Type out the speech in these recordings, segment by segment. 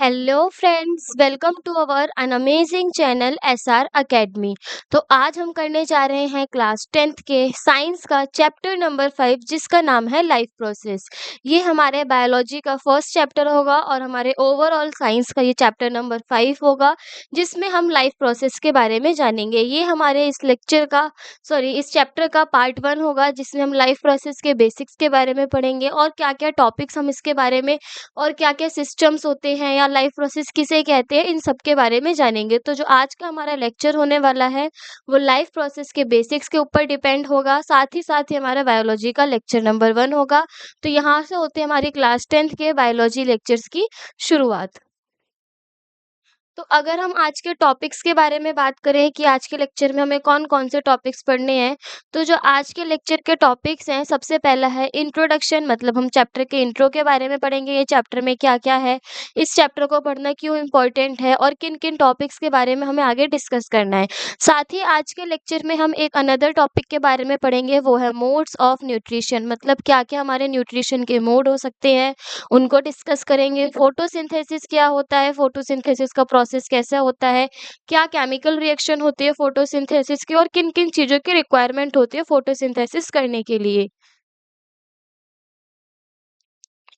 Hello friends, welcome to our an amazing channel SR academy. तो आज हम करने जा रहे हैं क्लास 10th के साइंस का चैप्टर नंबर 5, जिसका नाम है लाइफ प्रोसेस। ये हमारे बायोलॉजी का फर्स्ट चैप्टर होगा और हमारे ओवरऑल साइंस का ये चैप्टर नंबर 5 होगा, जिसमें हम लाइफ प्रोसेस के बारे में जानेंगे। ये हमारे इस चैप्टर का पार्ट 1 होगा, जिसमें हम लाइफ प्रोसेस के बेसिक्स के बारे में पढ़ेंगे और क्या क्या टॉपिक्स हम इसके बारे में और क्या-क्या सिस्टम्स होते हैं या लाइफ प्रोसेस किसे कहते हैं, इन सब के बारे में जानेंगे। तो जो आज का हमारा लेक्चर होने वाला है, वो लाइफ प्रोसेस के बेसिक्स के ऊपर डिपेंड होगा। साथ ही हमारा बायोलॉजी का लेक्चर नंबर 1 होगा। तो यहाँ से होते हैं हमारी क्लास 10th के बायोलॉजी लेक्चर्स की शुरुआत। तो अगर हम आज के टॉपिक्स के बारे में बात करें कि आज के लेक्चर में हमें कौन-कौन से टॉपिक्स पढ़ने हैं, तो जो आज के लेक्चर के टॉपिक्स हैं, सबसे पहला है इंट्रोडक्शन, मतलब हम चैप्टर के इंट्रो के बारे में पढ़ेंगे। ये चैप्टर में क्या-क्या है, इस चैप्टर को पढ़ना क्यों इम्पोर्टेंट है और किन-किन टॉपिक्स के बारे में हमें आगे डिस्कस करना है। साथ ही आज के लेक्चर में हम एक अनदर टॉपिक के बारे में पढ़ेंगे, वो है मोड्स ऑफ न्यूट्रिशन, मतलब क्या-क्या हमारे न्यूट्रिशन के मोड हो सकते हैं, उनको डिस्कस करेंगे। फोटोसिंथेसिस क्या होता है, फोटोसिंथेसिस का प्रोसेस कैसा होता है, क्या केमिकल रिएक्शन होती है फोटोसिंथेसिस की और किन-किन चीज़ों की रिक्वायरमेंट होती है फोटोसिंथेसिस करने के लिए।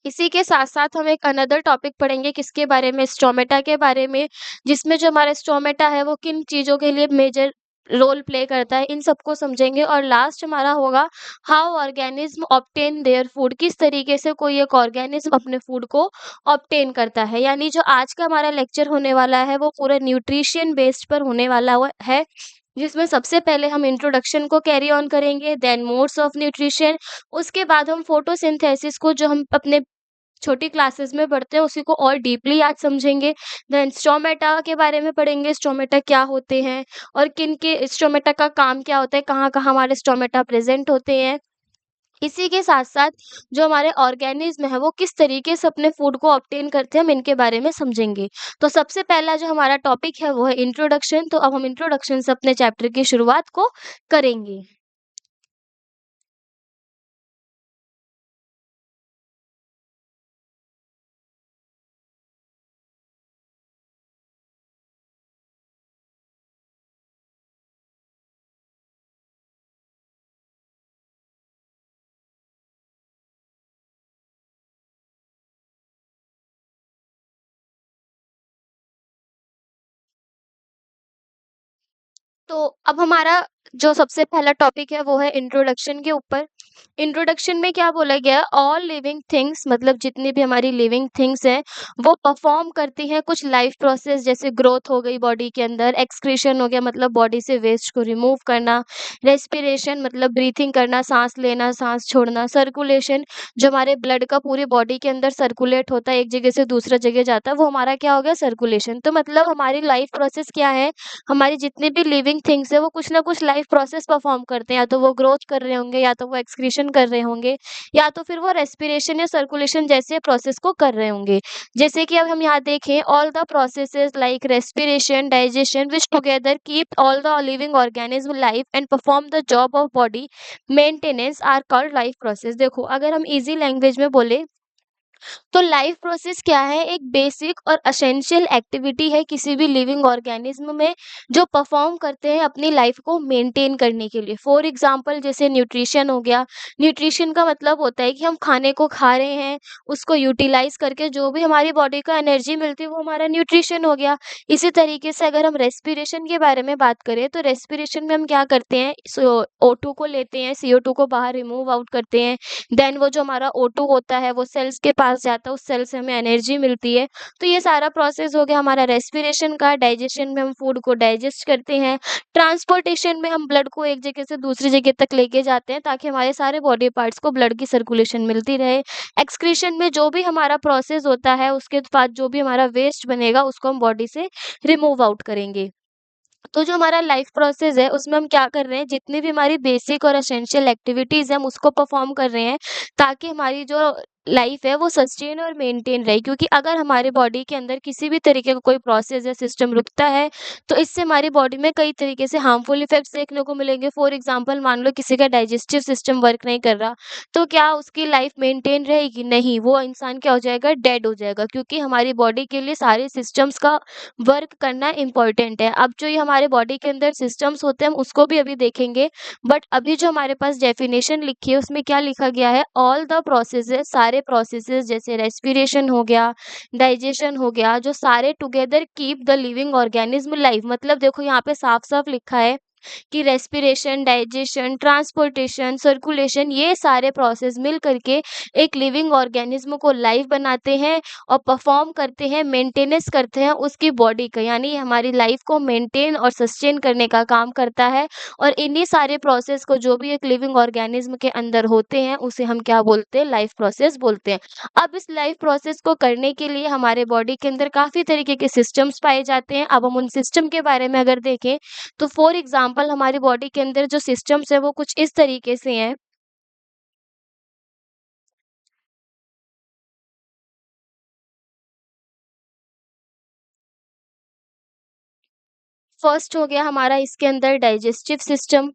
इसी के साथ-साथ हम एक अनदर टॉपिक पढ़ेंगे किसके बारे में, स्टोमेटा के बारे में, जिसमें जो हमारा स्टोमेटा है वो किन चीज़ों के लिए मेजर रोल प्ले करता है, इन सबको समझेंगे। और लास्ट हमारा होगा how organism obtain their food, किस तरीके से कोई एक ऑर्गेनिज्म अपने फूड को ऑब्टेन करता है। यानी जो आज का हमारा लेक्चर होने वाला है वो पूरा न्यूट्रिशन बेस्ड पर होने वाला है, जिसमें सबसे पहले हम इंट्रोडक्शन को कैरी ऑन करेंगे, देन मोड्स ऑफ न्यूट्रिशन, उसके बाद हम फोटोसिंथेसिस को जो हम अपने छोटी क्लासेस में पढ़ते हैं उसी को और डीपली आज समझेंगे। देन स्टोमेटा के बारे में पढ़ेंगे, स्टोमेटा क्या होते हैं और किन के स्टोमेटा का काम क्या होता है, कहाँ-कहाँ हमारे स्टोमेटा प्रेज़ेंट होते हैं। इसी के साथ-साथ जो हमारे ऑर्गेनिज़्म है वो किस तरीके से अपने फूड को ऑब्टेन करते हैं, हम इनके बारे में समझेंगे। तो सबसे पहला जो हमारा टॉपिक है वो है इंट्रोडक्शन। तो अब हम इंट्रोडक्शन से अपने चैप्टर की शुरुआत को करेंगे। तो अब हमारा जो सबसे पहला टॉपिक है वो है इंट्रोडक्शन के ऊपर। इंट्रोडक्शन में क्या बोला गया है, ऑल लिविंग थिंग्स, मतलब जितनी भी हमारी लिविंग थिंग्स हैं वो परफॉर्म करती हैं कुछ लाइफ प्रोसेस, जैसे ग्रोथ हो गई बॉडी के अंदर, एक्सक्रीशन हो गया मतलब बॉडी से वेस्ट को रिमूव करना, रेस्पिरेशन मतलब ब्रीथिंग करना, सांस लेना सांस छोड़ना, सर्कुलेशन जो हमारे ब्लड का पूरी बॉडी के अंदर सर्कुलेट होता है, एक जगह से दूसरा जगह जाता है, वो हमारा क्या हो गया, सर्कुलेशन। तो मतलब हमारी लाइफ प्रोसेस क्या है, हमारी जितनी भी लिविंग थिंग्स है वो कुछ ना कुछ लाइफ प्रोसेस परफॉर्म करते हैं, या तो वो ग्रोथ कर रहे होंगे, या तो वो एक्सक्रीशन कर रहे होंगे, या तो फिर वो रेस्पिरेशन या सर्कुलेशन जैसे प्रोसेस को कर रहे होंगे। जैसे कि अब हम यहाँ देखें, all the processes like respiration, digestion which together keep all the living organism life and perform the job of body maintenance are called life process. देखो, अगर हम इजी लैंग्वेज में बोले तो लाइफ प्रोसेस क्या है, एक बेसिक और एसेंशियल एक्टिविटी है किसी भी लिविंग ऑर्गेनिज्म में, जो परफॉर्म करते हैं अपनी लाइफ को मेंटेन करने के लिए। फॉर एग्जांपल जैसे न्यूट्रिशन हो गया, न्यूट्रिशन का मतलब होता है कि हम खाने को खा रहे हैं, उसको यूटिलाइज करके जो भी हमारी बॉडी को एनर्जी मिलती है वो हमारा न्यूट्रिशन हो गया। इसी तरीके से अगर हम रेस्पिरेशन के बारे में बात करें तो रेस्पिरेशन में हम क्या करते हैं, O2 को लेते हैं, CO2 को बाहर रिमूव आउट करते हैं, देन वो जो हमारा O2 होता है वो सेल्स के पास जाता है, उस सेल से हमें एनर्जी मिलती है। तो ये सारा प्रोसेस हो गया हमारा रेस्पिरेशन का। डाइजेशन में हम फूड को डाइजेस्ट करते हैं। ट्रांसपोर्टेशन में हम ब्लड को एक जगह से दूसरी जगह तक लेके जाते हैं ताकि हमारे सारे बॉडी पार्ट्स को ब्लड की सर्कुलेशन मिलती रहे। एक्सक्रीशन में जो भी हमारा प्रोसेस होता है उसके बाद जो भी हमारा वेस्ट बनेगा उसको हम बॉडी से रिमूव आउट करेंगे। तो जो हमारा लाइफ प्रोसेस है उसमें हम क्या कर रहे हैं, जितनी भी हमारी बेसिक और एसेंशियल एक्टिविटीज़ हैं हम उसको परफॉर्म कर रहे हैं, ताकि हमारी जो लाइफ है वो सस्टेन और मेंटेन रहे, क्योंकि अगर हमारे बॉडी के अंदर किसी भी तरीके का कोई प्रोसेस या सिस्टम रुकता है तो इससे हमारी बॉडी में कई तरीके से हार्मफुल इफेक्ट्स देखने को मिलेंगे। फॉर एग्जांपल मान लो किसी का डाइजेस्टिव सिस्टम वर्क नहीं कर रहा, तो क्या उसकी लाइफ मेंटेन रहेगी? नहीं, वो इंसान क्या हो जाएगा, डेड हो जाएगा, क्योंकि हमारी बॉडी के लिए सारे सिस्टम्स का वर्क करना इम्पोर्टेंट है। अब जो ये हमारे बॉडी के अंदर सिस्टम्स होते हैं हम उसको भी अभी देखेंगे, बट अभी जो हमारे पास डेफिनेशन लिखी है उसमें क्या लिखा गया है, ऑल द प्रोसेसेस, सारे प्रोसेसेस जैसे रेस्पिरेशन हो गया, डाइजेशन हो गया, जो सारे together keep the living organism live. मतलब देखो यहाँ पे साफ साफ लिखा है कि रेस्पिरेशन, डाइजेशन, ट्रांसपोर्टेशन, सर्कुलेशन, ये सारे प्रोसेस मिल करके एक लिविंग ऑर्गेनिज्म को लाइव बनाते हैं और परफॉर्म करते हैं, मेंटेनेंस करते हैं उसकी बॉडी का, यानी हमारी लाइफ को मेंटेन और सस्टेन करने का काम करता है। और इन्हीं सारे प्रोसेस को जो भी एक लिविंग ऑर्गेनिज्म के अंदर होते हैं उसे हम क्या बोलते हैं, लाइफ प्रोसेस बोलते हैं। अब इस लाइफ प्रोसेस को करने के लिए हमारे बॉडी के अंदर काफी तरीके के सिस्टम्स पाए जाते हैं। अब हम उन सिस्टम के बारे में अगर देखें तो फॉर एग्जाम्पल हमारी बॉडी के अंदर जो सिस्टम्स है वो कुछ इस तरीके से हैं। फर्स्ट हो गया हमारा इसके अंदर डाइजेस्टिव सिस्टम।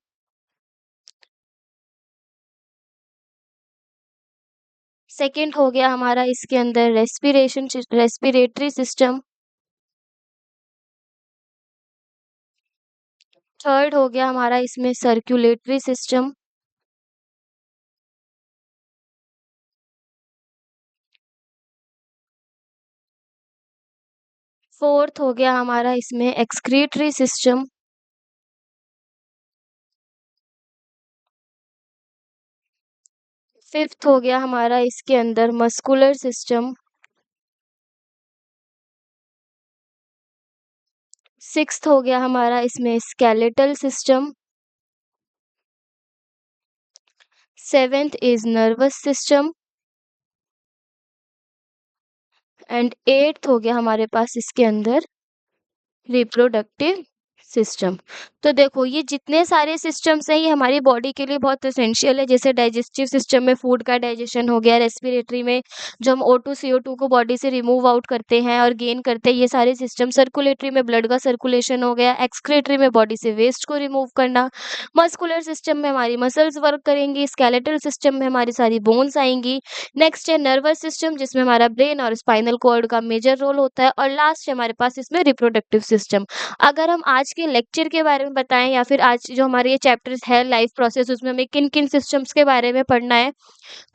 सेकंड हो गया हमारा इसके अंदर रेस्पिरेटरी सिस्टम। थर्ड हो गया हमारा इसमें सर्कुलेटरी सिस्टम। फोर्थ हो गया हमारा इसमें एक्सक्रीटरी सिस्टम। फिफ्थ हो गया हमारा इसके अंदर मस्कुलर सिस्टम। सिक्स्थ हो गया हमारा इसमें skeletal system. Seventh is nervous system. And eighth हो गया हमारे पास इसके अंदर रिप्रोडक्टिव सिस्टम। तो देखो ये जितने सारे सिस्टम्स हैं ये हमारी बॉडी के लिए बहुत एसेंशियल है। जैसे डाइजेस्टिव सिस्टम में फूड का डाइजेशन हो गया, रेस्पिरेटरी में जो हम O2 CO2 को बॉडी से रिमूव आउट करते हैं और गेन करते हैं, ये सारे सिस्टम। सर्कुलेटरी में ब्लड का सर्कुलेशन हो गया, एक्सक्रीटरी में बॉडी से वेस्ट को रिमूव करना, मस्कुलर सिस्टम में हमारी मसल्स वर्क करेंगी, स्केलेटल सिस्टम में हमारी सारी बोन्स आएंगी। नेक्स्ट है नर्वस सिस्टम जिसमें हमारा ब्रेन और स्पाइनल कॉर्ड का मेजर रोल होता है, और लास्ट है हमारे पास इसमें रिप्रोडक्टिव सिस्टम। अगर हम आज के लेक्चर के बारे में बताएं या फिर आज जो हमारे ये चैप्टर्स है लाइफ प्रोसेस उसमें हमें किन किन सिस्टम्स के बारे में पढ़ना है,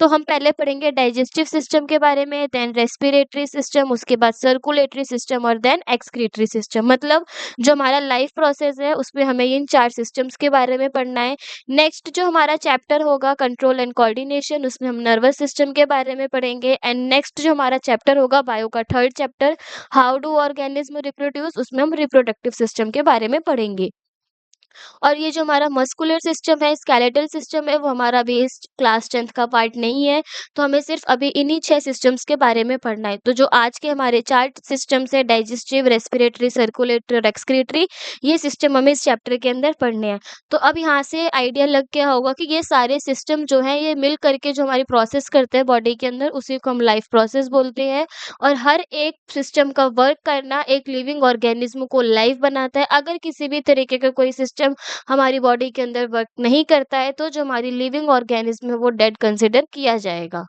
तो हम पहले पढ़ेंगे डाइजेस्टिव सिस्टम के बारे में, देन रेस्पिरेटरी सिस्टम, उसके बाद सर्कुलेटरी सिस्टम और देन एक्सक्रीटरी सिस्टम। मतलब जो हमारा लाइफ प्रोसेस है उसमें हमें इन चार सिस्टम्स के बारे में पढ़ना है। नेक्स्ट जो हमारा चैप्टर होगा कंट्रोल एंड कोऑर्डिनेशन, उसमें हम नर्वस सिस्टम के बारे में पढ़ेंगे। एंड नेक्स्ट जो हमारा चैप्टर होगा बायो का third chapter, how do organism reproduce, उसमें हम रिप्रोडक्टिव सिस्टम के बारे में पढ़ेंगे। और ये जो हमारा मस्कुलर सिस्टम है, स्केलेटल सिस्टम है, वो हमारा बेस क्लास 10th का पार्ट नहीं है, तो हमें सिर्फ अभी इन्हीं 6 सिस्टम्स के बारे में पढ़ना है। तो जो आज के हमारे 4 सिस्टम्स हैं, डाइजेस्टिव, रेस्पिरेटरी, सर्कुलेटरी और एक्सक्रीटरी, ये सिस्टम हमें इस चैप्टर के अंदर पढ़ने हैं। तो अब यहाँ से आइडिया लग गया होगा कि ये सारे सिस्टम जो हैं, ये मिल करके जो हमारी प्रोसेस करते हैं बॉडी के अंदर, उसी को हम लाइफ प्रोसेस बोलते हैं। और हर एक सिस्टम का वर्क करना एक लिविंग ऑर्गेनिज्म को लाइव बनाता है। अगर किसी भी तरीके का कोई सिस्टम हमारी बॉडी के अंदर वर्क नहीं करता है तो जो हमारी लिविंग ऑर्गेनिज्म है वो डेड कंसीडर किया जाएगा।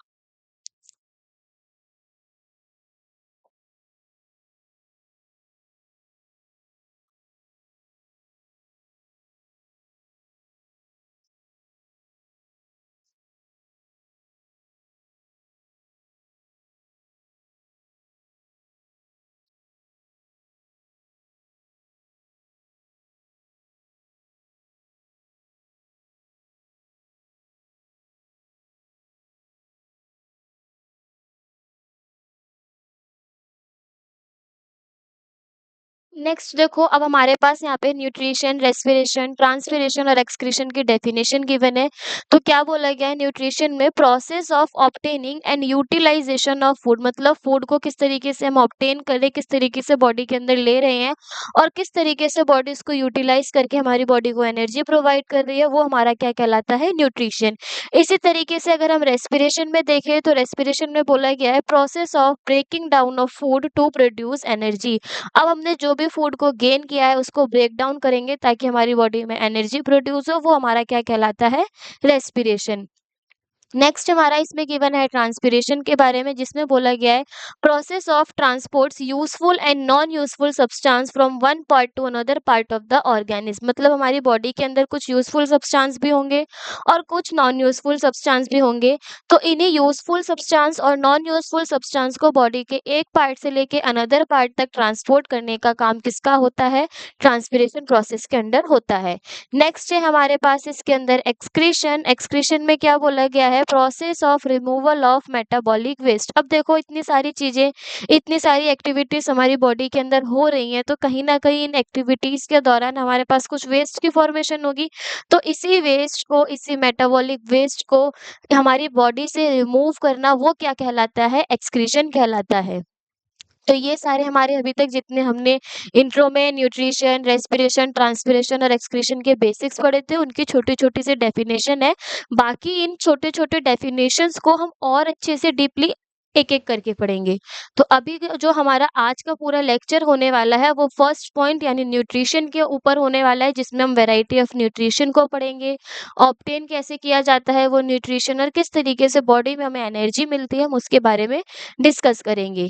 नेक्स्ट देखो, अब हमारे पास यहाँ पे न्यूट्रिशन, रेस्पिरेशन, ट्रांसपिरेशन और एक्सक्रीशन की डेफिनेशन गिवन है। तो क्या बोला गया है न्यूट्रिशन में, process of obtaining and utilisation of food, मतलब फूड को किस तरीके से हम ऑब्टेन कर रहे हैं, किस तरीके से बॉडी के अंदर ले रहे हैं और किस तरीके से बॉडी इसको यूटिलाइज करके हमारी बॉडी को एनर्जी प्रोवाइड कर रही है, वो हमारा क्या कहलाता है, न्यूट्रिशन। इसी तरीके से अगर हम रेस्पिरेशन में देखें तो रेस्पिरेशन में बोला गया है, process of breaking down of food to produce energy. अब हमने जो भी फूड को गेन किया है उसको ब्रेक डाउन करेंगे ताकि हमारी बॉडी में एनर्जी प्रोड्यूस हो, वो हमारा क्या कहलाता है, रेस्पिरेशन। नेक्स्ट हमारा इसमें गिवन है ट्रांसपिरेशन के बारे में, जिसमें बोला गया है, process of transports useful and non useful substance from one part two another part of the organism, मतलब हमारी बॉडी के अंदर कुछ यूजफुल सब्सटेंस भी होंगे और कुछ नॉन यूजफुल सब्सटेंस भी होंगे। तो इन्हीं यूजफुल सब्सटेंस और नॉन यूजफुल सब्सटेंस को बॉडी के एक पार्ट से लेके अनदर पार्ट तक ट्रांसपोर्ट करने का काम किसका होता है, ट्रांसपिरेशन प्रोसेस के अंडर होता है। नेक्स्ट है हमारे पास इसके अंदर एक्सक्रीशन। एक्सक्रीशन में क्या बोला गया है, process of removal of metabolic waste. अब देखो इतनी सारी चीजें, इतनी सारी एक्टिविटीज हमारी बॉडी के अंदर हो रही हैं, तो कहीं ना कहीं इन एक्टिविटीज के दौरान हमारे पास कुछ वेस्ट की फॉर्मेशन होगी। तो इसी वेस्ट को, इसी मेटाबॉलिक वेस्ट को हमारी बॉडी से रिमूव करना, वो क्या कहलाता है, एक्सक्रीशन कहलाता है। तो ये सारे हमारे अभी तक जितने हमने इंट्रो में न्यूट्रिशन, रेस्पिरेशन, ट्रांसपिरेशन और एक्सक्रीशन के बेसिक्स पढ़े थे, उनकी छोटी-छोटी सी डेफिनेशन है। बाकी इन छोटे-छोटे डेफिनेशंस को हम और अच्छे से डीपली एक-एक करके पढ़ेंगे। तो अभी जो हमारा आज का पूरा लेक्चर होने वाला है, वो फर्स्ट पॉइंट यानी न्यूट्रिशन के ऊपर होने वाला है, जिसमें हम वैरायटी ऑफ न्यूट्रिशन को पढ़ेंगे, ऑब्टेन कैसे किया जाता है वो न्यूट्रिशन और किस तरीके से बॉडी में हमें एनर्जी मिलती है, हम उसके बारे में डिस्कस करेंगे।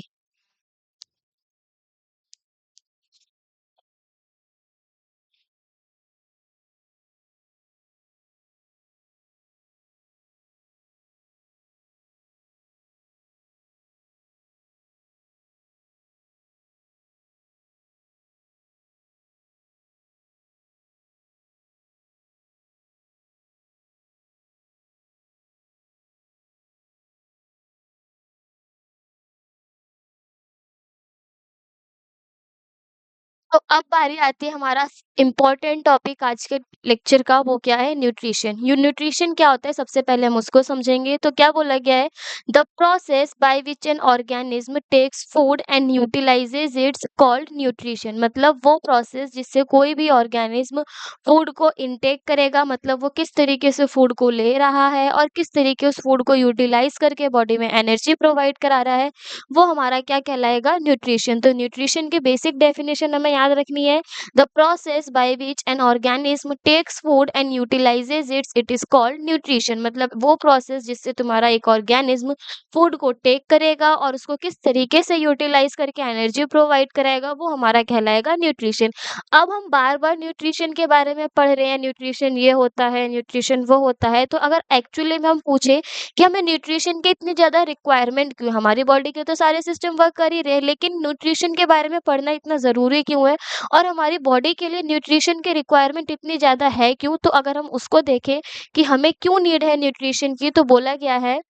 तो अब बारी आती है हमारा इम्पोर्टेंट टॉपिक आज के लेक्चर का, वो क्या है, न्यूट्रिशन। यू न्यूट्रिशन क्या होता है, सबसे पहले हम उसको समझेंगे। तो क्या बोला गया है, the process by which an organism takes food and utilises it's called nutrition, मतलब वो प्रोसेस जिससे कोई भी ऑर्गेनिज्म फूड को इनटेक करेगा, मतलब वो किस तरीके से फूड को ले रहा है और किस तरीके उस फूड को यूटिलाइज करके बॉडी में एनर्जी प्रोवाइड करा रहा है, वो हमारा क्या कहलाएगा, न्यूट्रिशन। तो न्यूट्रिशन की बेसिक डेफिनेशन हमें याद रखनी है, the process by which an organism takes food and utilises it is called nutrition, मतलब वो प्रोसेस जिससे तुम्हारा एक ऑर्गेनिज्म फूड को टेक करेगा और उसको किस तरीके से यूटिलाइज करके एनर्जी प्रोवाइड कराएगा, वो हमारा कहलाएगा न्यूट्रिशन। अब हम बार बार न्यूट्रिशन के बारे में पढ़ रहे हैं, न्यूट्रिशन ये होता है, न्यूट्रिशन वो होता है, तो अगर एक्चुअली में हम पूछे कि हमें न्यूट्रिशन की इतनी ज़्यादा रिक्वायरमेंट क्यों है? हमारी बॉडी के तो सारे सिस्टम वर्क कर ही रहे हैं, लेकिन न्यूट्रिशन के बारे में पढ़ना इतना ज़रूरी क्यों है? और हमारी बॉडी के लिए न्यूट्रिशन की रिक्वायरमेंट इतनी ज़्यादा है क्यों? तो अगर हम उसको देखें कि हमें क्यों नीड है न्यूट्रिशन की, तो बोला गया है,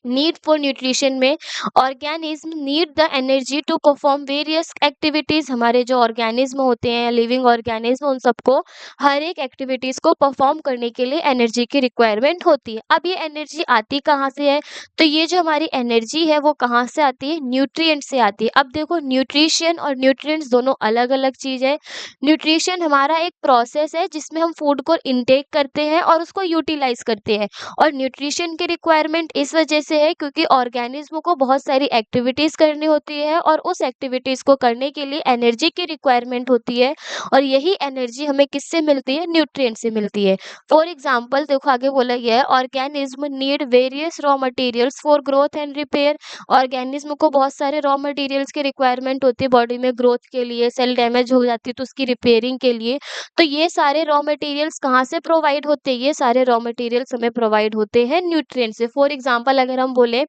नीड फॉर न्यूट्रिशन में organism need the energy to perform various activities. हमारे जो ऑर्गेनिज्म होते हैं, लिविंग ऑर्गेनिज्म, उन सबको हर एक एक्टिविटीज को परफॉर्म करने के लिए एनर्जी की रिक्वायरमेंट होती है। अब ये एनर्जी आती कहाँ से है, तो ये जो हमारी एनर्जी है वो कहाँ से आती है, न्यूट्रिएंट से आती है। अब देखो न्यूट्रिशन और न्यूट्रिएंट्स दोनों अलग अलग चीज है। न्यूट्रिशन हमारा एक प्रोसेस है जिसमें हम फूड को इनटेक करते हैं और उसको यूटिलाइज करते हैं, और न्यूट्रिशन की रिक्वायरमेंट इस वजह से है क्योंकि ऑर्गेनिज्म को बहुत सारी एक्टिविटीज करनी होती है और उस एक्टिविटीज को करने के लिए एनर्जी की रिक्वायरमेंट होती है, और यही एनर्जी हमें किससे मिलती है, न्यूट्रिएंट से मिलती है। फॉर एग्जांपल देखो आगे बोला गया है, organism need various raw materials for growth and repair. Organism को बहुत सारे रॉ मटेरियल्स की रिक्वायरमेंट होती है बॉडी में ग्रोथ के लिए, सेल डैमेज हो जाती है तो उसकी रिपेयरिंग के लिए। तो ये सारे रॉ मटेरियल्स कहाँ से प्रोवाइड होते हैं, ये सारे रॉ मटेरियल्स हमें प्रोवाइड होते हैं न्यूट्रिएंट से। फॉर एग्जांपल अगर हम बोले,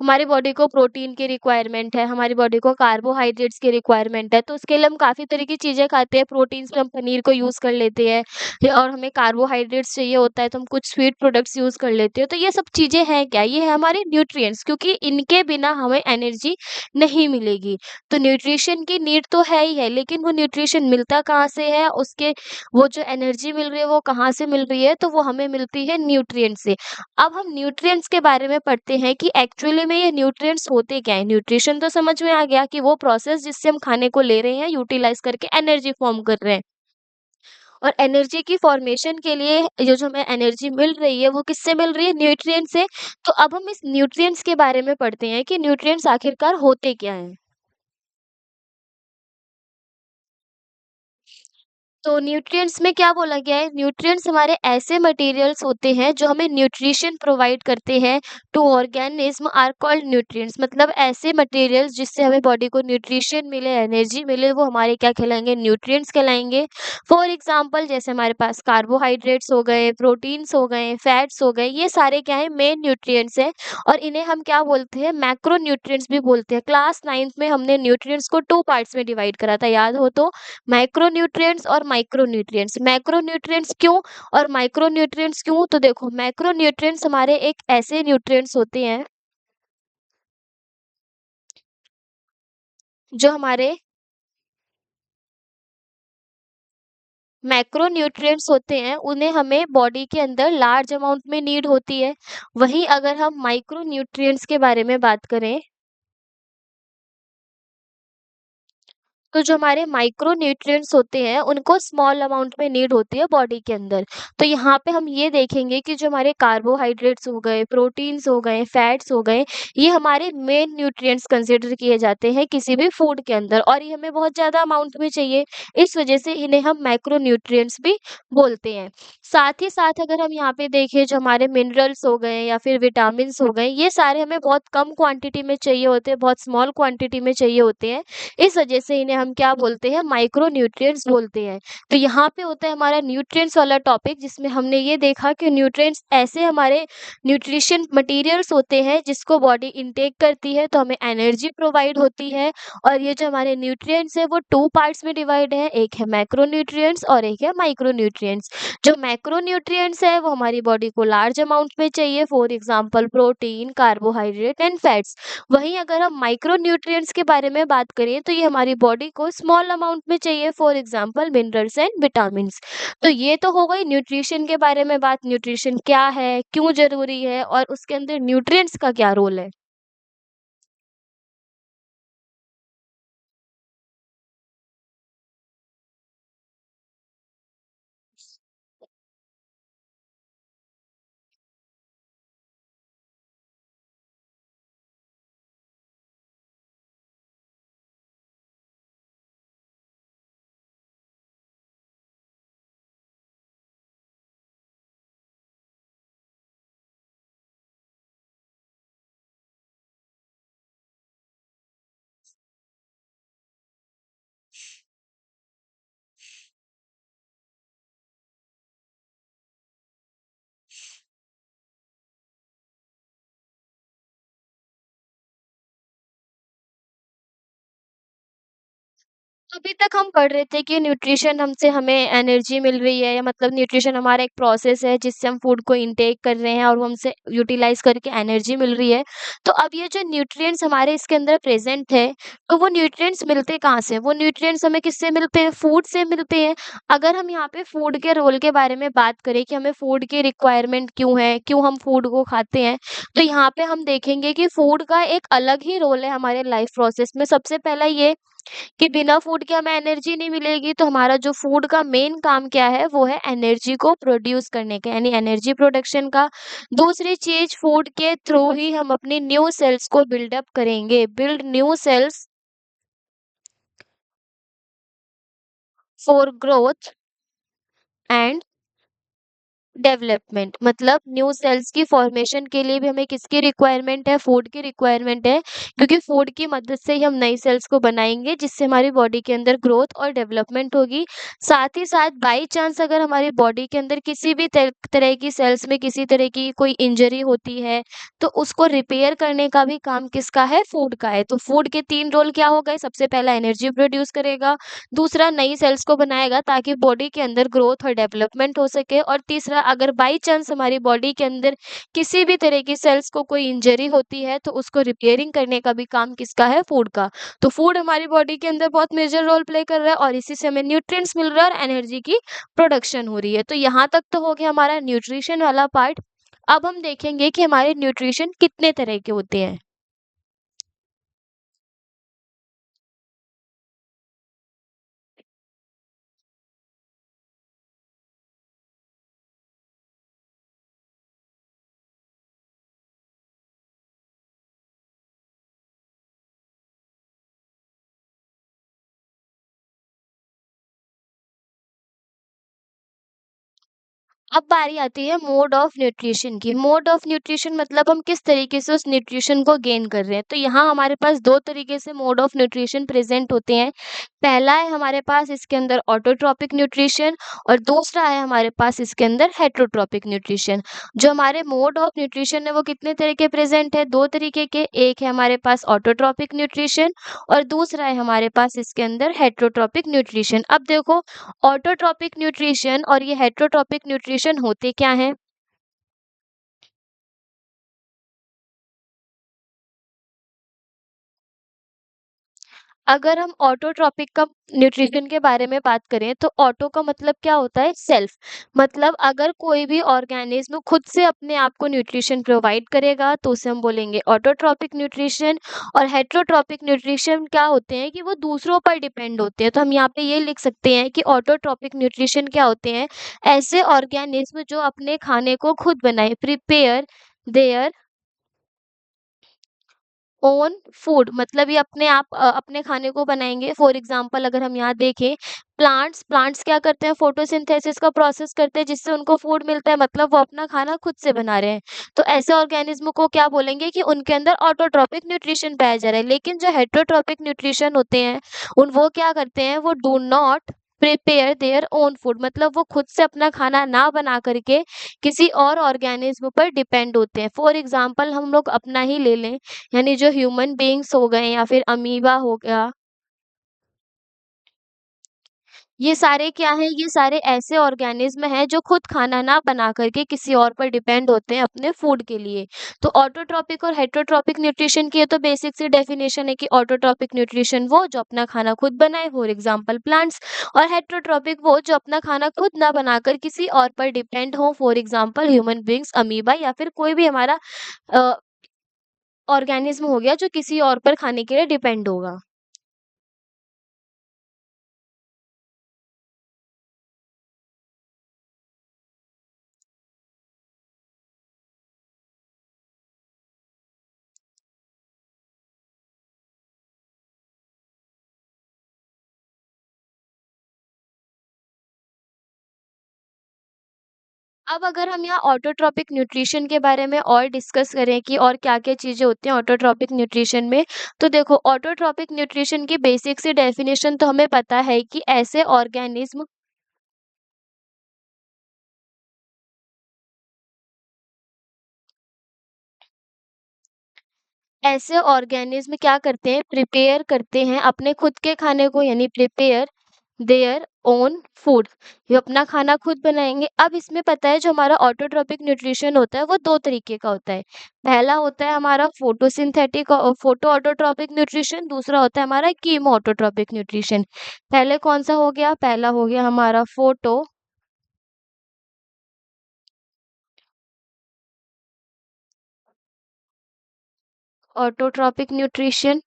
हमारी बॉडी को प्रोटीन की रिक्वायरमेंट है, हमारी बॉडी को कार्बोहाइड्रेट्स की रिक्वायरमेंट है, तो उसके लिए हम काफ़ी तरह की चीज़ें खाते हैं। प्रोटीन्स में हम पनीर को यूज़ कर लेते हैं और हमें कार्बोहाइड्रेट्स चाहिए होता है, तो हम कुछ स्वीट प्रोडक्ट्स यूज़ कर लेते हैं। तो ये सब चीज़ें हैं क्या? ये है हमारे न्यूट्रिएंट्स, क्योंकि इनके बिना हमें एनर्जी नहीं मिलेगी। तो न्यूट्रिशन की नीड तो है ही है, लेकिन वो न्यूट्रिशन मिलता कहाँ से है? उसके वो जो एनर्जी मिल रही है वो कहाँ से मिल रही है? तो वो हमें मिलती है न्यूट्रिएंट से। अब हम न्यूट्रिएंट्स के बारे में पढ़ते हैं कि एक्चुअली में ये न्यूट्रिएंट्स होते क्या हैं? न्यूट्रिशन तो समझ में आ गया कि वो प्रोसेस जिससे हम खाने को ले रहे हैं, यूटिलाइज़ करके एनर्जी फ़ॉर्म कर रहे हैं। और एनर्जी की फ़ॉर्मेशन के लिए ये जो हमें एनर्जी मिल रही है, वो किससे मिल रही है? न्यूट्रिएंट से। तो अब हम इस न्यूट्रिएंट्स के बारे में पढ़ते हैं कि न्यूट्रिएंट्स आखिरकार होते क्या हैं? तो न्यूट्रिएंट्स में क्या बोला गया है? न्यूट्रिएंट्स हमारे ऐसे मटेरियल्स होते हैं जो हमें न्यूट्रिशन प्रोवाइड करते हैं to organism are called nutrients. मतलब ऐसे मटेरियल्स जिससे हमें बॉडी को न्यूट्रिशन मिले, एनर्जी मिले, वो हमारे क्या कहलाएंगे? न्यूट्रिएंट्स कहलाएंगे। फॉर एग्जांपल जैसे हमारे पास कार्बोहाइड्रेट्स हो गए, प्रोटीन्स हो गए, फैट्स हो गए, ये सारे क्या है? मेन न्यूट्रिएंट्स हैं। और इन्हें हम क्या बोलते हैं? मैक्रो न्यूट्रिएंट्स भी बोलते हैं। क्लास 9th में हमने न्यूट्रिएंट्स को 2 पार्ट्स में डिवाइड करा था, याद हो तो? मैक्रोन्यूट्रिएंट्स और माइक्रोन्यूट्रिएंट्स। मैक्रोन्यूट्रिएंट्स क्यों और माइक्रोन्यूट्रिएंट्स क्यों? तो देखो, मैक्रोन्यूट्रिएंट्स हमारे एक ऐसे न्यूट्रिएंट्स होते हैं जो हमारे मैक्रोन्यूट्रिएंट्स होते हैं, उन्हें हमें बॉडी के अंदर लार्ज अमाउंट में नीड होती है। वहीं अगर हम माइक्रोन्यूट्रिएंट्स के बारे में बात करें, तो जो हमारे माइक्रो न्यूट्रिएंट्स होते हैं, उनको स्मॉल अमाउंट में नीड होती है बॉडी के अंदर। तो यहाँ पे हम ये देखेंगे कि जो हमारे कार्बोहाइड्रेट्स हो गए, प्रोटीन्स हो गए, फैट्स हो गए, ये हमारे मेन न्यूट्रिएंट्स कंसिडर किए जाते हैं किसी भी फूड के अंदर, और ये हमें बहुत ज़्यादा अमाउंट में चाहिए। इस वजह से इन्हें हम मैक्रो न्यूट्रिएंट्स भी बोलते हैं। साथ ही साथ अगर हम यहाँ पे देखें, जो हमारे मिनरल्स हो गए या फिर विटामिन्स हो गए, ये सारे हमें बहुत कम क्वांटिटी में चाहिए होते हैं, बहुत स्मॉल क्वांटिटी में चाहिए होते हैं। इस वजह से इन्हें हम क्या बोलते हैं? माइक्रो न्यूट्रिएंट्स बोलते हैं। तो यहाँ पे होता है हमारा न्यूट्रिएंट्स वाला टॉपिक, जिसमें हमने ये देखा कि न्यूट्रिएंट्स ऐसे हमारे न्यूट्रिशन मटेरियल्स होते हैं जिसको बॉडी इनटेक करती है, तो हमें एनर्जी प्रोवाइड होती है। और ये जो हमारे न्यूट्रिएंट्स है वो 2 पार्ट्स में डिवाइड है, एक है मैक्रो न्यूट्रिएंट्स और एक है माइक्रो न्यूट्रिएंट्स। जो मैक्रो न्यूट्रिएंट्स है वो हमारी बॉडी को लार्ज अमाउंट में चाहिए, for example protein, carbohydrate and fats. वहीं अगर हम माइक्रो न्यूट्रिएंट्स के बारे में बात करें, तो ये हमारी बॉडी को स्मॉल अमाउंट में चाहिए, for example minerals and vitamins. तो ये तो हो गई न्यूट्रिशन के बारे में बात। न्यूट्रिशन क्या है, क्यों ज़रूरी है और उसके अंदर न्यूट्रिएंट्स का क्या रोल है? अभी तक हम पढ़ रहे थे कि न्यूट्रिशन हमसे हमें एनर्जी मिल रही है, या मतलब न्यूट्रिशन हमारा एक प्रोसेस है जिससे हम फूड को इनटेक कर रहे हैं और वो हमसे यूटिलाइज करके एनर्जी मिल रही है। तो अब ये जो न्यूट्रिएंट्स हमारे इसके अंदर प्रेजेंट है, तो वो न्यूट्रिएंट्स मिलते कहाँ से हैं? वो न्यूट्रिएंट्स हमें किससे मिलते हैं? फूड से मिलते हैं। अगर हम यहाँ पे फूड के रोल के बारे में बात करें कि हमें फूड की रिक्वायरमेंट क्यों है, क्यों हम फूड को खाते हैं, तो यहाँ पे हम देखेंगे कि फूड का एक अलग ही रोल है हमारे लाइफ प्रोसेस में। सबसे पहला ये कि बिना फूड के हमें एनर्जी नहीं मिलेगी, तो हमारा जो फूड का मेन काम क्या है, वो है एनर्जी को प्रोड्यूस करने का, यानी एनर्जी प्रोडक्शन का। दूसरी चीज, फूड के थ्रू ही हम अपनी न्यू सेल्स को बिल्डअप करेंगे, build new sales for growth and development मतलब न्यू सेल्स की फॉर्मेशन के लिए भी हमें किसकी रिक्वायरमेंट है? फूड की रिक्वायरमेंट है, क्योंकि फूड की मदद से ही हम नई सेल्स को बनाएँगे जिससे हमारी बॉडी के अंदर ग्रोथ और डेवलपमेंट होगी। साथ ही साथ बाई चांस अगर हमारी बॉडी के अंदर किसी भी तरह की सेल्स में किसी तरह की कोई इंजरी होती है, तो उसको रिपेयर करने का भी काम किसका है? फूड का है। तो फूड के 3 रोल क्या हो गए? सबसे पहला एनर्जी प्रोड्यूस करेगा, दूसरा नई सेल्स को बनाएगा ताकि बॉडी के अंदर ग्रोथ और डेवलपमेंट हो सके, और तीसरा अगर बाई चांस हमारी बॉडी के अंदर किसी भी तरह की सेल्स को कोई इंजरी होती है तो उसको रिपेयरिंग करने का भी काम किसका है? फूड का। तो फूड हमारी बॉडी के अंदर बहुत मेजर रोल प्ले कर रहा है और इसी से हमें न्यूट्रिएंट्स मिल रहा है और एनर्जी की प्रोडक्शन हो रही है। तो यहाँ तक तो हो गया हमारा न्यूट्रिशन वाला पार्ट। अब हम देखेंगे कि हमारे न्यूट्रिशन कितने तरह के होते हैं। अब बारी आती है मोड ऑफ न्यूट्रिशन की। मोड ऑफ न्यूट्रिशन मतलब हम किस तरीके से उस न्यूट्रिशन को गेन कर रहे हैं। तो यहाँ हमारे पास 2 तरीके से मोड ऑफ न्यूट्रिशन प्रेज़ेंट होते हैं। पहला है हमारे पास इसके अंदर ऑटोट्रॉपिक न्यूट्रिशन, और दूसरा है हमारे पास इसके अंदर हेटेरोट्रॉपिक न्यूट्रिशन। जो हमारे मोड ऑफ न्यूट्रिशन है वो कितने तरह के प्रेज़ेंट है? 2 तरीके के। एक है हमारे पास ऑटोट्रॉपिक न्यूट्रिशन और दूसरा है हमारे पास इसके अंदर हेटेरोट्रॉपिक न्यूट्रिशन। अब देखो, ऑटोट्रॉपिक न्यूट्रिशन और ये हेटेरोट्रॉपिक न्यूट्रिशन होते क्या हैं? अगर हम ऑटोट्रॉपिक का न्यूट्रिशन के बारे में बात करें तो ऑटो का मतलब क्या होता है? सेल्फ। मतलब अगर कोई भी ऑर्गेनिज्म खुद से अपने आप को न्यूट्रिशन प्रोवाइड करेगा तो उसे हम बोलेंगे ऑटोट्रॉपिक न्यूट्रिशन। और हेटेरोट्रॉपिक न्यूट्रिशन क्या होते हैं कि वो दूसरों पर डिपेंड होते हैं। तो हम यहाँ पे ये लिख सकते हैं कि ऑटोट्रॉपिक न्यूट्रिशन क्या होते हैं? ऐसे ऑर्गेनिज्म जो अपने खाने को खुद बनाए, प्रिपेयर देयर ओन फूड। मतलब ये अपने आप अपने खाने को बनाएँगे। फॉर एग्ज़ाम्पल अगर हम यहाँ देखें, प्लांट्स प्लांट्स क्या करते हैं? फोटोसिंथेसिस का प्रोसेस करते हैं जिससे उनको फूड मिलता है, मतलब वो अपना खाना खुद से बना रहे हैं। तो ऐसे ऑर्गेनिज़्म को क्या बोलेंगे कि उनके अंदर ऑटोट्रॉपिक न्यूट्रिशन पाया जा रहा है। लेकिन जो हेटेरोट्रॉपिक न्यूट्रिशन होते हैं, वो क्या करते हैं? वो do not prepare their own food. मतलब वो खुद से अपना खाना ना बना करके किसी और ऑर्गेनिज़्म पर डिपेंड होते हैं। फॉर एग्ज़ाम्पल हम लोग अपना ही ले लें, यानी जो ह्यूमन बीइंग्स हो गए या फिर अमीबा हो गया, ये सारे क्या हैं? ये सारे ऐसे ऑर्गेनिज्म हैं जो खुद खाना ना बना करके किसी और पर डिपेंड होते हैं अपने फूड के लिए। तो ऑटोट्रॉपिक और हेटेरोट्रॉपिक न्यूट्रिशन की ये तो बेसिक सी डेफिनेशन है कि ऑटोट्रॉपिक न्यूट्रिशन वो जो अपना खाना खुद बनाए, फॉर एग्जांपल प्लांट्स, और हेटेरोट्रॉपिक वो जो अपना खाना खुद ना बनाकर किसी और पर डिपेंड हो, for example human beings, amoeba या फिर कोई भी हमारा अ, ऑर्गेनिज्म हो गया जो किसी और पर खाने के लिए डिपेंड होगा। अब अगर हम यहाँ ऑटोट्रॉपिक न्यूट्रिशन के बारे में और डिस्कस करें कि और क्या-क्या चीज़ें होती हैं ऑटोट्रॉपिक न्यूट्रिशन में, तो देखो, ऑटोट्रॉपिक न्यूट्रिशन की बेसिक सी डेफिनेशन तो हमें पता है कि ऐसे ऑर्गेनिज्म क्या करते हैं? प्रिपेयर करते हैं अपने खुद के खाने को, यानी प्रिपेयर देयर ओन फूड। ये अपना खाना खुद बनाएँगे। अब इसमें पता है जो हमारा ऑटोट्रॉपिक न्यूट्रिशन होता है वो 2 तरीके का होता है। पहला होता है हमारा फोटो ऑटोट्रॉपिक न्यूट्रिशन, दूसरा होता है हमारा कीमो ऑटोट्रॉपिक न्यूट्रिशन। पहले कौन-सा हो गया? पहला हो गया हमारा फोटो ऑटोट्रॉपिक न्यूट्रिशन।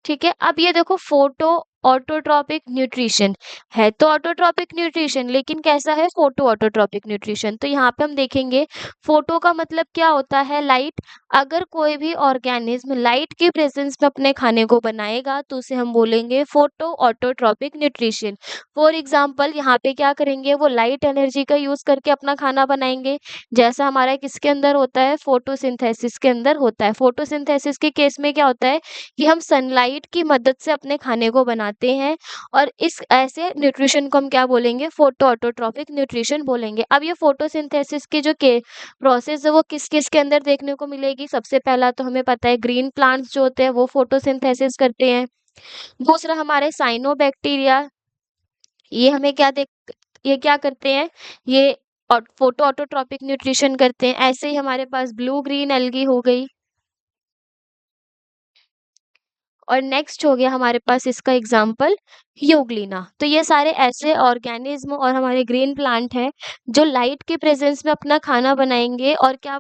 ठीक है? अब ये देखो, फोटो ऑटोट्रॉपिक न्यूट्रिशन है, तो ऑटोट्रॉपिक न्यूट्रिशन, लेकिन कैसा है, फोटो ऑटोट्रॉपिक न्यूट्रिशन। तो यहाँ पे हम देखेंगे फोटो का मतलब क्या होता है, लाइट। अगर कोई भी ऑर्गेनिज्म लाइट की प्रेजेंस में अपने खाने को बनाएगा तो उसे हम बोलेंगे photo autotrophic nutrition. For example यहाँ पे क्या करेंगे, वो लाइट एनर्जी का यूज करके अपना खाना बनाएंगे, जैसा हमारा किसके अंदर होता है, फोटोसिंथेसिस के अंदर होता है। फोटोसिंथेसिस के केस में क्या होता है कि हम सनलाइट की मदद से अपने खाने को बनाते हैं, और इस ऐसे न्यूट्रिशन को हम क्या बोलेंगे, फोटो ऑटोट्रॉपिक न्यूट्रिशन बोलेंगे। अब ये फोटोसिंथेसिस की जो के प्रोसेस है वो किस किस के अंदर देखने को मिलेगी, सबसे पहला तो हमें पता है ग्रीन प्लांट्स जो होते हैं वो फोटोसिंथेसिस करते हैं। दूसरा हमारे साइनोबैक्टीरिया, ये हमें क्या देख ये क्या करते हैं, ये फोटो ऑटोट्रॉपिक न्यूट्रिशन करते हैं। ऐसे ही हमारे पास ब्लू ग्रीन एल्गी हो गई, और नेक्स्ट हो गया हमारे पास इसका एग्जाम्पल यूग्लिना। तो ये सारे ऐसे ऑर्गेनिज्म और हमारे ग्रीन प्लांट हैं जो लाइट के प्रेजेंस में अपना खाना बनाएंगे, और क्या,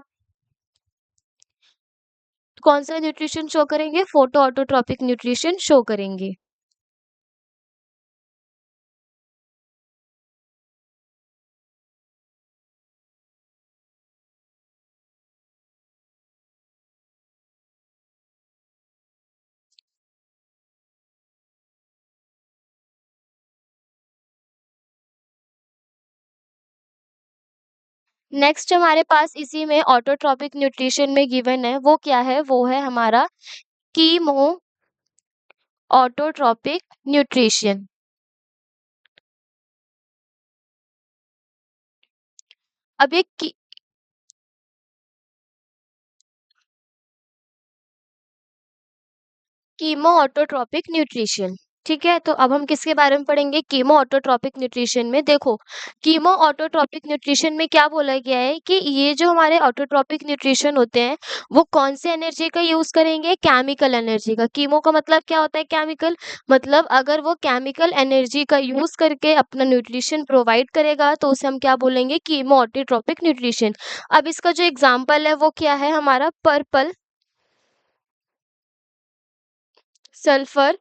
कौन सा न्यूट्रिशन शो करेंगे, फोटो ऑटोट्रॉपिक न्यूट्रिशन शो करेंगे। नेक्स्ट हमारे पास इसी में ऑटोट्रॉपिक न्यूट्रिशन में गिवन है, वो क्या है, वो है हमारा कीमो ऑटोट्रॉपिक न्यूट्रिशन। अब ये कीमो ऑटोट्रॉपिक न्यूट्रिशन, ठीक है। तो अब हम किसके बारे में पढ़ेंगे, कीमो ऑटोट्रॉपिक न्यूट्रिशन में देखो, कीमो ऑटोट्रॉपिक न्यूट्रिशन में क्या बोला गया है कि ये जो हमारे ऑटोट्रॉपिक न्यूट्रिशन होते हैं वो कौन से एनर्जी का यूज करेंगे, केमिकल एनर्जी का। कीमो का मतलब क्या होता है, केमिकल, मतलब अगर वो केमिकल एनर्जी का यूज करके अपना न्यूट्रिशन प्रोवाइड करेगा तो उसे हम क्या बोलेंगे, कीमो ऑटोट्रॉपिक न्यूट्रिशन। अब इसका जो एग्जाम्पल है वो क्या है, हमारा पर्पल सल्फर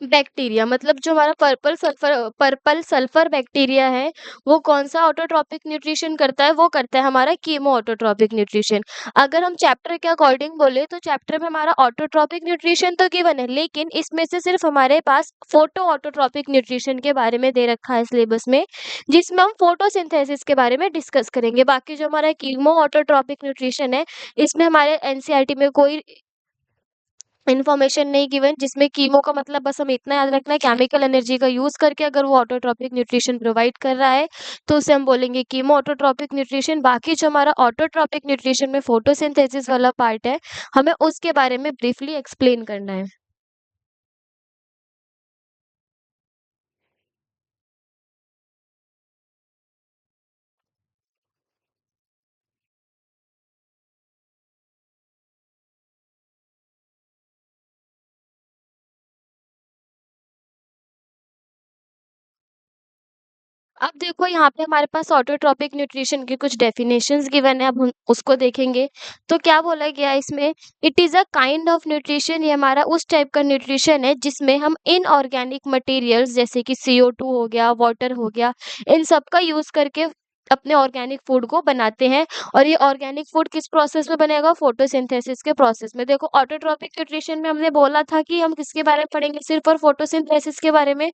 बैक्टीरिया, मतलब जो हमारा पर्पल सल्फर बैक्टीरिया है वो कौन सा ऑटोट्रॉपिक न्यूट्रिशन करता है, वो करता है हमारा कीमो ऑटोट्रॉपिक न्यूट्रिशन। अगर हम चैप्टर के अकॉर्डिंग बोले तो चैप्टर में हमारा ऑटोट्रॉपिक न्यूट्रिशन तो गिवन है, लेकिन इसमें से सिर्फ हमारे पास फोटो ऑटोट्रॉपिक न्यूट्रिशन के बारे में दे रखा है सिलेबस में, जिसमें हम फोटोसिंथेसिस के बारे में डिस्कस करेंगे। बाकी जो हमारा कीमो ऑटोट्रॉपिक न्यूट्रिशन है इसमें हमारे एनसीईआरटी में कोई इन्फॉर्मेशन नहीं गिवन, जिसमें कीमो का मतलब बस हमें इतना याद रखना है, केमिकल एनर्जी का यूज करके अगर वो ऑटोट्रॉपिक न्यूट्रिशन प्रोवाइड कर रहा है तो उसे हम बोलेंगे कीमो ऑटोट्रॉपिक न्यूट्रिशन। बाकी जो हमारा ऑटोट्रॉपिक न्यूट्रिशन में फोटोसिंथेसिस वाला पार्ट है हमें उसके बारे में ब्रीफली एक्सप्लेन करना है। अब देखो यहाँ पे हमारे पास ऑटोट्रॉपिक न्यूट्रिशन की कुछ डेफिनेशंस गिवन है, अब हम उसको देखेंगे। तो क्या बोला गया है इसमें, it is a kind of nutrition, ये हमारा उस टाइप का न्यूट्रिशन है जिसमें हम इनऑर्गेनिक मटेरियल्स जैसे कि CO2 हो गया, वाटर हो गया, इन सब का यूज़ करके अपने ऑर्गेनिक फूड को बनाते हैं। और ये ऑर्गेनिक फूड किस प्रोसेस में बनेगा, फोटोसिंथेसिस के प्रोसेस में। देखो ऑटोट्रॉपिक न्यूट्रिशन में हमने बोला था कि हम किसके बारे में पढ़ेंगे, सिर्फ और फोटोसिंथेसिस के बारे में।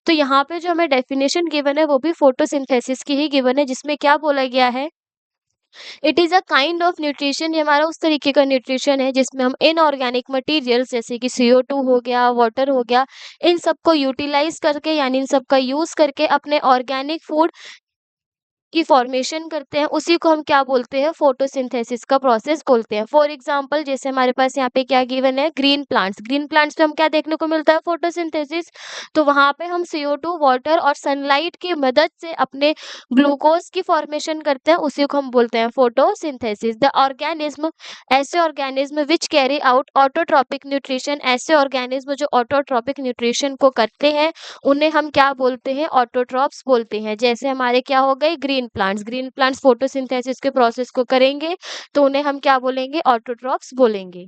तो यहाँ पे जो हमें डेफिनेशन गिवन है वो भी फोटोसिंथेसिस की ही गिवन है, जिसमें क्या बोला गया है, it is a kind of nutrition, ये हमारा उस तरीके का न्यूट्रिशन है जिसमें हम इनऑर्गेनिक मटेरियल्स जैसे कि CO2 हो गया, वाटर हो गया, इन सबको यूटिलाइज करके यानी इन सब का यूज करके अपने ऑर्गेनिक फूड की फॉर्मेशन करते हैं, उसी को हम क्या बोलते हैं, फोटोसिंथेसिस का प्रोसेस बोलते हैं। फॉर एग्जांपल जैसे हमारे पास यहाँ पे क्या गिवन है, ग्रीन प्लांट्स, ग्रीन प्लांट्स में हम क्या देखने को मिलता है, फोटोसिंथेसिस। तो वहां पे हम CO2 वाटर और सनलाइट की मदद से अपने ग्लूकोज की फॉर्मेशन करते हैं, उसी को हम बोलते हैं फोटोसिंथेसिस। द ऑर्गेनिज्म, ऐसे organism which carry out autotrophic nutrition, ऐसे ऑर्गेनिज्म जो ऑटोट्रॉपिक न्यूट्रिशन को करते हैं उन्हें हम क्या बोलते हैं, ऑटोट्रॉप्स बोलते हैं। जैसे हमारे क्या हो गए, green plants, green plants photosynthesis के प्रोसेस को करेंगे तो उन्हें हम क्या बोलेंगे, ऑटोट्रॉप्स बोलेंगे।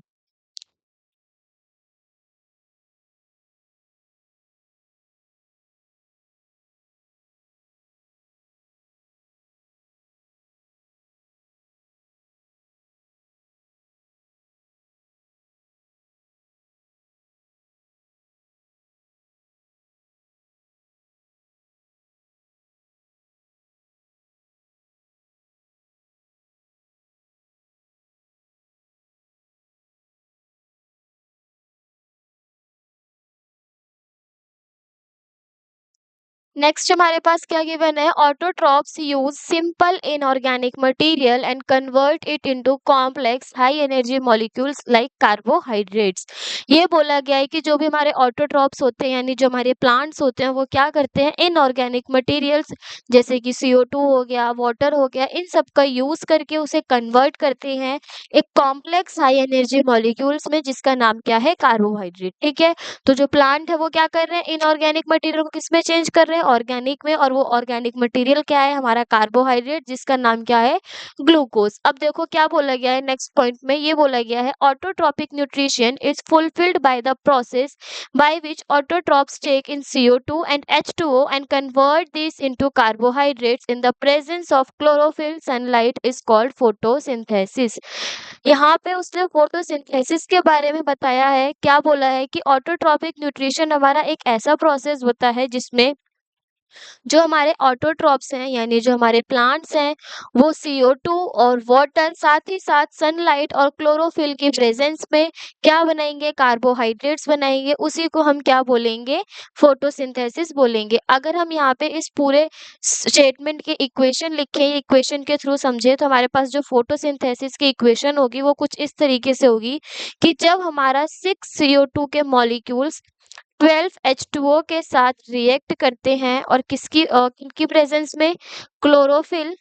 नेक्स्ट हमारे पास क्या गिवन है, autotrophs use simple inorganic material and convert it into complex high energy molecules like carbohydrates. ये बोला गया है कि जो भी हमारे ऑटोट्रॉप्स होते हैं यानी जो हमारे प्लांट्स होते हैं वो क्या करते हैं, इनऑर्गेनिक मटेरियल्स जैसे कि CO2 हो गया, वाटर हो गया, इन सब का यूज करके उसे कन्वर्ट करते हैं एक कॉम्प्लेक्स हाई एनर्जी मॉलिक्यूल्स में, जिसका नाम क्या है, कार्बोहाइड्रेट। ठीक है, तो जो प्लांट है वो क्या कर रहे हैं, इनऑर्गेनिक मटेरियल को किसमें चेंज कर रहे हैं, ऑर्गेनिक में, और वो ऑर्गेनिक मटेरियल क्या है, हमारा कार्बोहाइड्रेट, जिसका नाम क्या है, ग्लूकोज। अब देखो क्या बोला गया है नेक्स्ट पॉइंट में, ये बोला गया है autotrophic nutrition is fulfilled by the process by which autotrophs take in CO2 and H2O and convert these into carbohydrates in the presence of chlorophyll sunlight is called photosynthesis। यहाँ पे उसने photosynthesis के बारे में बताया है, क्या बोला है कि ऑटोट्रॉपिक न्यूट्रिशन हमारा एक ऐसा प्रोसेस होता है जिसमें जो हमारे ऑटोट्रॉप्स हैं यानी जो हमारे प्लांट्स हैं वो CO2 और वाटर साथ ही साथ सनलाइट और क्लोरोफिल की प्रेजेंस में क्या बनाएंगे, कार्बोहाइड्रेट्स बनाएंगे, उसी को हम क्या बोलेंगे, फोटोसिंथेसिस बोलेंगे। अगर हम यहाँ पे इस पूरे स्टेटमेंट के इक्वेशन लिखें, इक्वेशन के थ्रू समझे, तो हमारे पास जो फोटोसिंथेसिस की इक्वेशन होगी वो कुछ इस तरीके से होगी कि जब हमारा 6 CO2 के मॉलिक्यूल्स 12 H2O के साथ रिएक्ट करते हैं और किनकी प्रेजेंस में, क्लोरोफिल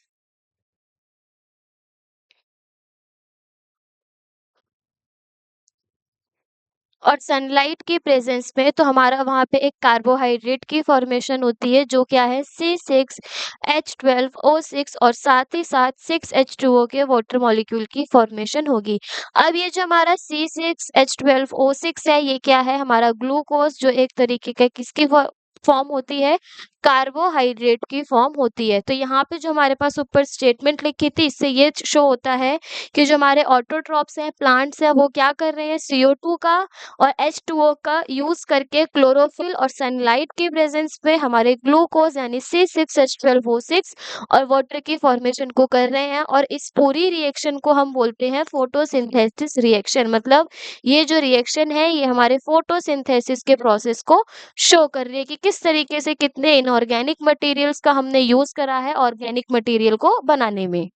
और सनलाइट की प्रेजेंस में, तो हमारा वहाँ पे एक कार्बोहाइड्रेट की फॉर्मेशन होती है जो क्या है, C6H12O6 और साथ ही साथ 6H2O के वाटर मॉलिक्यूल की फॉर्मेशन होगी। अब ये जो हमारा C6H12O6 है ये क्या है, हमारा ग्लूकोज, जो एक तरीके का किसकी फॉर्म होती है, कार्बोहाइड्रेट की फॉर्म होती है। तो यहाँ पे जो हमारे पास ऊपर स्टेटमेंट लिखी थी, इससे ये शो होता है कि जो हमारे ऑटोट्रॉप्स हैं, प्लांट्स हैं, वो क्या कर रहे हैं, CO2 का और H2O का यूज करके क्लोरोफिल और सनलाइट की प्रेजेंस में हमारे ग्लूकोज यानी C6H12O6 और वाटर की फॉर्मेशन को कर रहे हैं, और इस पूरी रिएक्शन को हम बोलते हैं फोटोसिंथेसिस रिएक्शन। मतलब ये जो रिएक्शन है ये हमारे फोटोसिंथेसिस के प्रोसेस को शो कर रही है कि किस तरीके से कितने इनऑर्गेनिक मटेरियल्स का हमने यूज करा है ऑर्गेनिक मटेरियल को बनाने में।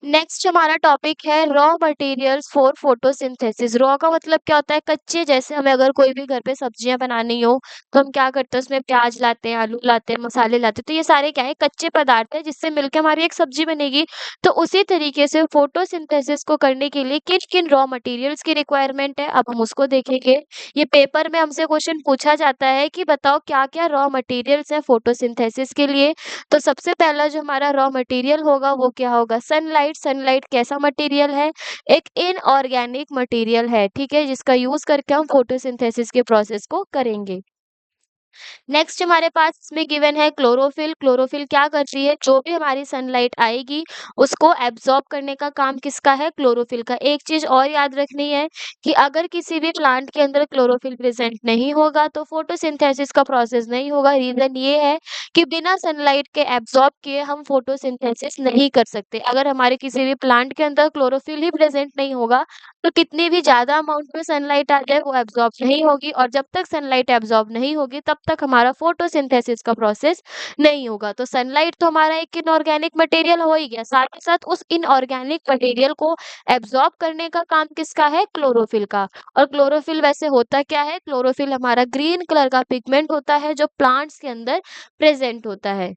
नेक्स्ट हमारा टॉपिक है raw materials for photosynthesis. Raw का मतलब क्या होता है, कच्चे। जैसे हमें अगर कोई भी घर पे सब्जियां बनानी हो तो हम क्या करते हैं, उसमें प्याज लाते हैं, आलू लाते हैं, मसाले लाते हैं, तो ये सारे क्या है, कच्चे पदार्थ है जिससे मिलकर हमारी एक सब्जी बनेगी। तो उसी तरीके से फोटोसिंथेसिस को करने के लिए किन किन रॉ मटेरियल्स की रिक्वायरमेंट है, अब हम उसको देखेंगे। ये पेपर में हमसे क्वेश्चन पूछा जाता है कि बताओ क्या क्या रॉ मटेरियल्स हैं फोटोसिंथेसिस के लिए। तो सबसे पहला जो हमारा रॉ मटेरियल होगा वो क्या होगा, सनलाइट। सनलाइट कैसा मटेरियल है, एक इनऑर्गेनिक मटेरियल है, ठीक है, जिसका यूज करके हम फोटोसिंथेसिस के प्रोसेस को करेंगे। नेक्स्ट हमारे पास इसमें गिवन है क्लोरोफिल। क्लोरोफिल क्या करती है, जो भी हमारी सनलाइट आएगी उसको एब्जॉर्ब करने का काम किसका है, क्लोरोफिल का। एक चीज और याद रखनी है कि अगर किसी भी प्लांट के अंदर क्लोरोफिल प्रेजेंट नहीं होगा तो फोटोसिंथेसिस का प्रोसेस नहीं होगा। रीजन ये है कि बिना सनलाइट के एब्जॉर्ब किए हम फोटोसिंथेसिस नहीं कर सकते। अगर हमारे किसी भी प्लांट के अंदर क्लोरोफिल ही प्रेजेंट नहीं होगा तो कितनी भी ज़्यादा अमाउंट में सनलाइट आ जाए वो एब्ज़ॉर्ब नहीं होगी, और जब तक सनलाइट एब्ज़ॉर्ब नहीं होगी तब तक हमारा फोटोसिंथेसिस का प्रोसेस नहीं होगा। तो सनलाइट तो हमारा एक इनऑर्गेनिक मटेरियल हो ही गया, साथ ही साथ उस इनऑर्गेनिक मटेरियल को एब्ज़ॉर्ब करने का काम किसका है, क्लोरोफिल का। और क्लोरोफिल वैसे होता क्या है, क्लोरोफिल हमारा ग्रीन कलर का पिगमेंट होता है जो प्लांट्स के अंदर प्रेजेंट होता है।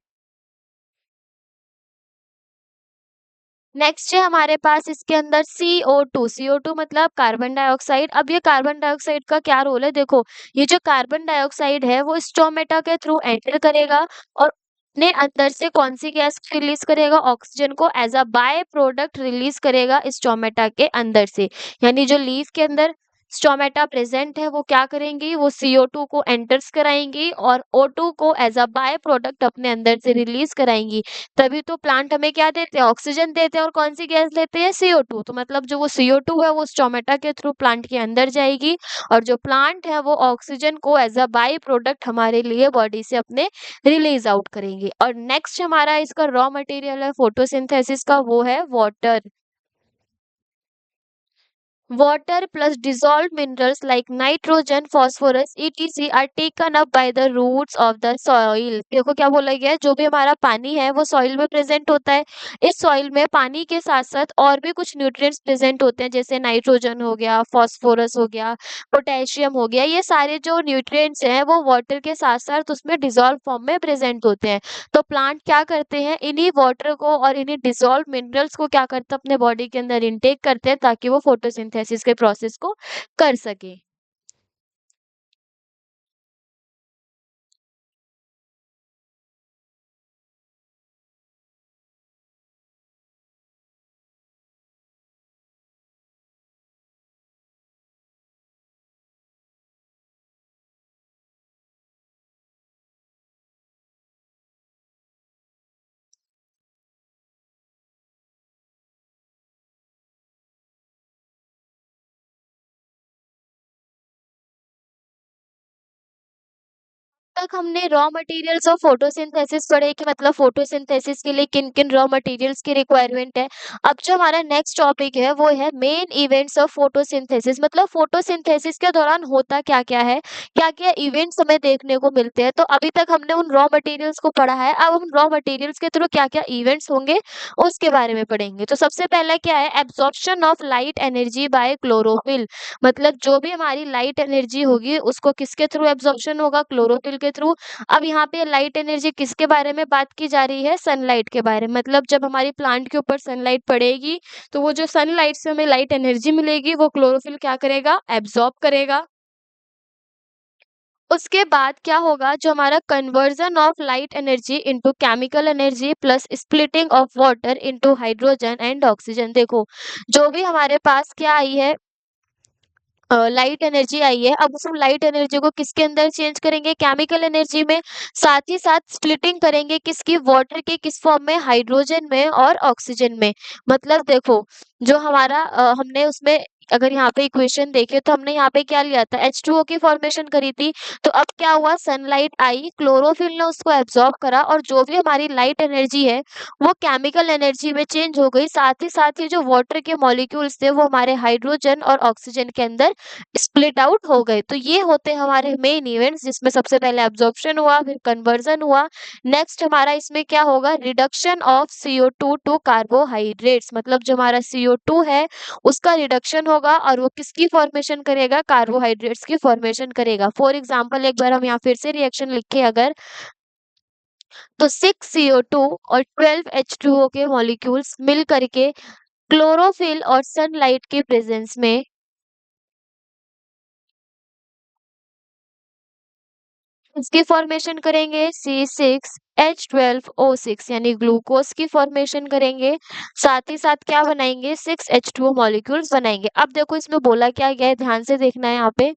नेक्स्ट है हमारे पास इसके अंदर CO2। CO2 मतलब कार्बन डाइऑक्साइड। अब ये कार्बन डाइऑक्साइड का क्या रोल है, देखो, ये जो कार्बन डाइऑक्साइड है वो स्टोमेटा के थ्रू एंटर करेगा और अपने अंदर से कौन सी गैस रिलीज करेगा, ऑक्सीजन को as a by product release करेगा स्टोमेटा के अंदर से। यानी जो लीफ के अंदर स्टोमेटा प्रेजेंट है वो क्या करेंगी, वो CO2 को एंटर्स कराएंगी और O2 को एज अ बाय प्रोडक्ट अपने अंदर से रिलीज कराएंगी। तभी तो प्लांट हमें क्या देते हैं, ऑक्सीजन देते हैं और कौन सी गैस लेते हैं, CO2। तो मतलब जो वो CO2 है वो स्टोमेटा के थ्रू प्लांट के अंदर जाएगी और जो प्लांट है वो ऑक्सीजन को एज अ बाय प्रोडक्ट हमारे लिए बॉडी से अपने रिलीज आउट करेंगे। और नेक्स्ट हमारा इसका रॉ मटेरियल है फोटोसिंथेसिस का, वो है water. Water plus dissolved minerals like nitrogen, phosphorus, etc. are taken up by the roots of the soil। देखो क्या बोला गया है, जो भी हमारा पानी है वो सॉइल में प्रेजेंट होता है। इस सॉइल में पानी के साथ साथ और भी कुछ न्यूट्रिएंट्स प्रेजेंट होते हैं, जैसे नाइट्रोजन हो गया, फास्फोरस हो गया, पोटेशियम हो गया। ये सारे जो न्यूट्रिएंट्स हैं वो वाटर के साथ साथ उसमें डिजॉल्व फॉर्म में प्रेजेंट होते हैं। तो प्लांट क्या करते हैं, इन्हीं वाटर को और इन्हीं डिसॉल्व मिनरल्स को क्या करते हैं, अपने बॉडी के अंदर इनटेक करते हैं ताकि वो फोटोसिंथेसिस के प्रोसेस को कर सके। तक हमने रॉ मटेरियल्स ऑफ फोटोसिंथेसिस पढ़े कि मतलब फोटोसिंथेसिस के लिए किन-किन रॉ मटेरियल्स की रिक्वायरमेंट है। अब जो हमारा नेक्स्ट टॉपिक है वो है मेन इवेंट्स ऑफ फोटोसिंथेसिस, मतलब फोटोसिंथेसिस के दौरान होता क्या-क्या है, क्या-क्या इवेंट्स हमें देखने को मिलते हैं। तो अभी तक हमने उन रॉ मटेरियल्स को पढ़ा है, अब हम रॉ मटेरियल्स के थ्रू क्या-क्या इवेंट्स होंगे उसके बारे में पढ़ेंगे। तो सबसे पहला क्या है, absorption of light energy by chlorophyll. मतलब जो भी हमारी लाइट एनर्जी होगी उसको किसके थ्रू एब्जॉर्प्शन होगा, क्लोरोफिल के थ्रू। अब यहाँ पे लाइट एनर्जी किसके बारे में बात की जा रही है, सनलाइट के बारे में। मतलब जब हमारी प्लांट के ऊपर सनलाइट पड़ेगी तो वो जो सनलाइट से हमें लाइट एनर्जी मिलेगी वो क्लोरोफिल क्या करेगा, एब्जॉर्ब करेगा। उसके बाद क्या होगा, जो हमारा conversion of light energy into chemical energy plus splitting of water into hydrogen and oxygen. देखो जो भी हमारे पास क्या आई है, लाइट एनर्जी आई है, अब उस लाइट एनर्जी को किसके अंदर चेंज करेंगे, केमिकल एनर्जी में। साथ ही साथ स्प्लिटिंग करेंगे किसकी, वाटर के किस फॉर्म में, हाइड्रोजन में और ऑक्सीजन में। मतलब देखो जो हमारा हमने उसमें अगर यहाँ पे इक्वेशन देखें तो हमने यहाँ पे क्या लिया था, H2O की फॉर्मेशन करी थी। तो अब क्या हुआ, सनलाइट आई, क्लोरोफिल ने उसको एब्जॉर्ब करा और जो भी हमारी लाइट एनर्जी है वो केमिकल एनर्जी में चेंज हो गई। साथ ही जो वाटर के मॉलिक्यूल्स थे वो हमारे हाइड्रोजन और ऑक्सीजन के अंदर स्प्लिट आउट हो गए। तो ये होते हैं हमारे मेन इवेंट्स, जिसमें सबसे पहले एब्जॉर्प्शन हुआ, फिर कन्वर्जन हुआ। नेक्स्ट हमारा इसमें क्या होगा, reduction of CO2 to carbohydrates. मतलब जो हमारा CO2 है उसका रिडक्शन होगा और वो किसकी फॉर्मेशन करेगा, कार्बोहाइड्रेट्स की फॉर्मेशन करेगा। फॉर एग्जाम्पल एक बार हम यहाँ फिर से रिएक्शन लिखे अगर, तो 6 CO2 और 12 H2O के मॉलिक्यूल्स मिल करके क्लोरोफिल और सनलाइट के प्रेजेंस में इसकी फॉर्मेशन करेंगे, C6H12O6 यानी ग्लूकोज की फॉर्मेशन करेंगे। साथ ही साथ क्या बनाएंगे, 6H2O मॉलिक्यूल्स बनाएंगे। अब देखो इसमें बोला क्या गया है, ध्यान से देखना है यहाँ पे।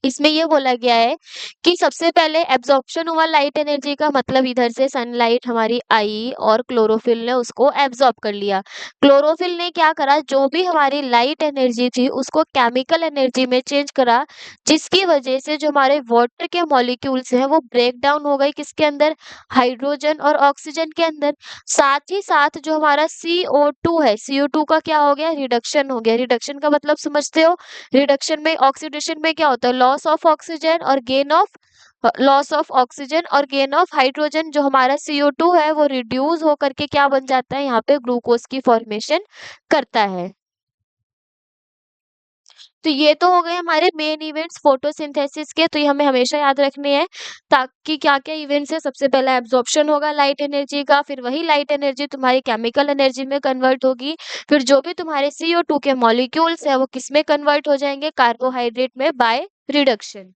इसमें ये बोला गया है कि सबसे पहले एब्जॉर्प्शन हुआ लाइट एनर्जी का, मतलब इधर से सनलाइट हमारी आई और क्लोरोफिल ने उसको एब्जॉर्ब कर लिया। क्लोरोफिल ने क्या करा, जो भी हमारी लाइट एनर्जी थी उसको केमिकल एनर्जी में चेंज करा, जिसकी वजह से जो हमारे वाटर के मॉलिक्यूल्स हैं वो ब्रेक डाउन हो गए किसके अंदर, हाइड्रोजन और ऑक्सीजन के अंदर। साथ ही साथ जो हमारा CO2 है, CO2 का क्या हो गया, रिडक्शन हो गया। रिडक्शन का मतलब समझते हो, रिडक्शन में ऑक्सीडेशन में क्या होता है, लॉस ऑफ ऑक्सीजन और gain of, loss of oxygen और गेन ऑफ हाइड्रोजन। जो हमारा CO2 है वो रिड्यूस होकर के क्या बन जाता है, यहाँ पे ग्लूकोज की फॉर्मेशन करता है। तो ये तो हो गए हमारे मेन इवेंट्स फोटोसिंथेसिस के, तो ये हमें हमेशा याद रखने हैं ताकि क्या-क्या इवेंट्स है। सबसे पहला एब्जॉर्प्शन होगा लाइट एनर्जी का, फिर वही लाइट एनर्जी तुम्हारी केमिकल एनर्जी में कन्वर्ट होगी, फिर जो भी तुम्हारे CO2 के मॉलिक्यूल्स है वो किसमें कन्वर्ट हो जाएंगे, कार्बोहाइड्रेट में बाय रिडक्शन।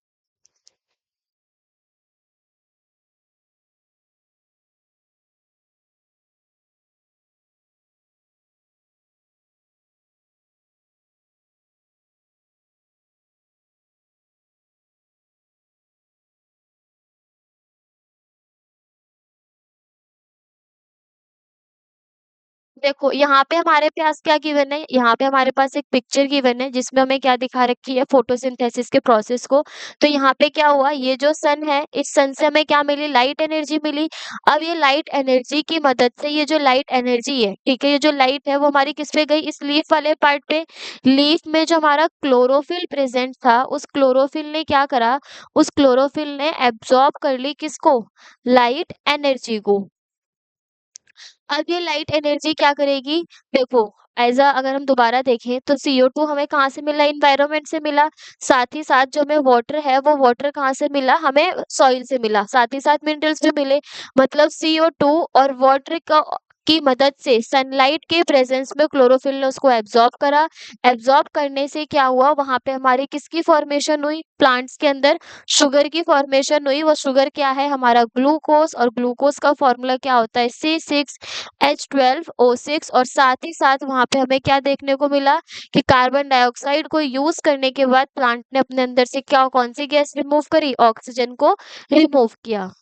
देखो, यहाँ पे हमारे पास क्या गिवन है, यहाँ पे हमारे पास एक पिक्चर गिवन है जिसमें हमें क्या दिखा रखी है फोटोसिंथेसिस के प्रोसेस को। तो यहाँ पे क्या हुआ, ये जो सन है, इस सन से हमें क्या मिली, लाइट एनर्जी मिली। अब ये लाइट एनर्जी की मदद से ये जो लाइट एनर्जी है, ठीक है, ये जो लाइट है वो हमारी किस पे गई, इस लीफ वाले पार्ट पे। लीफ में जो हमारा क्लोरोफिल प्रेजेंट था, उस क्लोरोफिल ने क्या करा, उस क्लोरोफिल ने एब्जॉर्ब कर ली किसको, लाइट एनर्जी को। अब ये लाइट एनर्जी क्या करेगी, देखो, अगर हम दोबारा देखें तो CO2 हमें कहाँ से मिला, इन्वायरमेंट से मिला। साथ ही साथ जो हमें वाटर है, वो वाटर कहाँ से मिला, हमें सॉइल से मिला। साथ ही साथ मिनरल्स भी मिले। मतलब CO2 और वाटर की मदद से सनलाइट के प्रेजेंस में क्लोरोफिल ने उसको एब्जॉर्ब करा। एब्जॉर्ब करने से क्या हुआ, वहां पे हमारी किसकी फॉर्मेशन हुई, प्लांट्स के अंदर शुगर की फॉर्मेशन हुई। वो शुगर क्या है, हमारा ग्लूकोज, और ग्लूकोज का फॉर्मूला क्या होता है, C6H12O6। और साथ ही साथ वहां पे हमें क्या देखने को मिला कि कार्बन डाइऑक्साइड को यूज करने के बाद प्लांट ने अपने अंदर से क्या, कौन सी गैस रिमूव करी, ऑक्सीजन को रिमूव किया।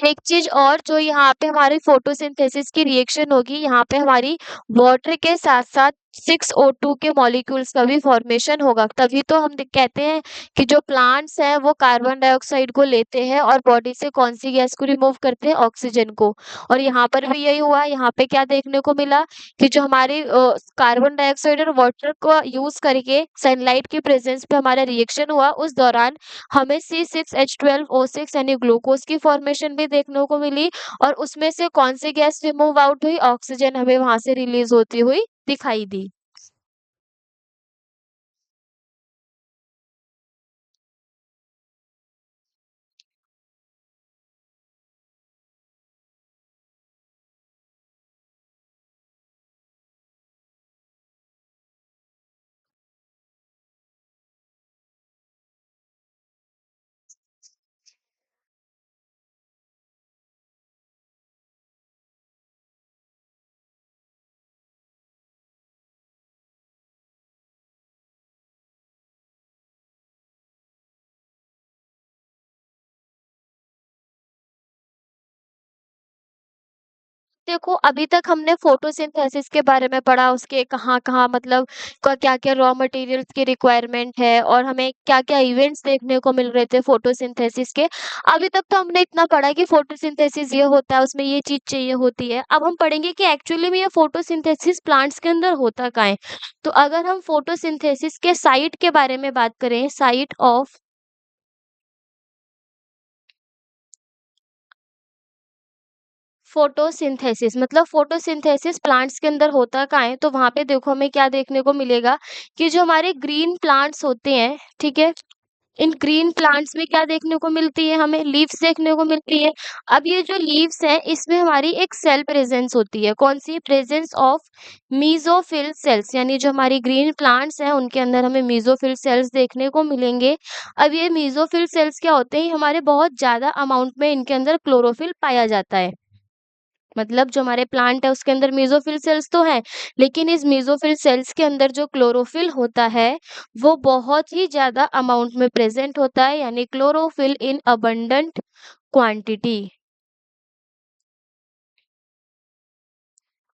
एक चीज और, जो यहाँ पे हमारी फोटोसिंथेसिस की रिएक्शन होगी, यहाँ पे हमारी वाटर के साथ साथ 6O2 के मॉलिक्यूल्स का भी फॉर्मेशन होगा। तभी तो हम कहते हैं कि जो प्लांट्स हैं वो कार्बन डाइऑक्साइड को लेते हैं और बॉडी से कौन सी गैस को रिमूव करते हैं, ऑक्सीजन को। और यहाँ पर भी यही हुआ। यहाँ पे क्या देखने को मिला कि जो हमारी कार्बन डाइऑक्साइड और वाटर को यूज करके सनलाइट की प्रेजेंस पे हमारा रिएक्शन हुआ, उस दौरान हमें C6H12O6 यानी ग्लूकोज की फॉर्मेशन भी देखने को मिली। और उसमें से कौन सी गैस रिमूव आउट हुई, ऑक्सीजन हमें वहां से रिलीज होती हुई दिखाई दी। देखो, अभी तक हमने फोटोसिंथेसिस के बारे में पढ़ा, उसके कहाँ-कहाँ मतलब क्या-क्या रॉ मटेरियल्स की रिक्वायरमेंट है और हमें क्या-क्या इवेंट्स देखने को मिल रहे थे फोटोसिंथेसिस के। अभी तक तो हमने इतना पढ़ा कि फोटोसिंथेसिस ये होता है, उसमें ये चीज़ चाहिए होती है। अब हम पढ़ेंगे कि एक्चुअली में ये फोटोसिंथेसिस प्लांट्स के अंदर होता कहाँ है। तो अगर हम फोटोसिंथेसिस के साइट के बारे में बात करें, साइट ऑफ फोटोसिंथेसिस, मतलब फोटोसिंथेसिस प्लांट्स के अंदर होता कहाँ है, तो वहां पे देखो हमें क्या देखने को मिलेगा कि जो हमारे ग्रीन प्लांट्स होते हैं, ठीक है, इन ग्रीन प्लांट्स में क्या देखने को मिलती है, हमें लीव्स देखने को मिलती है। अब ये जो लीव्स हैं, इसमें हमारी एक सेल प्रेजेंस होती है, कौन सी, प्रेजेंस ऑफ मीजोफिल सेल्स। यानी जो हमारी ग्रीन प्लांट्स हैं उनके अंदर हमें मीजोफिल सेल्स देखने को मिलेंगे। अब ये मीजोफिल सेल्स क्या होते हैं, हमारे बहुत ज्यादा अमाउंट में इनके अंदर क्लोरोफिल पाया जाता है। मतलब जो हमारे प्लांट है उसके अंदर मेसोफिल सेल्स तो है, लेकिन इस मेसोफिल सेल्स के अंदर जो क्लोरोफिल होता है वो बहुत ही ज्यादा अमाउंट में प्रेजेंट होता है, यानी क्लोरोफिल इन अबंडेंट क्वांटिटी।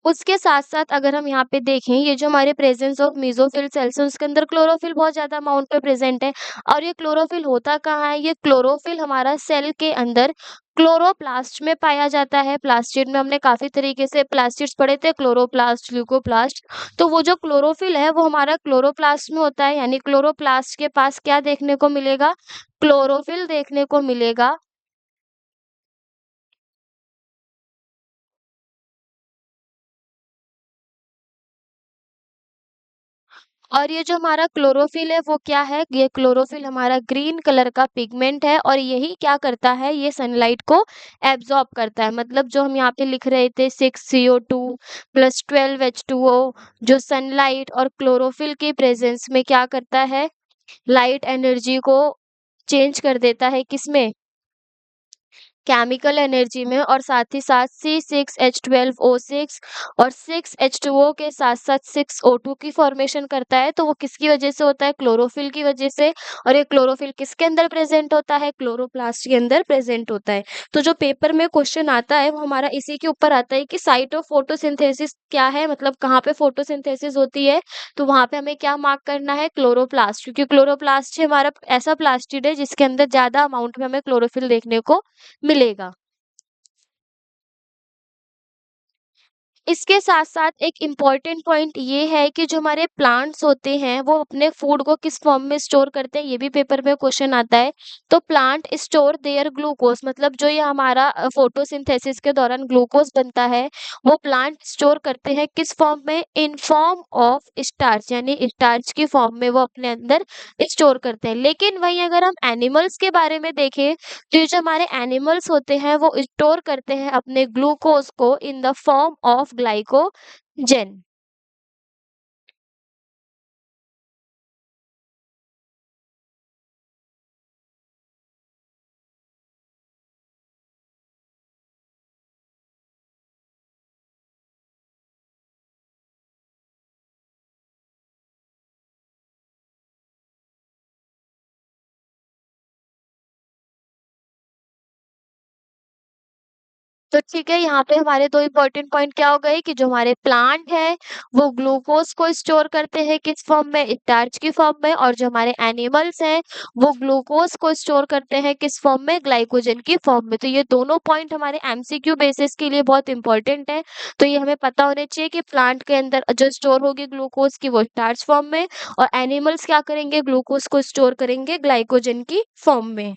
उसके साथ-साथ अगर हम यहाँ पे देखें, ये जो हमारे प्रेजेंस ऑफ मेसोफिल सेल्स है उसके अंदर क्लोरोफिल बहुत ज़्यादा अमाउंट में प्रेजेंट है। और ये क्लोरोफिल होता कहाँ है? ये क्लोरोफिल हमारा सेल के अंदर क्लोरोप्लास्ट में पाया जाता है। प्लास्टिड में हमने काफ़ी तरीके से प्लास्टिड्स पढ़े थे, क्लोरोप्लास्ट, ल्यूकोप्लास्ट। तो वो जो क्लोरोफिल है वो हमारा क्लोरोप्लास्ट में होता है, यानी क्लोरोप्लास्ट के पास क्या देखने को मिलेगा? क्लोरोफिल देखने को मिलेगा। और ये जो हमारा क्लोरोफिल है वो क्या है? ये क्लोरोफिल हमारा ग्रीन कलर का पिगमेंट है और यही क्या करता है? ये सनलाइट को एब्जॉर्ब करता है। मतलब जो हम यहाँ पे लिख रहे थे 6CO2 प्लस 12H2O, जो सनलाइट और क्लोरोफिल के प्रेजेंस में क्या करता है? लाइट एनर्जी को चेंज कर देता है, किसमें? केमिकल एनर्जी में और साथ ही साथ C6H12O6 और 6H2O के साथ-साथ 6O2 की फॉर्मेशन करता है। तो वो किसकी वजह से होता है? क्लोरोफिल की वजह से। और ये क्लोरोफिल किसके अंदर प्रेज़ेंट होता है? क्लोरोप्लास्ट के अंदर प्रेज़ेंट होता है। तो जो पेपर में क्वेश्चन आता है वो हमारा इसी के ऊपर आता है कि साइट ऑफ फोटोसिंथेसिस क्या है? मतलब कहाँ पे फोटोसिंथेसिस होती है? तो वहाँ पे हमें क्या मार्क करना है? क्लोरोप्लास्ट, क्योंकि क्लोरोप्लास्ट ही हमारा ऐसा प्लास्टिड है जिसके अंदर ज़्यादा अमाउंट में हमें क्लोरोफिल देखने को मिलेगा। इसके साथ-साथ एक इम्पॉर्टेंट पॉइंट ये है कि जो हमारे प्लांट्स होते हैं, वो अपने फूड को किस फॉर्म में स्टोर करते हैं, ये भी पेपर में क्वेश्चन आता है। तो प्लांट स्टोर देयर ग्लूकोज़, मतलब जो ये हमारा फोटोसिंथेसिस के दौरान ग्लूकोज़ बनता है, वो प्लांट स्टोर करते हैं किस फॉर्म में? इन फॉर्म ऑफ स्टार्च, यानी स्टार्च की फॉर्म में वो अपने अंदर स्टोर करते हैं। लेकिन वहीं अगर हम एनिमल्स के बारे में देखें, तो ये जो हमारे एनिमल्स होते हैं वो स्टोर करते हैं अपने ग्लूकोज को in the form of glycogen. तो ठीक है, यहाँ पे हमारे 2 इम्पोर्टेंट पॉइंट क्या हो गए कि जो हमारे प्लांट हैं, वो ग्लूकोज़ को स्टोर करते हैं किस फॉर्म में? स्टार्च की फॉर्म में। और जो हमारे एनिमल्स हैं, वो ग्लूकोज़ को स्टोर करते हैं किस फॉर्म में? ग्लाइकोजन की फॉर्म में। तो ये दोनों पॉइंट हमारे एमसीक्यू बेसिस के लिए बहुत इम्पोर्टेंट है। तो ये हमें पता होने चाहिए कि प्लांट के अंदर जो स्टोर होगी ग्लूकोज़ की, वो स्टार्च फॉर्म में, और एनिमल्स क्या करेंगे? ग्लूकोज़ को स्टोर करेंगे ग्लाइकोजन की फॉर्म में।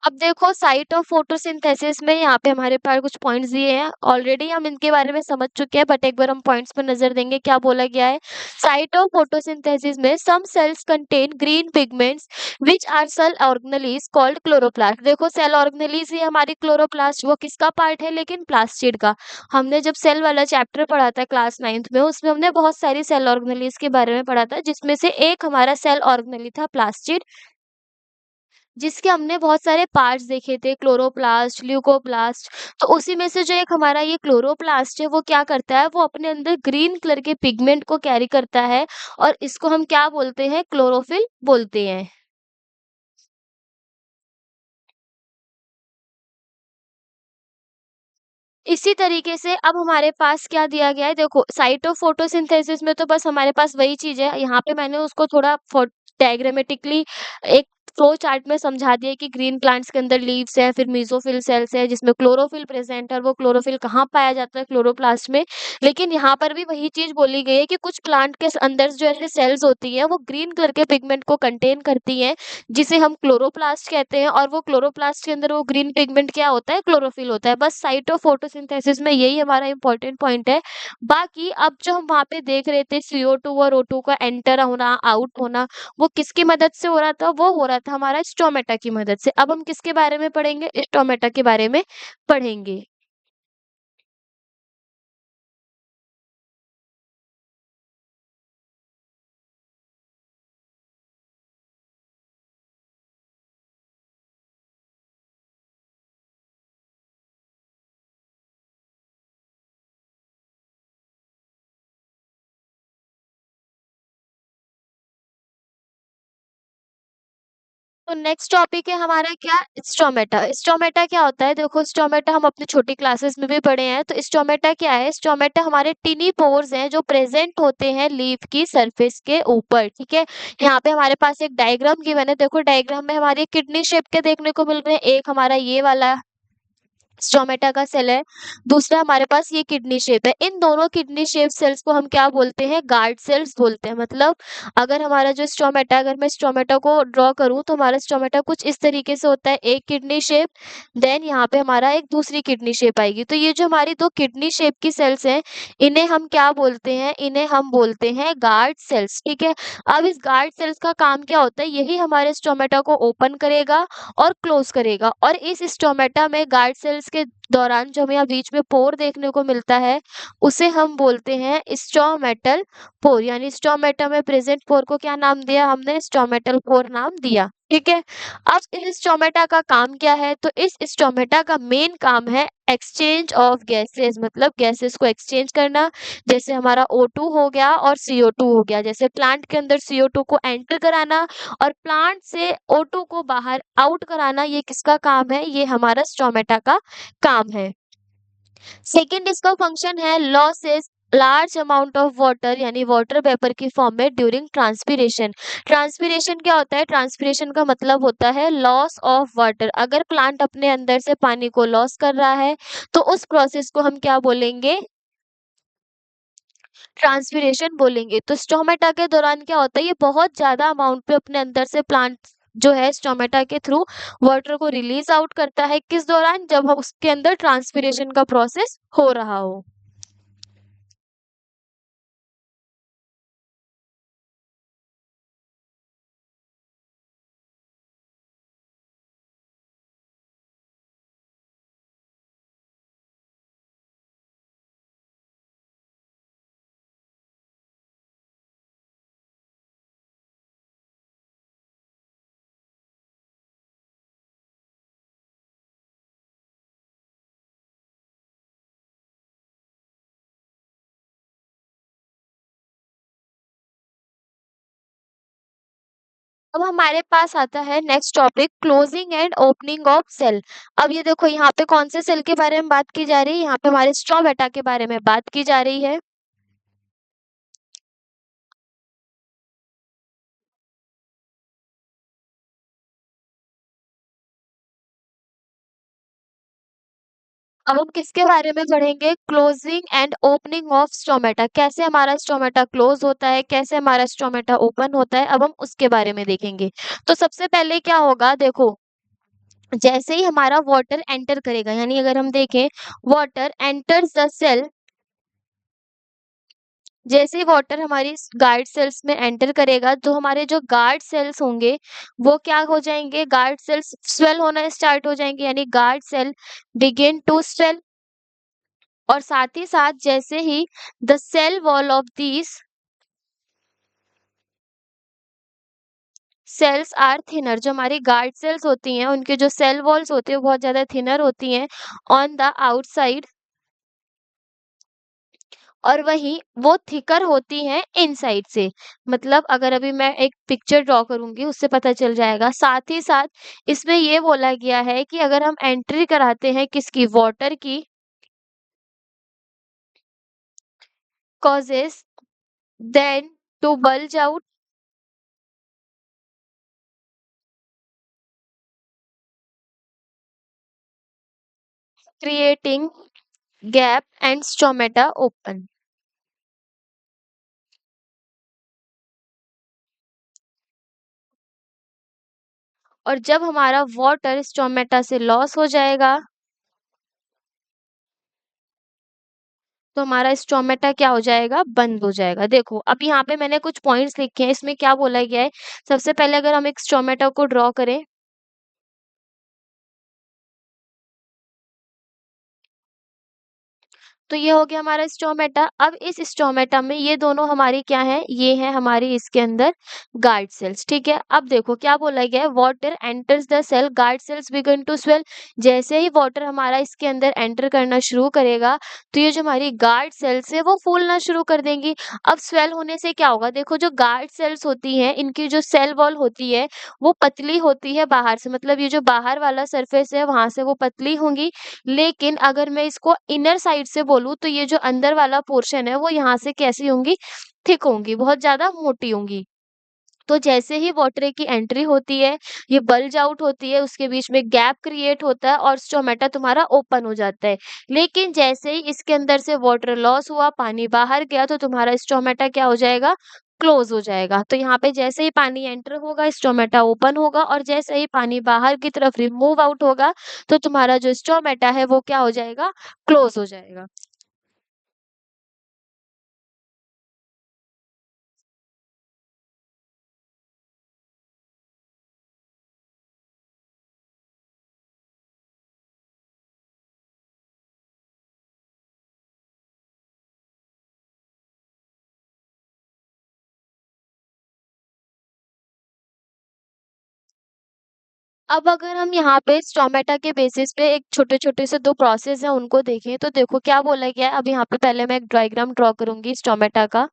अब देखो, साइट ऑफ फोटोसिंथेसिस में यहाँ पे हमारे पास कुछ पॉइंट्स दिए हैं। ऑलरेडी हम इनके बारे में समझ चुके हैं, बट एक बार हम पॉइंट्स पर नजर देंगे क्या बोला गया है। साइट ऑफ फोटोसिंथेसिस में some cells contain green pigments which are cell organelles called chloroplast. देखो, सेल ऑर्गेनेलिज ही हमारी क्लोरोप्लास्ट, वो किसका पार्ट है? लेकिन प्लास्टिड का। हमने जब सेल वाला चैप्टर पढ़ा था क्लास 9th में, उसमें हमने बहुत सारी सेल ऑर्गेनेलिज के बारे में पढ़ा था, जिसमें से एक हमारा सेल ऑर्गेनेली था प्लास्टिड, जिसके हमने बहुत सारे पार्ट्स देखे थे, क्लोरोप्लास्ट, ल्यूकोप्लास्ट। तो उसी में से जो एक हमारा ये क्लोरोप्लास्ट है, वो क्या करता है? वो अपने अंदर ग्रीन कलर के पिगमेंट को कैरी करता है, और इसको हम क्या बोलते हैं? क्लोरोफिल बोलते हैं। इसी तरीके से अब हमारे पास क्या दिया गया है, देखो, साइट ऑफ फोटोसिंथेसिस में तो बस हमारे पास वही चीज़ है। यहाँ पे मैंने उसको थोड़ा डायग्रामेटिकली एक फ्लो चार्ट में समझा दिया कि ग्रीन प्लांट्स के अंदर लीव्स है, फिर मेसोफिल सेल्स है जिसमें क्लोरोफिल प्रेजेंट है, और वो क्लोरोफिल कहाँ पाया जाता है? क्लोरोप्लास्ट में। लेकिन यहाँ पर भी वही चीज़ बोली गई है कि कुछ प्लांट के अंदर जो ऐसे सेल्स होती हैं, वो ग्रीन कलर के पिगमेंट को कंटेन करती हैं, जिसे हम क्लोरोप्लास्ट कहते हैं। और वो क्लोरोप्लास्ट के अंदर वो ग्रीन पिगमेंट क्या होता है? क्लोरोफिल होता है। बस साइट ऑफ फोटोसिंथेसिस में यही हमारा इंपॉर्टेंट पॉइंट है। बाकी अब जो हम वहाँ पे देख रहे थे CO2 और O2 का एंटर होना, आउट होना, वो किसकी मदद से हो रहा था? वो हो रहा था हमारा स्टोमेटा की मदद से। अब हम किसके बारे में पढ़ेंगे? स्टोमेटा के बारे में पढ़ेंगे। तो नेक्स्ट टॉपिक है हमारा क्या? स्टोमेटा। स्टोमेटा क्या होता है? देखो, स्टोमेटा हम अपनी छोटी क्लासेस में भी पढ़े हैं। तो स्टोमेटा क्या है? स्टोमेटा हमारे टिनी पोर्स हैं जो प्रेजेंट होते हैं लीफ की सरफेस के ऊपर। ठीक है, यहाँ पे हमारे पास एक डायग्राम गिवन है। देखो, डायग्राम में हमारी किडनी शेप के देखने को मिल रहे हैं। एक हमारा ये वाला स्टोमेटा का सेल है, दूसरा हमारे पास ये किडनी शेप है। इन दोनों किडनी शेप सेल्स को हम क्या बोलते हैं? गार्ड सेल्स बोलते हैं। मतलब अगर हमारा जो स्टोमेटा, अगर मैं स्टोमेटा को ड्रॉ करूँ तो हमारा स्टोमेटा कुछ इस तरीके से होता है, एक किडनी शेप, देन यहाँ पे हमारा एक दूसरी किडनी शेप आएगी। तो ये जो हमारी 2 किडनी शेप की सेल्स हैं, इन्हें हम क्या बोलते हैं? इन्हें हम बोलते हैं गार्ड सेल्स, ठीक है? अब इस गार्ड सेल्स का काम क्या होता है? यही हमारे स्टोमेटा को ओपन करेगा और क्लोज करेगा, और इस स्टोमेटा में गार्ड सेल्स के दौरान जो हमें यहाँ बीच में पोर देखने को मिलता है, उसे हम बोलते हैं स्टोमेटल पोर। यानी स्टोमेटा में प्रेजेंट पोर को क्या नाम दिया हमने? स्टोमेटल पोर नाम दिया, ठीक है। अब इस स्टोमेटा का काम क्या है? तो इस स्टोमेटा का मेन काम है एक्सचेंज ऑफ गैसेस, मतलब गैसेस को एक्सचेंज करना। जैसे हमारा O2 हो गया और CO2 हो गया, जैसे प्लांट के अंदर CO2 को एंटर कराना और प्लांट से O2 को बाहर आउट कराना, ये किसका काम है? ये हमारा स्टोमेटा का काम है। सेकंड इसका फंक्शन है losses large amount of water, यानी वाटर वेपर की फॉर्म में ड्यूरिंग ट्रांसपीरेशन। ट्रांसपीरेशन क्या होता है? ट्रांसपीरेशन का मतलब होता है लॉस ऑफ वाटर। अगर प्लांट अपने अंदर से पानी को लॉस कर रहा है तो उस प्रोसेस को हम क्या बोलेंगे? ट्रांसपीरेशन बोलेंगे। तो स्टोमेटा के दौरान क्या होता है? ये बहुत ज्यादा अमाउंट पे अपने अंदर से प्लांट जो है स्टोमेटा के थ्रू वाटर को रिलीज आउट करता है। किस दौरान? जब हम उसके अंदर ट्रांसपीरेशन का प्रोसेस हो रहा हो। अब हमारे पास आता है next topic, closing and opening of cell. अब ये देखो यहाँ पे कौन से सेल के बारे में बात की जा रही है? यहाँ पे हमारे स्ट्रोमेटा के बारे में बात की जा रही है। अब हम किसके बारे में पढ़ेंगे? Closing and opening of stomata. कैसे हमारा स्टोमेटा क्लोज होता है, कैसे हमारा स्टोमेटा ओपन होता है, अब हम उसके बारे में देखेंगे। तो सबसे पहले क्या होगा? देखो, जैसे ही हमारा वाटर एंटर करेगा, यानी अगर हम देखें, वाटर एंटर्स द सेल, जैसे ही वाटर हमारी गार्ड सेल्स में एंटर करेगा तो हमारे जो गार्ड सेल्स होंगे वो क्या हो जाएंगे? गार्ड सेल्स स्वेल होना स्टार्ट हो जाएंगे, यानी guard cell begin to swell. और साथ ही साथ जैसे ही the cell wall of these cells are thinner, जो हमारी गार्ड सेल्स होती हैं उनके जो सेल वॉल्स होते हैं वो बहुत ज्यादा थिनर होती हैं ऑन द आउटसाइड, और वहीं वो थिकर होती हैं इनसाइड से। मतलब अगर अभी मैं एक पिक्चर ड्रॉ करूंगी उससे पता चल जाएगा। साथ ही साथ इसमें ये बोला गया है कि अगर हम एंट्री कराते हैं किसकी? वाटर की, causes then to bulge out, creating gap and stomata open। और जब हमारा वाटर स्टोमेटा से लॉस हो जाएगा तो हमारा स्टोमेटा क्या हो जाएगा? बंद हो जाएगा। देखो अब यहाँ पे मैंने कुछ पॉइंट्स लिखे हैं, इसमें क्या बोला गया है? सबसे पहले अगर हम एक स्टोमेटा को ड्रॉ करें, तो ये हो गया हमारा स्टोमेटा। अब इस स्टोमेटा में ये दोनों हमारी क्या है? ये है हमारी इसके अंदर गार्ड सेल्स, ठीक है। अब देखो क्या बोला गया है? Water enters the cell, guard cells begin to swell. जैसे ही वाटर हमारा इसके अंदर एंटर करना शुरू करेगा तो ये जो हमारी गार्ड सेल्स है वो फूलना शुरू कर देंगी। अब स्वेल होने से क्या होगा? देखो जो गार्ड सेल्स होती हैं इनकी जो सेल वॉल होती है वो पतली होती है बाहर से, मतलब ये जो बाहर वाला सरफेस है वहां से वो पतली होंगी। लेकिन अगर मैं इसको इनर साइड से बोलूँ तो ये जो अंदर वाला पोर्शन है वो यहाँ से कैसी होंगी? थिक होंगी, बहुत ज्यादा मोटी होंगी। तो जैसे ही वाटर की एंट्री होती है, ये बल्ज आउट होती है, उसके बीच में गैप क्रिएट होता है और स्टोमेटा तुम्हारा ओपन हो जाता है। लेकिन जैसे ही इसके अंदर से वाटर लॉस हुआ, पानी बाहर गया तो तुम्हारा स्टोमेटा क्या हो जाएगा? क्लोज़ हो जाएगा। तो यहाँ पे जैसे ही पानी एंटर होगा, स्टोमेटा ओपन होगा और जैसे ही पानी बाहर की तरफ रिमूव आउट होगा, तो तुम्हारा जो स्टोमेटा है वो क्या हो जाएगा? क्लोज़ हो जाएगा। अब अगर हम यहाँ पे स्टोमेटा के बेसिस पे एक छोटे-छोटे से 2 प्रोसेस हैं उनको देखें, तो देखो क्या बोला गया है। अब यहाँ पे पहले मैं एक डायग्राम ड्रॉ करूँगी स्टोमेटा का।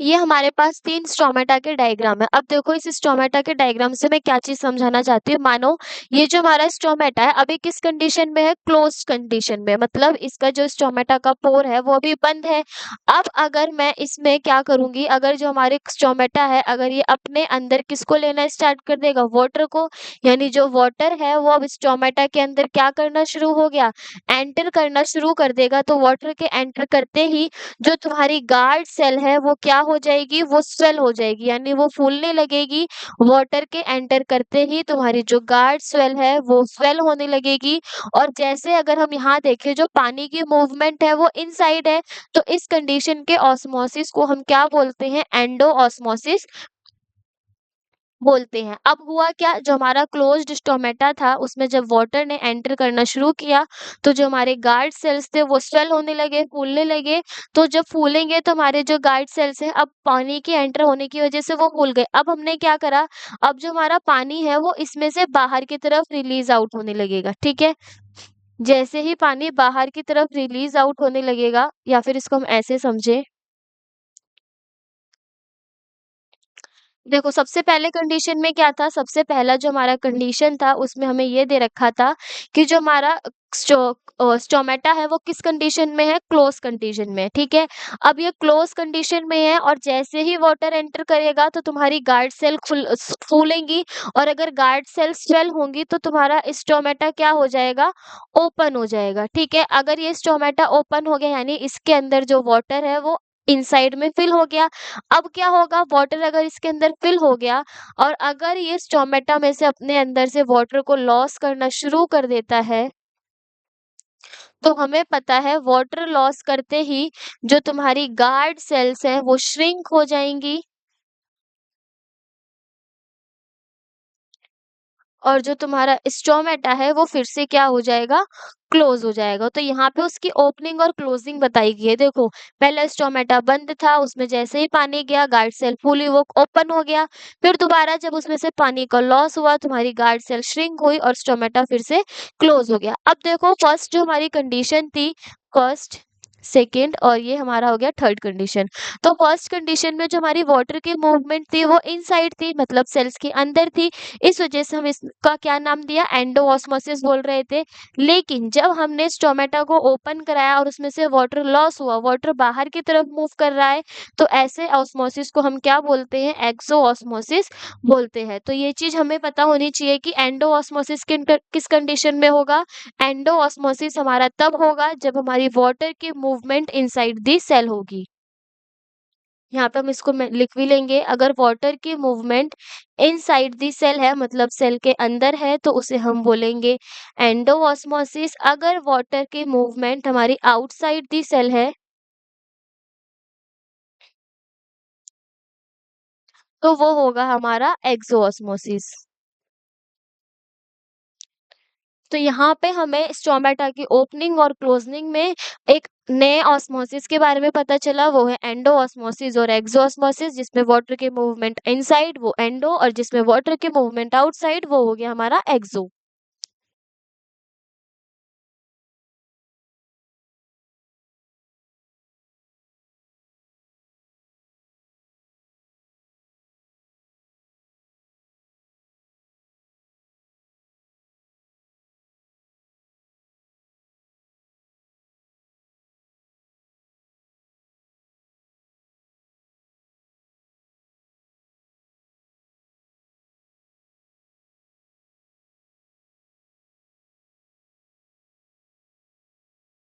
ये हमारे पास 3 स्टोमेटा के डायग्राम है। अब देखो इस स्टोमेटा के डायग्राम से मैं क्या चीज़ समझाना चाहती हूँ, मानो ये जो हमारा स्टोमेटा है अभी किस कंडीशन में है? क्लोज़्ड कंडीशन में, मतलब इसका जो स्टोमेटा का पोर है वो अभी बंद है। अब अगर मैं इसमें क्या करूँगी, अगर जो हमारे स्टोमेटा है अगर ये अपने अंदर किसको लेना स्टार्ट कर देगा? वाटर को, यानी जो वाटर है वो अब स्टोमेटा के अंदर क्या करना शुरू हो गया? एंटर करना शुरू कर देगा। तो वाटर के एंटर करते ही जो तुम्हारी गार्ड सेल है वो क्या हो जाएगी? वो स्वेल हो जाएगी, यानी वो फूलने लगेगी। वाटर के एंटर करते ही तुम्हारी जो गार्ड स्वेल है वो स्वेल होने लगेगी। और जैसे अगर हम यहाँ देखें जो पानी की मूवमेंट है वो इनसाइड है, तो इस कंडीशन के ऑस्मोसिस को हम क्या बोलते हैं? एंडो ऑस्मोसिस बोलते हैं। अब हुआ क्या, जो हमारा क्लोज्ड स्टोमेटा था उसमें जब वाटर ने एंटर करना शुरू किया, तो जो हमारे गार्ड सेल्स थे वो स्वेल होने लगे, फूलने लगे। तो जब फूलेंगे तो हमारे जो गार्ड सेल्स हैं अब पानी के एंटर होने की वजह से वो फूल गए। अब हमने क्या करा, अब जो हमारा पानी है वो इसमें से बाहर की तरफ रिलीज आउट होने लगेगा, ठीक है? जैसे ही पानी बाहर की तरफ रिलीज आउट होने लगेगा, या फिर इसको हम ऐसे समझें, देखो सबसे पहले कंडीशन में क्या था, सबसे पहला जो हमारा कंडीशन था उसमें हमें ये दे रखा था कि जो हमारा स्टोमेटा है वो किस कंडीशन में है? क्लोज कंडीशन में, ठीक है? अब ये क्लोज कंडीशन में है और जैसे ही वाटर एंटर करेगा तो तुम्हारी गार्ड सेल फूलेंगी और अगर गार्ड सेल स्वेल होंगी तो तुम्हारा स्टोमेटा क्या हो जाएगा? ओपन हो जाएगा, ठीक है? अगर ये स्टोमेटा ओपन हो गया यानी इसके अंदर जो वाटर है वो इनसाइड में फिल हो गया। अब क्या होगा, वाटर अगर इसके अंदर फिल हो गया और अगर ये स्टोमेटा में से अपने अंदर से वाटर को लॉस करना शुरू कर देता है, तो हमें पता है वाटर लॉस करते ही जो तुम्हारी गार्ड सेल्स हैं वो श्रिंक हो जाएंगी और जो तुम्हारा स्टोमेटा है वो फिर से क्या हो जाएगा? क्लोज हो जाएगा। तो यहाँ पे उसकी ओपनिंग और क्लोजिंग बताई गई है। देखो पहला स्टोमेटा बंद था, उसमें जैसे ही पानी गया गार्ड सेल फूली, वो ओपन हो गया। फिर दोबारा जब उसमें से पानी का लॉस हुआ तुम्हारी गार्ड सेल श्रिंक हुई और स्टोमेटा फिर से क्लोज हो गया। अब देखो फर्स्ट जो हमारी कंडीशन थी, फर्स्ट, सेकंड और ये हमारा हो गया थर्ड कंडीशन। तो फर्स्ट कंडीशन में जो हमारी वाटर की मूवमेंट थी वो इनसाइड थी, मतलब सेल्स के अंदर थी। इस वजह से हम इसका क्या नाम दिया? एंडोऑस्मोसिस बोल रहे थे। लेकिन जब हमने स्टोमेटा को ओपन कराया और उसमें से वाटर लॉस हुआ, वाटर बाहर की तरफ मूव कर रहा है, तो ऐसे ऑस्मोसिस को हम क्या बोलते हैं? एक्सोऑस्मोसिस बोलते हैं। तो ये चीज हमें पता होनी चाहिए कि एंडोऑस्मोसिस किस कंडीशन में होगा। एंडोऑस्मोसिस हमारा तब होगा जब हमारी वाटर की मूवमेंट इनसाइड दी सेल होगी। यहाँ पे हम इसको लिख भी लेंगे, अगर वाटर की मूवमेंट इनसाइड दी सेल है मतलब सेल के अंदर है तो उसे हम बोलेंगे एंडोऑस्मोसिस। अगर वाटर की मूवमेंट हमारी आउटसाइड दी सेल है तो वो होगा हमारा एक्सोऑस्मोसिस। तो यहाँ पे हमें स्टोमेटा की ओपनिंग और क्लोजनिंग में एक नए ऑस्मोसिस के बारे में पता चला, वो है एंडोऑस्मोसिस और एक्सोऑस्मोसिस, जिसमें वाटर के मूवमेंट इनसाइड वो एंडो और जिसमें वाटर के मूवमेंट आउटसाइड वो हो गया हमारा एक्सो।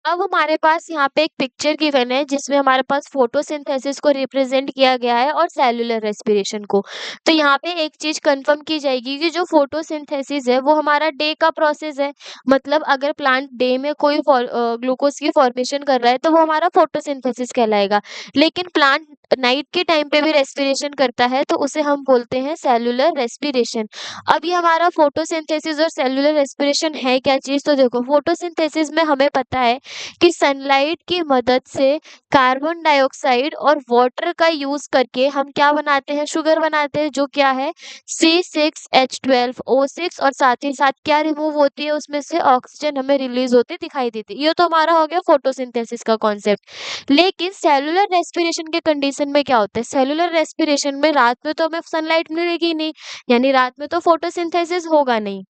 अब हमारे पास यहाँ पे एक पिक्चर गिवन है जिसमें हमारे पास फोटोसिंथेसिस को रिप्रेजेंट किया गया है और सेलुलर रेस्पिरेशन को। तो यहाँ पे एक चीज कंफर्म की जाएगी कि जो फोटोसिंथेसिस है वो हमारा डे का प्रोसेस है। मतलब अगर प्लांट डे में कोई ग्लूकोज की फॉर्मेशन कर रहा है तो वो हमारा फोटोसिंथेसिस कहलाएगा। लेकिन प्लांट नाइट के टाइम पे भी रेस्पिरेशन करता है तो उसे हम बोलते हैं सेलुलर रेस्पिरेशन। अब ये हमारा फोटोसिंथेसिस और सेलुलर रेस्पिरेशन है क्या चीज, तो देखो फोटोसिंथेसिस में हमें पता है कि सनलाइट की मदद से कार्बन डाइऑक्साइड और वाटर का यूज करके हम क्या बनाते हैं, शुगर बनाते हैं, जो क्या है C6H12O6, और साथ ही साथ क्या रिमूव होती है उसमें से, ऑक्सीजन हमें रिलीज होती दिखाई देती है। ये तो हमारा हो गया फोटोसिंथेसिस का कॉन्सेप्ट। लेकिन सेलुलर रेस्पिरेशन के कंडीशन में क्या होता है, सेलुलर रेस्पिरेशन में रात में तो हमें सनलाइट मिलेगी नहीं, यानी रात में तो फोटोसिंथेसिस होगा नहीं।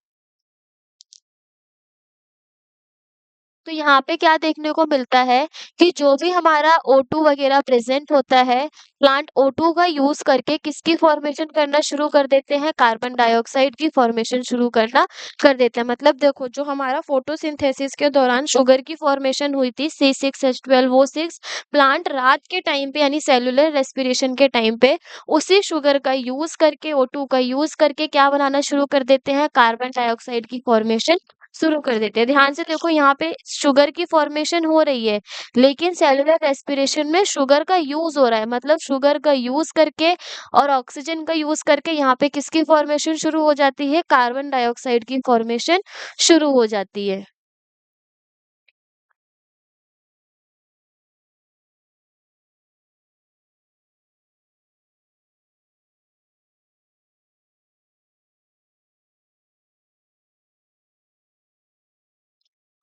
तो यहाँ पे क्या देखने को मिलता है कि जो भी हमारा O2 वगैरह प्रेजेंट होता है, प्लांट O2 का यूज करके किसकी फॉर्मेशन करना शुरू कर देते हैं, कार्बन डाइऑक्साइड की फॉर्मेशन शुरू करना कर देते हैं। मतलब देखो जो हमारा फोटोसिंथेसिस के दौरान शुगर की फॉर्मेशन हुई थी C6H12O6, प्लांट रात के टाइम पे यानी सेलुलर रेस्पिरेशन के टाइम पे उसी शुगर का यूज करके, O2 का यूज करके क्या बनाना शुरू कर देते हैं, कार्बन डाइऑक्साइड की फॉर्मेशन शुरू कर देते हैं। ध्यान से देखो यहाँ पे शुगर की फॉर्मेशन हो रही है, लेकिन सेलुलर रेस्पिरेशन में शुगर का यूज हो रहा है। मतलब शुगर का यूज करके और ऑक्सीजन का यूज करके यहाँ पे किसकी फॉर्मेशन शुरू हो जाती है, कार्बन डाइऑक्साइड की फॉर्मेशन शुरू हो जाती है।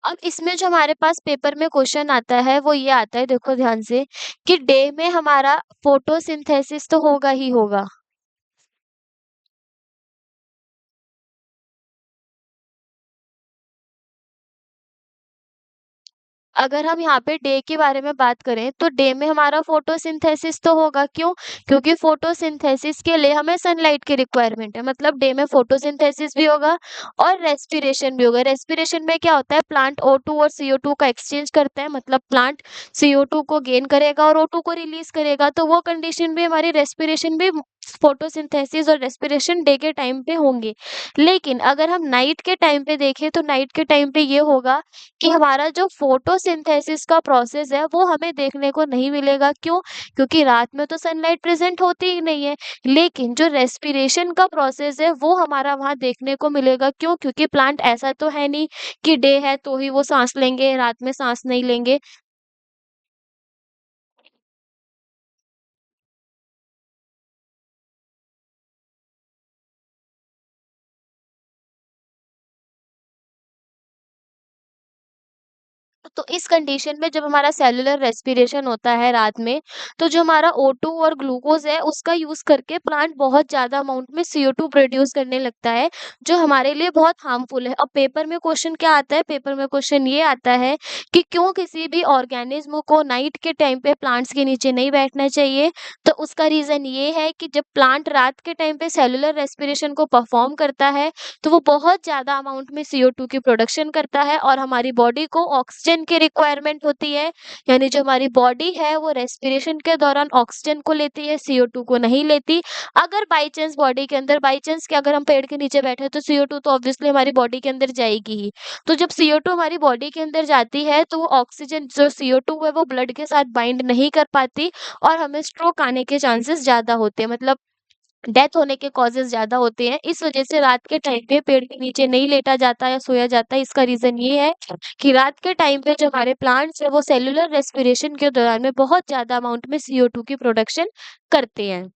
अब इसमें जो हमारे पास पेपर में क्वेश्चन आता है वो ये आता है, देखो ध्यान से, कि डे में हमारा फोटोसिंथेसिस तो होगा ही होगा। अगर हम यहाँ पे डे के बारे में बात करें तो डे में हमारा फोटोसिंथेसिस तो होगा, क्यों, क्योंकि फोटोसिंथेसिस के लिए हमें सनलाइट की रिक्वायरमेंट है। मतलब डे में फोटोसिंथेसिस भी होगा और रेस्पिरेशन भी होगा। रेस्पिरेशन में क्या होता है, प्लांट O2 और CO2 का एक्सचेंज करता है। मतलब प्लांट CO2 को गेन करेगा और O2 को रिलीज करेगा, तो वो कंडीशन भी हमारी रेस्पिरेशन भी, फोटोसिंथेसिस और रेस्पिरेशन डे के टाइम पे होंगे। लेकिन अगर हम नाइट के टाइम पे देखें तो नाइट के टाइम पे ये होगा कि हमारा जो फोटोसिंथेसिस का प्रोसेस है वो हमें देखने को नहीं मिलेगा, क्यों, क्योंकि रात में तो सनलाइट प्रेजेंट होती ही नहीं है। लेकिन जो रेस्पिरेशन का प्रोसेस है वो हमारा वहाँ देखने को मिलेगा, क्यों, क्योंकि प्लांट ऐसा तो है नहीं कि डे है तो ही वो सांस लेंगे, रात में सांस नहीं लेंगे। तो इस कंडीशन में जब हमारा सेलुलर रेस्पिरेशन होता है रात में, तो जो हमारा O2 और ग्लूकोज है उसका यूज करके प्लांट बहुत ज्यादा अमाउंट में CO2 प्रोड्यूस करने लगता है, जो हमारे लिए बहुत हार्मफुल है। अब पेपर में क्वेश्चन क्या आता है, पेपर में क्वेश्चन ये आता है कि क्यों किसी भी ऑर्गेनिज्म को नाइट के टाइम पे प्लांट्स के नीचे नहीं बैठना चाहिए। तो उसका रीजन ये है कि जब प्लांट रात के टाइम पे सेलुलर रेस्पिरेशन को परफॉर्म करता है तो वो बहुत ज़्यादा अमाउंट में CO2 की प्रोडक्शन करता है और हमारी बॉडी को ऑक्सीजन की रिक्वायरमेंट होती है। यानी जो हमारी बॉडी है वो रेस्पिरेशन के दौरान ऑक्सीजन को लेती है, CO2 को नहीं लेती। अगर बाई चांस बॉडी के अंदर, बाई चांस कि अगर हम पेड़ के नीचे बैठे हैं तो CO2 तो ऑब्वियसली हमारी बॉडी के अंदर जाएगी ही। तो जब CO2 हमारी बॉडी के अंदर जाती है तो वो ऑक्सीजन जो CO2 है वो ब्लड के साथ बाइंड नहीं कर पाती और हमें स्ट्रोक आने के चांसेस ज़्यादा होते हैं। मतलब डेथ होने के कॉजेज़ ज़्यादा होते हैं। इस वज़ह से रात के टाइम पे पेड़ के नीचे नहीं लेटा जाता या सोया जाता है। इसका रीज़न ये है कि रात के टाइम पे जो हमारे प्लांट्स हैं वो सेल्युलर रेस्पिरेशन के दौरान में बहुत ज़्यादा अमाउंट में CO2 की प्रोडक्शन करते हैं।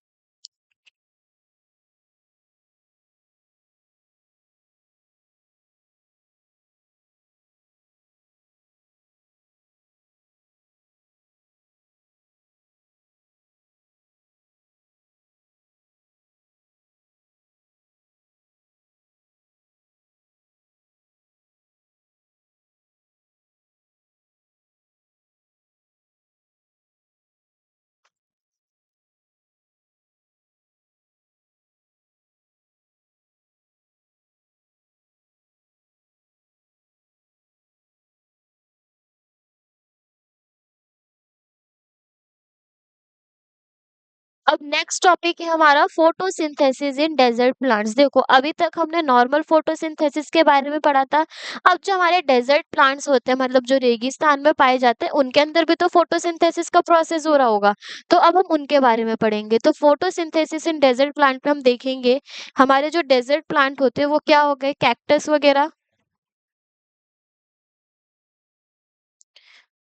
अब नेक्स्ट टॉपिक है हमारा फोटोसिंथेसिस इन डेजर्ट प्लांट्स। देखो अभी तक हमने नॉर्मल फोटोसिंथेसिस के बारे में पढ़ा था। अब जो हमारे डेजर्ट प्लांट्स होते हैं मतलब जो रेगिस्तान में पाए जाते हैं उनके अंदर भी तो फोटोसिंथेसिस का प्रोसेस हो रहा होगा। तो अब हम उनके बारे में पढ़ेंगे। तो फोटोसिंथेसिस इन डेजर्ट प्लांट में हम देखेंगे हमारे जो डेजर्ट प्लांट होते हैं वो क्या हो गए, कैक्टस वगैरह।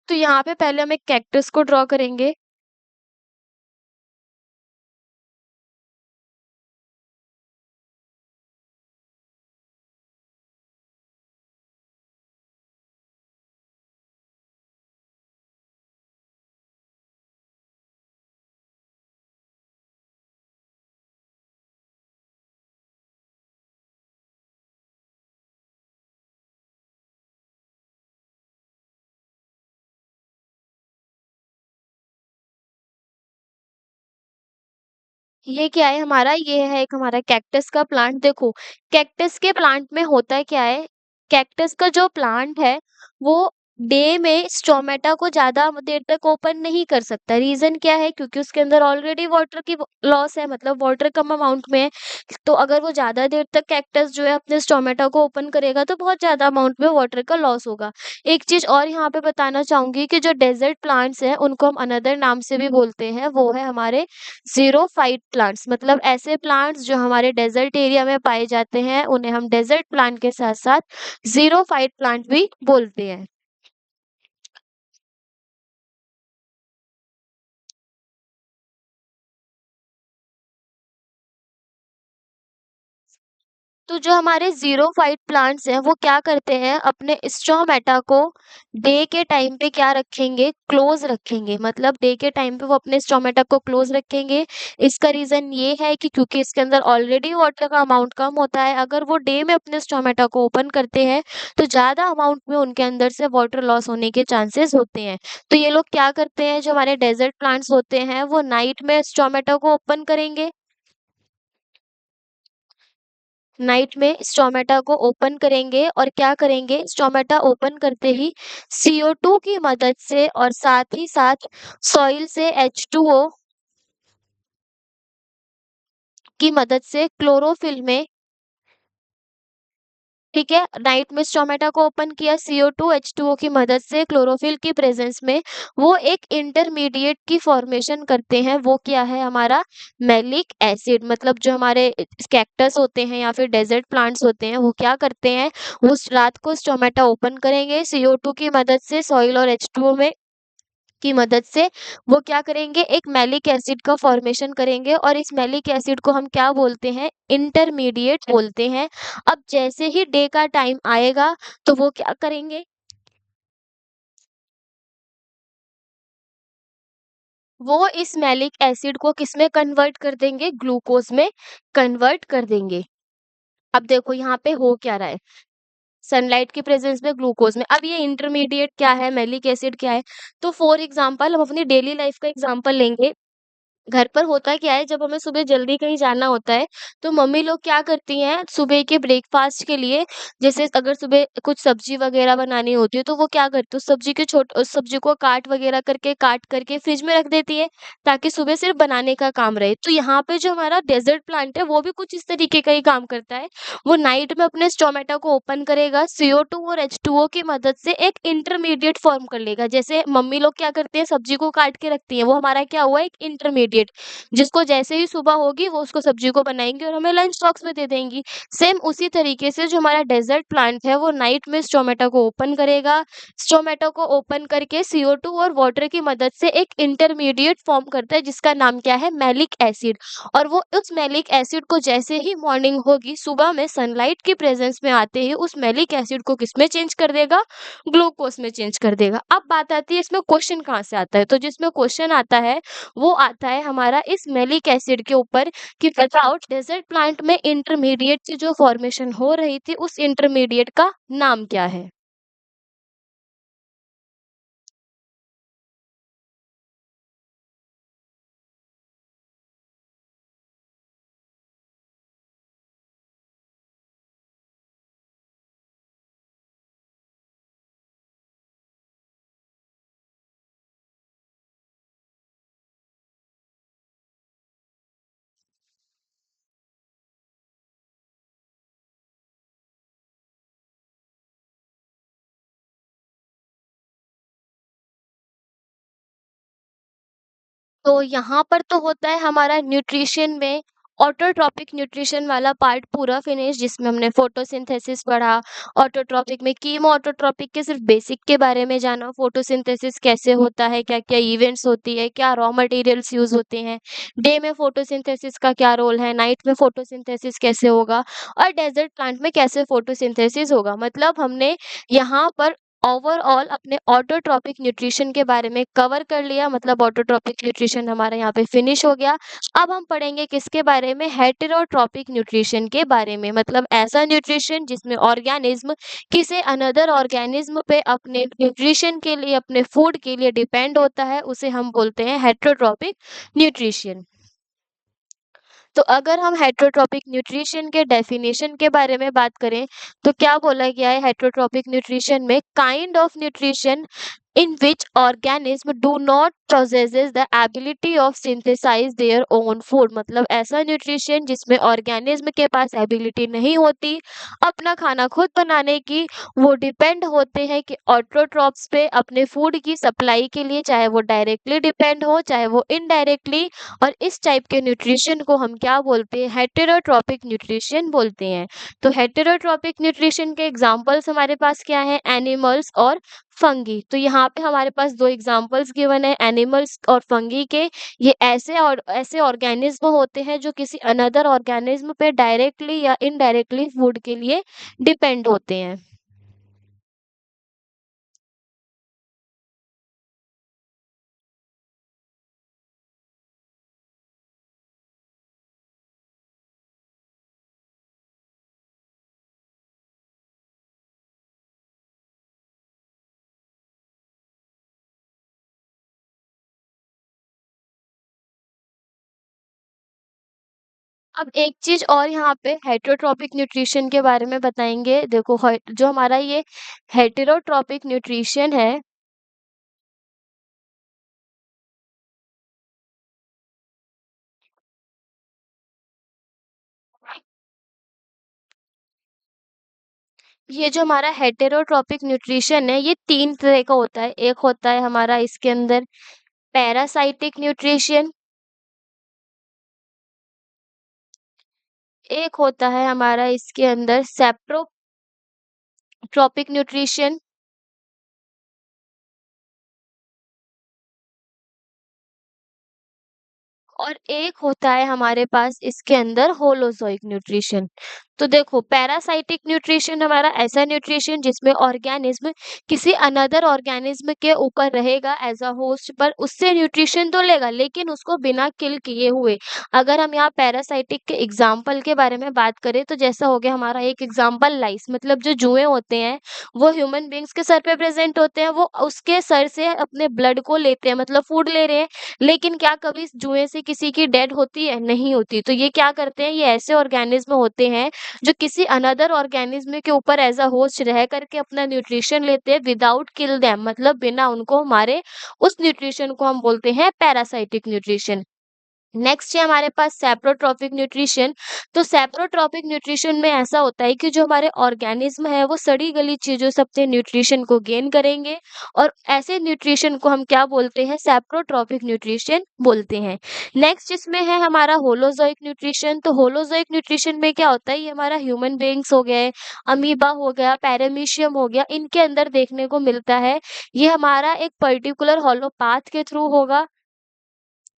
तो यहाँ पे पहले हम एक कैक्टस को ड्रॉ करेंगे। ये क्या है हमारा, ये है एक हमारा कैक्टस का प्लांट। देखो कैक्टस के प्लांट में होता है क्या है, कैक्टस का जो प्लांट है वो डे में स्टोमेटा को ज्यादा देर तक ओपन नहीं कर सकता। रीजन क्या है, क्योंकि उसके अंदर ऑलरेडी वाटर की लॉस है, मतलब वाटर कम अमाउंट में है। तो अगर वो ज्यादा देर तक कैक्टस जो है अपने स्टोमेटा को ओपन करेगा तो बहुत ज्यादा अमाउंट में वाटर का लॉस होगा। एक चीज और यहाँ पे बताना चाहूंगी कि जो डेजर्ट प्लांट्स हैं उनको हम अनदर नाम से भी बोलते हैं, वो है हमारे ज़ीरोफाइट प्लांट्स। मतलब ऐसे प्लांट्स जो हमारे डेजर्ट एरिया में पाए जाते हैं उन्हें हम डेजर्ट प्लांट के साथ-साथ ज़ीरोफाइट प्लांट भी बोलते हैं। तो जो हमारे ज़ीरोफाइट प्लांट्स हैं वो क्या करते हैं, अपने स्टोमेटा को डे के टाइम पे क्या रखेंगे, क्लोज रखेंगे। मतलब डे के टाइम पे वो अपने स्टोमेटा को क्लोज रखेंगे। इसका रीजन ये है कि क्योंकि इसके अंदर ऑलरेडी वाटर का अमाउंट कम होता है, अगर वो डे में अपने स्टोमेटा को ओपन करते हैं तो ज्यादा अमाउंट में उनके अंदर से वाटर लॉस होने के चांसेस होते हैं। तो ये लोग क्या करते हैं, जो हमारे डेजर्ट प्लांट्स होते हैं वो नाइट में स्टोमेटा को ओपन करेंगे। नाइट में स्टोमेटा को ओपन करेंगे और क्या करेंगे, स्टोमेटा ओपन करते ही CO2 की मदद से और साथ ही साथ सॉइल से H2O की मदद से क्लोरोफिल में, ठीक है, नाइट में स्टोमेटा को ओपन किया, CO2 H2O की मदद से क्लोरोफिल की प्रेजेंस में वो एक इंटरमीडिएट की फॉर्मेशन करते हैं। वो क्या है हमारा, मैलिक एसिड। मतलब जो हमारे कैक्टस होते हैं या फिर डेजर्ट प्लांट्स होते हैं वो क्या करते हैं, वो रात को स्टोमेटा ओपन करेंगे, CO2 की मदद से सॉइल और H2O में की मदद से वो क्या करेंगे, एक मैलिक एसिड का फॉर्मेशन करेंगे और इस मैलिक एसिड को हम क्या बोलते हैं, इंटरमीडिएट बोलते हैं। अब जैसे ही डे का टाइम आएगा तो वो क्या करेंगे, वो इस मैलिक एसिड को किसमें कन्वर्ट कर देंगे, ग्लूकोज में कन्वर्ट कर देंगे। अब देखो यहाँ पे हो क्या रहा है, सनलाइट की प्रेजेंस में ग्लूकोज में। अब ये इंटरमीडिएट क्या है, मैलिक एसिड क्या है। तो फॉर एग्जांपल हम अपनी डेली लाइफ का एग्जांपल लेंगे। घर पर होता क्या है, जब हमें सुबह जल्दी कहीं जाना होता है तो मम्मी लोग क्या करती हैं, सुबह के ब्रेकफास्ट के लिए, जैसे अगर सुबह कुछ सब्जी वगैरह बनानी होती है तो वो क्या करती है, उस सब्जी के छोट उस सब्जी को काट वगैरह करके काट करके फ्रिज में रख देती है ताकि सुबह सिर्फ बनाने का काम रहे। तो यहाँ पे जो हमारा डेजर्ट प्लांट है वो भी कुछ इस तरीके का ही काम करता है। वो नाइट में अपने स्टोमेटा को ओपन करेगा, CO2 और H2O की मदद से एक इंटरमीडिएट फॉर्म कर लेगा। जैसे मम्मी लोग क्या करती है, सब्जी को काट के रखती है, वो हमारा क्या हुआ, एक इंटरमीडिएट इंटरमीडिएट, जिसको जैसे ही सुबह होगी वो उसको सब्जी को बनाएँगी और हमें लंच बॉक्स में दे देंगी। सेम उसी तरीके से जो हमारा डेज़र्ट प्लांट है वो नाइट में स्टोमेटा को ओपन करेगा। स्टोमेटा को ओपन करके CO2 और वाटर की मदद से एक इंटरमीडिएट फॉर्म करता है जिसका नाम क्या है, मैलिक एसिड। और वो उस मैलिक एसिड को जैसे ही मॉर्निंग होगी, सुबह में सनलाइट की प्रेजेंस में आते ही उस मैलिक एसिड को किसमें चेंज कर देगा, ग्लूकोज में चेंज कर देगा। अब बात आती है इसमें क्वेश्चन कहाँ से आता है, तो जिसमें क्वेश्चन आता है वो आता है हमारा इस मैलिक एसिड के ऊपर कि विदाउट डेजर्ट प्लांट में इंटरमीडिएट की जो फॉर्मेशन हो रही थी उस इंटरमीडिएट का नाम क्या है। तो यहाँ पर तो होता है हमारा न्यूट्रिशन में ऑटोट्रॉपिक न्यूट्रिशन वाला पार्ट पूरा फिनिश, जिसमें हमने फोटोसिंथेसिस पढ़ा। ऑटोट्रॉपिक में कीमो ऑटोट्रॉपिक के सिर्फ बेसिक के बारे में जाना, फोटोसिंथेसिस कैसे होता है, क्या क्या इवेंट्स होती है, क्या रॉ मटेरियल्स यूज होते हैं, डे में फोटोसिंथेसिस का क्या रोल है, नाइट में फोटोसिंथेसिस कैसे होगा, और डेजर्ट प्लांट में कैसे फोटोसिंथेसिस होगा। मतलब हमने यहाँ पर ओवरऑल अपने ऑटोट्रॉपिक न्यूट्रिशन के बारे में कवर कर लिया। मतलब ऑटोट्रॉपिक न्यूट्रिशन हमारा यहाँ पे फिनिश हो गया। अब हम पढ़ेंगे किसके बारे में, हेटेरोट्रॉपिक न्यूट्रिशन के बारे में। मतलब ऐसा न्यूट्रिशन जिसमें ऑर्गेनिज्म किसी अनदर ऑर्गेनिज्म पे अपने न्यूट्रिशन के लिए, अपने फूड के लिए डिपेंड होता है, उसे हम बोलते हैं हेटेरोट्रॉपिक न्यूट्रिशन। तो अगर हम हेटेरोट्रॉपिक न्यूट्रिशन के डेफिनेशन के बारे में बात करें, तो क्या बोला गया है हेटेरोट्रॉपिक न्यूट्रिशन में, kind of nutrition in which organism do not possesses the ability of synthesize their own food। मतलब ऐसा न्यूट्रिशन जिसमें ऑर्गेनिज्म के पास एबिलिटी नहीं होती अपना खाना खुद बनाने की, वो डिपेंड होते हैं कि ऑटोट्रॉप्स पे अपने फूड की सप्लाई के लिए, चाहे वो डायरेक्टली डिपेंड हो चाहे वो इनडायरेक्टली। और इस टाइप के न्यूट्रिशन को हम क्या बोलते हैं, हेटेरोट्रॉपिक न्यूट्रिशन बोलते हैं। तो हेटेरोट्रॉपिक न्यूट्रिशन के एग्जांपल्स हमारे पास क्या है, एनिमल्स और फंगी। तो यहाँ पे हमारे पास दो एग्जांपल्स गिवन है एनिमल्स और फंगी के। ये ऐसे ऑर्गेनिज्म होते हैं जो किसी अनदर ऑर्गेनिज्म पे डायरेक्टली या इनडायरेक्टली फूड के लिए डिपेंड होते हैं। अब एक चीज और यहाँ पे हेटेरोट्रॉपिक न्यूट्रिशन के बारे में बताएंगे। देखो जो हमारा ये हेटेरोट्रॉपिक न्यूट्रिशन है, ये जो हमारा हेटेरोट्रॉपिक न्यूट्रिशन है ये तीन तरह का होता है। एक होता है हमारा इसके अंदर पैरासाइटिक न्यूट्रिशन, एक होता है हमारा इसके अंदर सेप्रोट्रॉपिक न्यूट्रिशन, और एक होता है हमारे पास इसके अंदर होलोजोइक न्यूट्रिशन। तो देखो पैरासाइटिक न्यूट्रिशन हमारा ऐसा न्यूट्रिशन जिसमें ऑर्गेनिज्म किसी अनदर ऑर्गेनिज्म के ऊपर रहेगा एज अ होस्ट, पर उससे न्यूट्रिशन तो लेगा लेकिन उसको बिना किल किए हुए। अगर हम यहाँ पैरासाइटिक के एग्जाम्पल के बारे में बात करें तो जैसा हो गया हमारा एक एग्जाम्पल लाइस। मतलब जो जुए होते हैं वो ह्यूमन बींग्स के सर पे प्रेजेंट होते हैं, वो उसके सर से अपने ब्लड को लेते हैं, मतलब फूड ले रहे हैं। लेकिन क्या कभी इस जुए से किसी की डेड होती है, नहीं होती। तो ये क्या करते हैं, ये ऐसे ऑर्गेनिज्म होते हैं जो किसी अनदर ऑर्गेनिज्म के ऊपर एज अ होस्ट रह करके अपना न्यूट्रिशन लेते हैं विदाउट किल देम, मतलब बिना उनको मारे। उस न्यूट्रिशन को हम बोलते हैं पैरासाइटिक न्यूट्रिशन। नेक्स्ट है हमारे पास सैप्रोट्रॉपिक न्यूट्रिशन। तो सैप्रोट्रॉपिक न्यूट्रिशन में ऐसा होता है कि जो हमारे ऑर्गेनिज्म है वो सड़ी गली चीजों से अपने न्यूट्रिशन को गेन करेंगे, और ऐसे न्यूट्रिशन को हम क्या बोलते हैं, सैप्रोट्रॉपिक न्यूट्रिशन बोलते हैं। नेक्स्ट इसमें है हमारा होलोजोइक न्यूट्रिशन। तो होलोजोइक न्यूट्रिशन में क्या होता है, ये हमारा ह्यूमन बीइंग्स हो गए, अमीबा हो गया, पैरामीशियम हो गया, इनके अंदर देखने को मिलता है। ये हमारा एक पर्टिकुलर होलो पाथ के थ्रू होगा,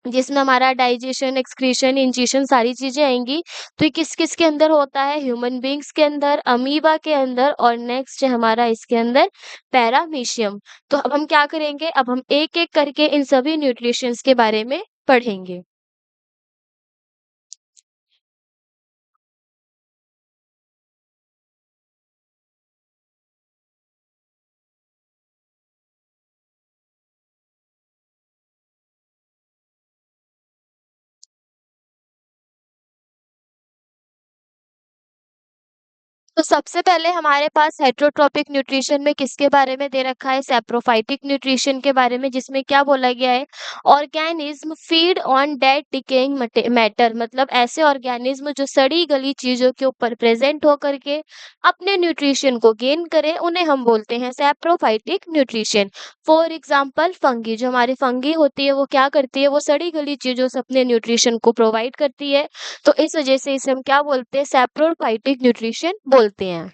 जिसमें हमारा डाइजेशन, एक्सक्रीशन, इंजेशन सारी चीज़ें आएँगी। तो ये किस-किस के अंदर होता है, ह्यूमन बीइंग्स के अंदर, अमीबा के अंदर, और नेक्स्ट है हमारा इसके अंदर पैरामीशियम। तो अब हम क्या करेंगे, अब हम एक-एक करके इन सभी न्यूट्रिशंस के बारे में पढ़ेंगे। तो सबसे पहले हमारे पास हेटेरोट्रॉपिक न्यूट्रिशन में किसके बारे में दे रखा है, सैप्रोफाइटिक न्यूट्रिशन के बारे में, जिसमें क्या बोला गया है, organism feed on dead decaying matter, मतलब ऐसे ऑर्गेनिज्म जो सड़ी गली चीजों के ऊपर प्रेजेंट होकर के अपने न्यूट्रिशन को गेन करें, उन्हें हम बोलते हैं saprophytic nutrition. For example fungi, जो हमारी फंगी होती है वो क्या करती है, वो सड़ी गली चीजों से अपने न्यूट्रिशन को प्रोवाइड करती है। तो इस वजह से इसे हम क्या बोलते हैं, सैप्रोफाइटिक न्यूट्रिशन बोलते हैं।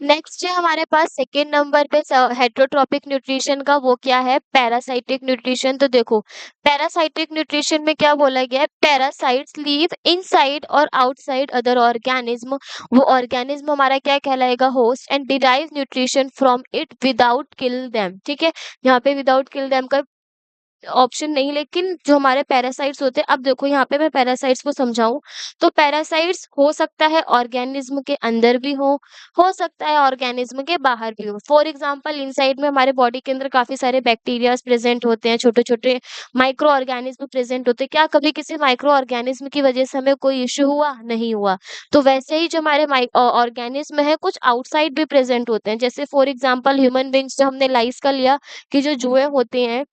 नेक्स्ट है हमारे पास सेकेंड नंबर पे हेटेरोट्रॉपिक न्यूट्रिशन का, वो क्या है, पैरासाइटिक न्यूट्रिशन। तो देखो, पैरासाइटिक न्यूट्रिशन में क्या बोला गया है, पैरासाइट्स लीव इनसाइड और आउटसाइड अदर ऑर्गेनिज्म। वो ऑर्गेनिज्म हमारा क्या कहलाएगा, host, and derive nutrition from it without kill them. ठीक है, यहाँ पे विदाउट किल देम का ऑप्शन नहीं, लेकिन जो हमारे पैरासाइट्स होते हैं, अब देखो यहाँ पे मैं पैरासाइट्स को समझाऊं, तो पैरासाइट्स हो सकता है ऑर्गेनिज्म के अंदर भी हो सकता है ऑर्गेनिज्म के बाहर भी हो। फॉर एग्जांपल इनसाइड में हमारे बॉडी के अंदर काफी सारे बैक्टीरियाज प्रेजेंट होते हैं, छोटे छोटे माइक्रो ऑर्गेनिज्म प्रेजेंट होते हैं। क्या कभी किसी माइक्रो ऑर्गेनिज्म की वजह से हमें कोई इश्यू हुआ, नहीं हुआ। तो वैसे ही जो हमारे ऑर्गेनिज्म है, कुछ आउटसाइड भी प्रेजेंट होते हैं, जैसे फॉर एग्जाम्पल ह्यूमन बींग्स, जो हमने लाइस का लिया कि जो जुए होते हैं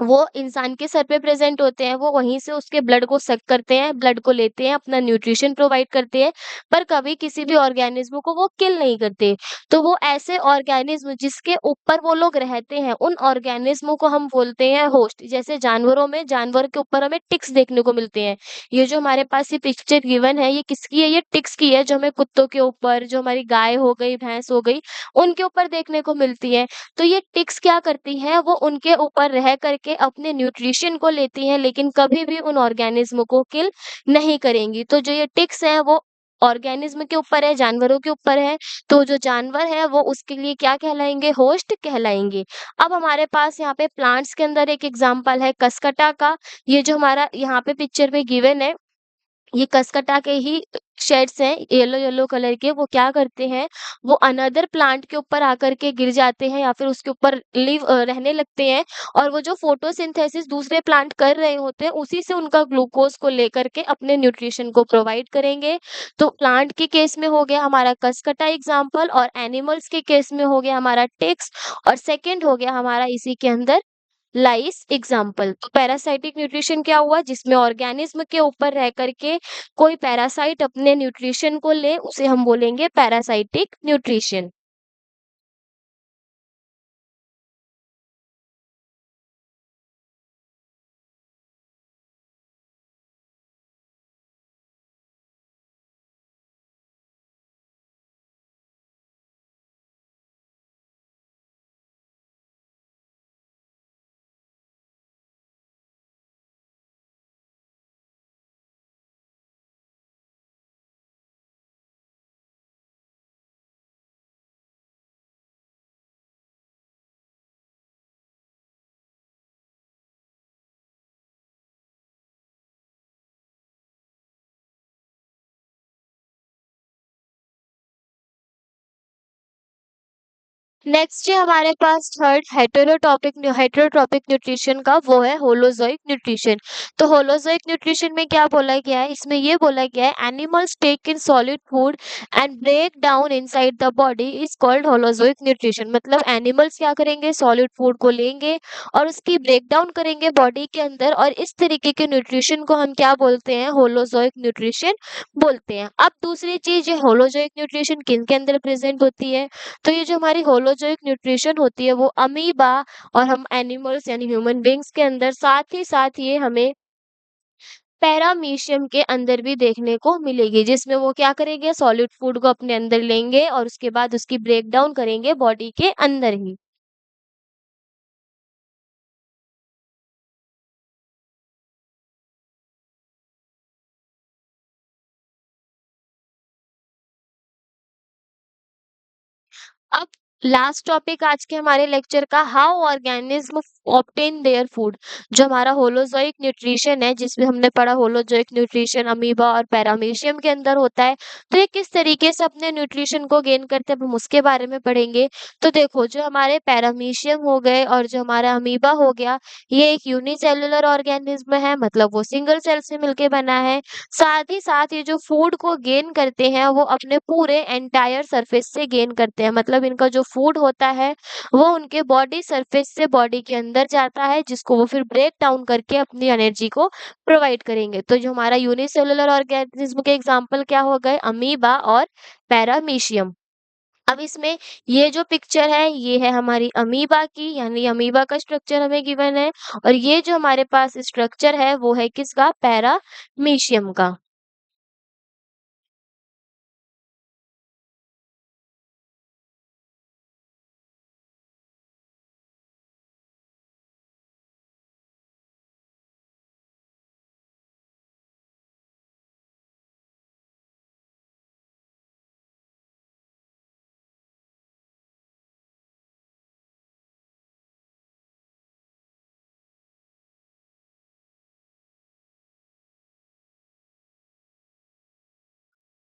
वो इंसान के सर पे प्रेज़ेंट होते हैं, वो वहीं से उसके ब्लड को सक करते हैं, ब्लड को लेते हैं, अपना न्यूट्रिशन प्रोवाइड करते हैं, पर कभी किसी भी ऑर्गेनिज़्म को वो किल नहीं करते। तो वो ऐसे ऑर्गेनिज़्म जिसके ऊपर वो लोग रहते हैं, उन ऑर्गेनिज़्म को हम बोलते हैं होस्ट। जैसे जानवरों में, जानवर के ऊपर हमें टिक्स देखने को मिलते हैं। ये जो हमारे पास ये पिक्चर गिवन है, ये किसकी है? ये टिक्स की है, जो हमें कुत्तों के ऊपर, जो हमारी गाय हो गई, भैंस हो गई, उनके ऊपर देखने को मिलती है। तो ये टिक्स क्या करती हैं, वो उनके ऊपर रह करके अपने न्यूट्रिशन को लेती हैं, लेकिन कभी भी उन ऑर्गेनिज्म को किल नहीं करेंगी। तो जो ये टिक्स हैं वो ऑर्गेनिज्म के ऊपर है, जानवरों के ऊपर है, तो जो जानवर है वो उसके लिए क्या कहलाएंगे, होस्ट कहलाएंगे। अब हमारे पास यहाँ पे प्लांट्स के अंदर एक एग्जाम्पल है कसकटा का। ये जो हमारा यहाँ पे पिक्चर में गिवन है, ये कसकटा के ही शेड्स हैं येलो येलो कलर के। वो क्या करते हैं, वो अनदर प्लांट के ऊपर आकर के गिर जाते हैं या फिर उसके ऊपर रहने लगते हैं, और वो जो फोटोसिंथेसिस दूसरे प्लांट कर रहे होते हैं, उसी से उनका ग्लूकोज को लेकर के अपने न्यूट्रिशन को प्रोवाइड करेंगे। तो प्लांट के केस में हो गया हमारा कसकटा एग्जाम्पल, और एनिमल्स के केस में हो गया हमारा टिक्स, और सेकेंड हो गया हमारा इसी के अंदर लाइस एग्जाम्पल। तो पैरासाइटिक न्यूट्रिशन क्या हुआ, जिसमें ऑर्गेनिज्म के ऊपर रह करके कोई पैरासाइट अपने न्यूट्रिशन को ले, उसे हम बोलेंगे पैरासाइटिक न्यूट्रिशन। नेक्स्ट है हमारे पास थर्ड हेटेरोट्रॉपिक न्यूट्रिशन का, वो है होलोजोइक न्यूट्रिशन। तो होलोजोइक न्यूट्रिशन में क्या बोला गया है, इसमें ये बोला गया है animals take in solid food and break down inside the body is called holozoic nutrition. मतलब एनिमल्स क्या करेंगे, सॉलिड फूड को लेंगे और उसकी ब्रेक डाउन करेंगे बॉडी के अंदर, और इस तरीके के न्यूट्रिशन को हम क्या बोलते हैं, होलोजोइक न्यूट्रिशन बोलते हैं। अब दूसरी चीज, ये होलोजोइक न्यूट्रिशन किन के अंदर प्रेजेंट होती है, तो ये जो हमारी होलोजोइक न्यूट्रिशन होती है वो अमीबा और हम एनिमल्स यानी ह्यूमन बींग्स के अंदर, साथ ही साथ ये हमें पैरामीशियम के अंदर भी देखने को मिलेगी, जिसमें वो क्या करेंगे, सॉलिड फूड को अपने अंदर लेंगे और उसके बाद उसकी ब्रेक डाउन करेंगे बॉडी के अंदर ही। अब लास्ट टॉपिक आज के हमारे लेक्चर का, how organism obtain their food. जो हमारा होलोजोइक न्यूट्रिशन है, जिसमें हमने पढ़ा होलोजोइक न्यूट्रिशन अमीबा और पैरामीशियम के अंदर होता है, तो ये किस तरीके से अपने न्यूट्रिशन को गेन करते हैं, अब हम उसके बारे में पढ़ेंगे। तो देखो, जो हमारे पैरामीशियम हो गए और जो हमारा अमीबा हो गया, ये एक यूनिसेलुलर ऑर्गेनिज्म है, मतलब वो सिंगल सेल से मिलके बना है। साथ ही साथ ये जो फूड को गेन करते हैं वो अपने पूरे एंटायर सरफेस से गेन करते हैं, मतलब इनका जो फूड होता है वो उनके बॉडी सरफेस से बॉडी के अंदर जाता है, जिसको वो फिर ब्रेक डाउन करके अपनी एनर्जी को प्रोवाइड करेंगे। तो जो हमारा यूनिसेलुलर ऑर्गेनिज्म के एग्जांपल क्या हो गए, अमीबा और पैरामीशियम। अब इसमें ये जो पिक्चर है ये है हमारी अमीबा की, यानी अमीबा का स्ट्रक्चर हमें गिवन है, और ये जो हमारे पास स्ट्रक्चर है वो है किसका, पैरामीशियम का।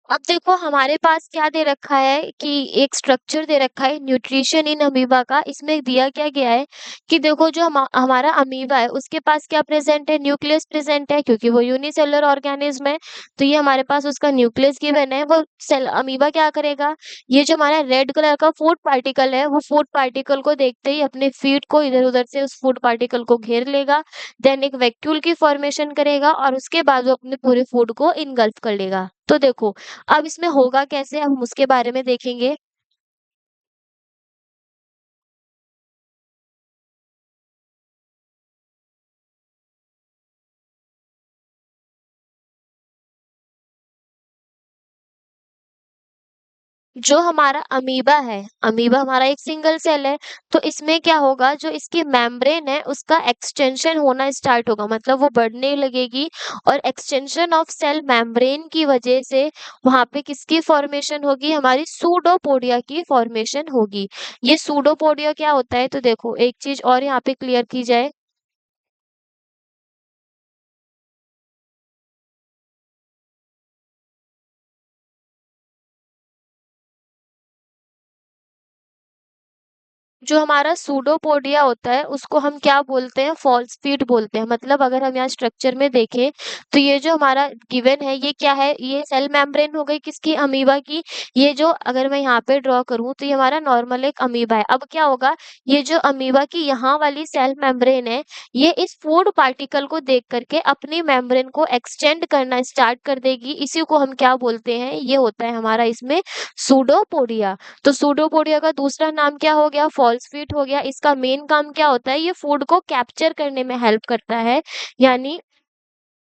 अब देखो हमारे पास क्या दे रखा है कि एक स्ट्रक्चर दे रखा है न्यूट्रिशन इन अमीबा का। इसमें दिया क्या गया है कि देखो, जो हमारा अमीबा है उसके पास क्या प्रेजेंट है, न्यूक्लियस प्रेजेंट है, क्योंकि वो यूनिसेलुलर ऑर्गेनिज्म है। तो ये हमारे पास उसका न्यूक्लियस गिवन है। वो सेल अमीबा क्या करेगा, ये जो हमारा रेड कलर का फूड पार्टिकल है, वो फूड पार्टिकल को देखते ही अपने फीट को इधर उधर से उस फूड पार्टिकल को घेर लेगा, देन एक वैक्यूल की फॉर्मेशन करेगा और उसके बाद वो अपने पूरे फूड को इनगल्फ कर लेगा। तो देखो, अब इसमें होगा कैसे, अब हम उसके बारे में देखेंगे। जो हमारा अमीबा है, अमीबा हमारा एक सिंगल सेल है, तो इसमें क्या होगा, जो इसकी मेम्ब्रेन है उसका एक्सटेंशन होना स्टार्ट होगा, मतलब वो बढ़ने लगेगी, और एक्सटेंशन ऑफ सेल मेम्ब्रेन की वजह से वहां पे किसकी फॉर्मेशन होगी, हमारी सूडोपोडिया की फॉर्मेशन होगी। ये सूडोपोडिया क्या होता है, तो देखो एक चीज और यहाँ पे क्लियर की जाए। जो हमारा सूडोपोडिया होता है उसको हम क्या बोलते हैं, फॉल्स फीट बोलते हैं। मतलब अगर हम यहाँ स्ट्रक्चर में देखें तो ये जो हमारा गिवन है ये क्या है, ये सेल मेम्ब्रेन हो गई किसकी, अमीबा की। ये जो अगर मैं यहाँ पे ड्रॉ करूँ तो ये हमारा नॉर्मल एक अमीबा है। अब क्या होगा, ये जो अमीबा की यहाँ वाली सेल मेम्ब्रेन है, ये इस फूड पार्टिकल को देख करके अपनी मेम्ब्रेन को एक्सटेंड करना स्टार्ट कर देगी। इसी को हम क्या बोलते हैं, ये होता है हमारा इसमें सूडोपोडिया। तो सूडोपोडिया का दूसरा नाम क्या हो गया, फॉल्स फीट हो गया। इसका मेन काम क्या होता है, ये फूड को कैप्चर करने में हेल्प करता है। यानी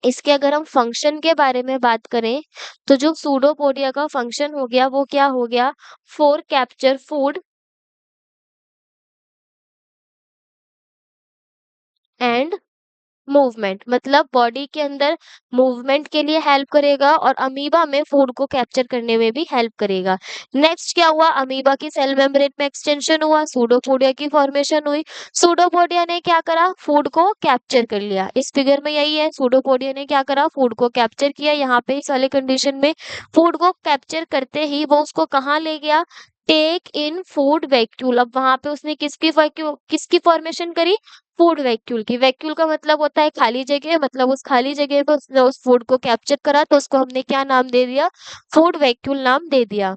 इसके अगर हम फंक्शन के बारे में बात करें तो जो सूडोपोडिया का फंक्शन हो गया वो क्या हो गया, for capture food and movement, मतलब बॉडी के अंदर मूवमेंट के लिए हेल्प करेगा और अमीबा में फूड को कैप्चर करने में भी हेल्प करेगा। नेक्स्ट क्या हुआ, अमीबा की सेल मेम्ब्रेन में एक्सटेंशन हुआ, सूडोपोडिया की फॉर्मेशन हुई। सूडोपोडिया ने क्या करा, फूड को कैप्चर कर लिया। इस फिगर में यही है, सूडोपोडिया ने क्या करा, फूड को कैप्चर किया। यहाँ पे इस वाले कंडीशन में फूड को कैप्चर करते ही वो उसको कहाँ ले गया, टेक इन फूड वैक्यूल। अब वहां पे उसने किसकी फॉर्मेशन करी? फूड वैक्यूल की। वैक्यूल का मतलब होता है खाली जगह, मतलब उस खाली जगह पे उसने उस फूड को कैप्चर करा, तो उसको हमने क्या नाम दे दिया? फूड वैक्यूल नाम दे दिया।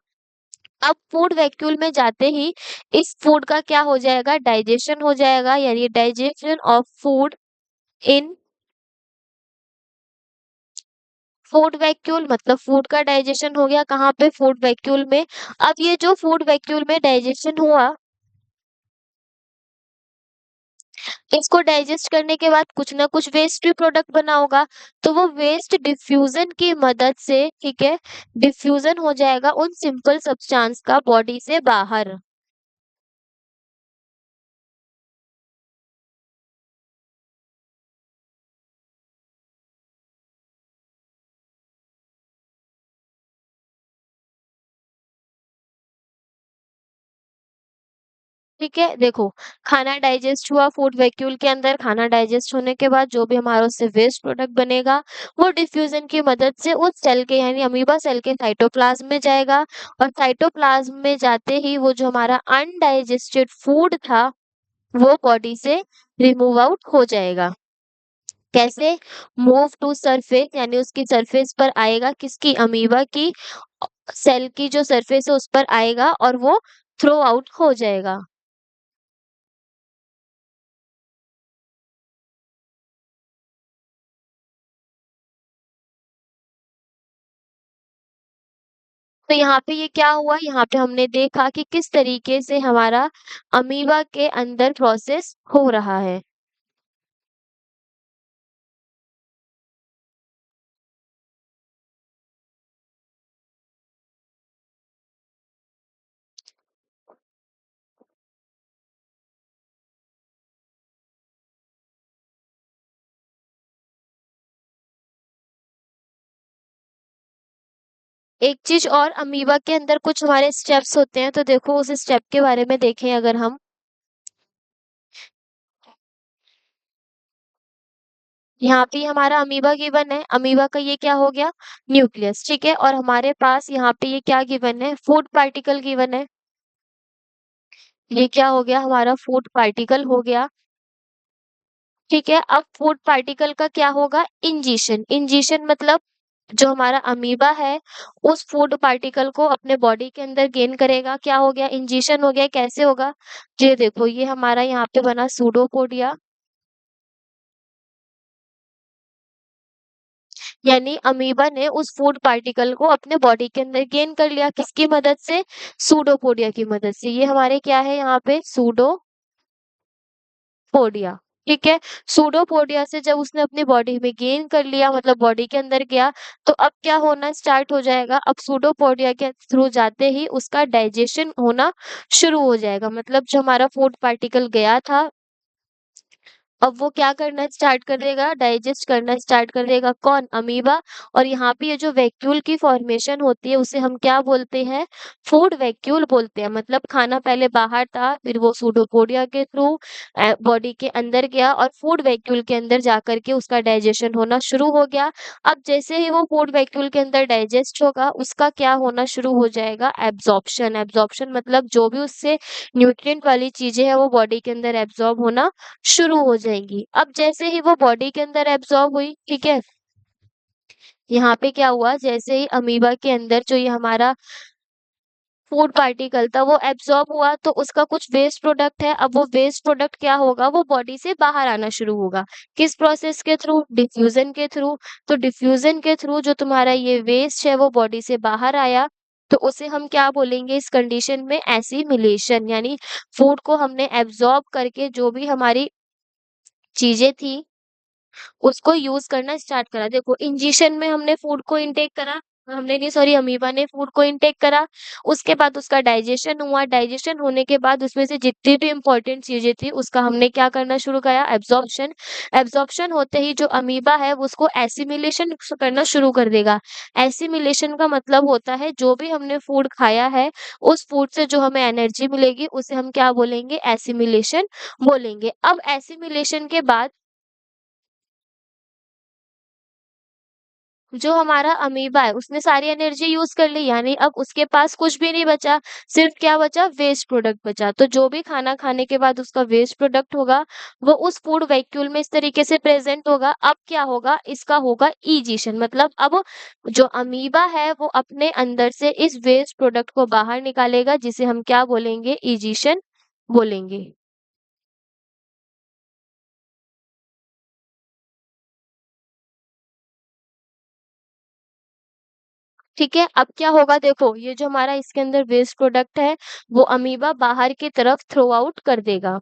अब फूड वैक्यूल में जाते ही इस फूड का क्या हो जाएगा? डाइजेशन हो जाएगा, यानी digestion of food in food vacuole, मतलब फूड का डाइजेशन हो गया कहाँ पे? फूड वैक्यूल में। अब ये जो फूड वैक्यूल में डाइजेशन हुआ, इसको डाइजेस्ट करने के बाद कुछ ना कुछ वेस्ट भी प्रोडक्ट बना होगा, तो वो वेस्ट डिफ्यूजन की मदद से, ठीक है, डिफ्यूजन हो जाएगा उन सिंपल सब्सटेंस का बॉडी से बाहर। ठीक है, देखो, खाना डाइजेस्ट हुआ फूड वैक्यूल के अंदर, खाना डाइजेस्ट होने के बाद जो भी हमारा उससे वेस्ट प्रोडक्ट बनेगा, वो डिफ्यूजन की मदद से उस सेल के, यानी अमीबा सेल के साइटोप्लाज्म में जाएगा, और साइटोप्लाज्म में जाते ही वो जो हमारा अनडाइजेस्टेड फूड था, वो बॉडी से रिमूव आउट हो जाएगा। कैसे? मूव टू सरफेस, यानी उसकी सरफेस पर आएगा, किसकी? अमीबा की सेल की जो सरफेस है उस पर आएगा, और वो थ्रो आउट हो जाएगा। तो यहाँ पे ये क्या हुआ? यहाँ पे हमने देखा कि किस तरीके से हमारा अमीबा के अंदर प्रोसेस हो रहा है। एक चीज और, अमीबा के अंदर कुछ हमारे स्टेप्स होते हैं, तो देखो उस स्टेप के बारे में देखें अगर हम। यहाँ पे हमारा अमीबा गिवन है, अमीबा का ये क्या हो गया? न्यूक्लियस, ठीक है, और हमारे पास यहाँ पे ये क्या गिवन है? फूड पार्टिकल गिवन है। ये क्या हो गया? हमारा फूड पार्टिकल हो गया। ठीक है, अब फूड पार्टिकल का क्या होगा? इंजीशन। इंजीशन मतलब जो हमारा अमीबा है उस फूड पार्टिकल को अपने बॉडी के अंदर गेन करेगा। क्या हो गया? इंजेशन हो गया। कैसे होगा? ये देखो, ये हमारा यहाँ पे बना सूडोपोडिया, यानी अमीबा ने उस फूड पार्टिकल को अपने बॉडी के अंदर गेन कर लिया, किसकी मदद से? सूडोपोडिया की मदद से। ये हमारे क्या है यहाँ पे? पोडिया। ठीक है, सूडोपोडिया से जब उसने अपनी बॉडी में गेन कर लिया, मतलब बॉडी के अंदर गया, तो अब क्या होना स्टार्ट हो जाएगा? अब सूडोपोडिया के थ्रू जाते ही उसका डाइजेशन होना शुरू हो जाएगा, मतलब जो हमारा फूड पार्टिकल गया था, अब वो क्या करना स्टार्ट कर देगा? डाइजेस्ट करना स्टार्ट कर देगा। कौन? अमीबा। और यहाँ पे ये जो वैक्यूल की फॉर्मेशन होती है उसे हम क्या बोलते हैं? फूड वैक्यूल बोलते हैं। मतलब खाना पहले बाहर था, फिर वो सूडोपोडिया के थ्रू बॉडी के अंदर गया, और फूड वैक्यूल के अंदर जाकर के उसका डाइजेशन होना शुरू हो गया। अब जैसे ही वो फूड वैक्यूल के अंदर डाइजेस्ट होगा, उसका क्या होना शुरू हो जाएगा? एब्जॉर्प्शन। एब्जॉर्प्शन मतलब जो भी उससे न्यूट्रिएंट वाली चीजें हैं वो बॉडी के अंदर एब्जॉर्ब होना शुरू हो जाएंगी। अब जैसे ही वो बॉडी के अंदर एब्जॉर्ब हुई, ठीक है, यहाँ पे क्या हुआ? जैसे ही अमीबा के अंदर जो ये हमारा फूड पार्टिकल था वो एब्जॉर्ब हुआ, तो उसका कुछ वेस्ट प्रोडक्ट है, अब वो वेस्ट प्रोडक्ट क्या होगा? वो बॉडी से बाहर आना शुरू होगा। किस प्रोसेस के थ्रू? डिफ्यूजन के थ्रू। तो डिफ्यूजन के थ्रू जो तुम्हारा ये वेस्ट है वो बॉडी से बाहर आया, तो उसे हम क्या बोलेंगे इस कंडीशन में? एसिमिलेशन। यानी फूड को हमने एब्जॉर्ब करके जो भी हमारी चीजें थी उसको यूज़ करना स्टार्ट करा। देखो, इंजेशन में हमने फूड को इनटेक करा, हमने नहीं, सॉरी, अमीबा ने फूड को इनटेक करा, उसके बाद उसका डाइजेशन हुआ, डाइजेशन होने के बाद उसमें से जितनी भी इम्पोर्टेंट चीज़ें थी उसका हमने क्या करना शुरू करा? एब्ज़ॉर्प्शन। एब्ज़ॉर्प्शन होते ही जो अमीबा है वो उसको एसिमिलेशन करना शुरू कर देगा। एसिमिलेशन का मतलब होता है जो भी हमने फूड खाया है, उस फूड से जो हमें एनर्जी मिलेगी उसे हम क्या बोलेंगे? एसिमिलेशन बोलेंगे। अब एसिमिलेशन के बाद जो हमारा अमीबा है उसने सारी एनर्जी यूज़ कर ली, यानी अब उसके पास कुछ भी नहीं बचा, सिर्फ़ क्या बचा, वेस्ट प्रोडक्ट बचा। तो जो भी खाना खाने के बाद उसका वेस्ट प्रोडक्ट होगा, वो उस फूड वैक्यूल में इस तरीके से प्रेज़ेंट होगा। अब क्या होगा, इसका होगा ईजीशन, मतलब अब जो अमीबा है वो अपने अंदर से इस वेस्ट प्रोडक्ट को बाहर निकालेगा, जिसे हम क्या बोलेंगे, ईजीशन बोलेंगे। ठीक है, अब क्या होगा देखो, ये जो हमारा इसके अंदर वेस्ट प्रोडक्ट है, वो अमीबा बाहर की तरफ थ्रो आउट कर देगा।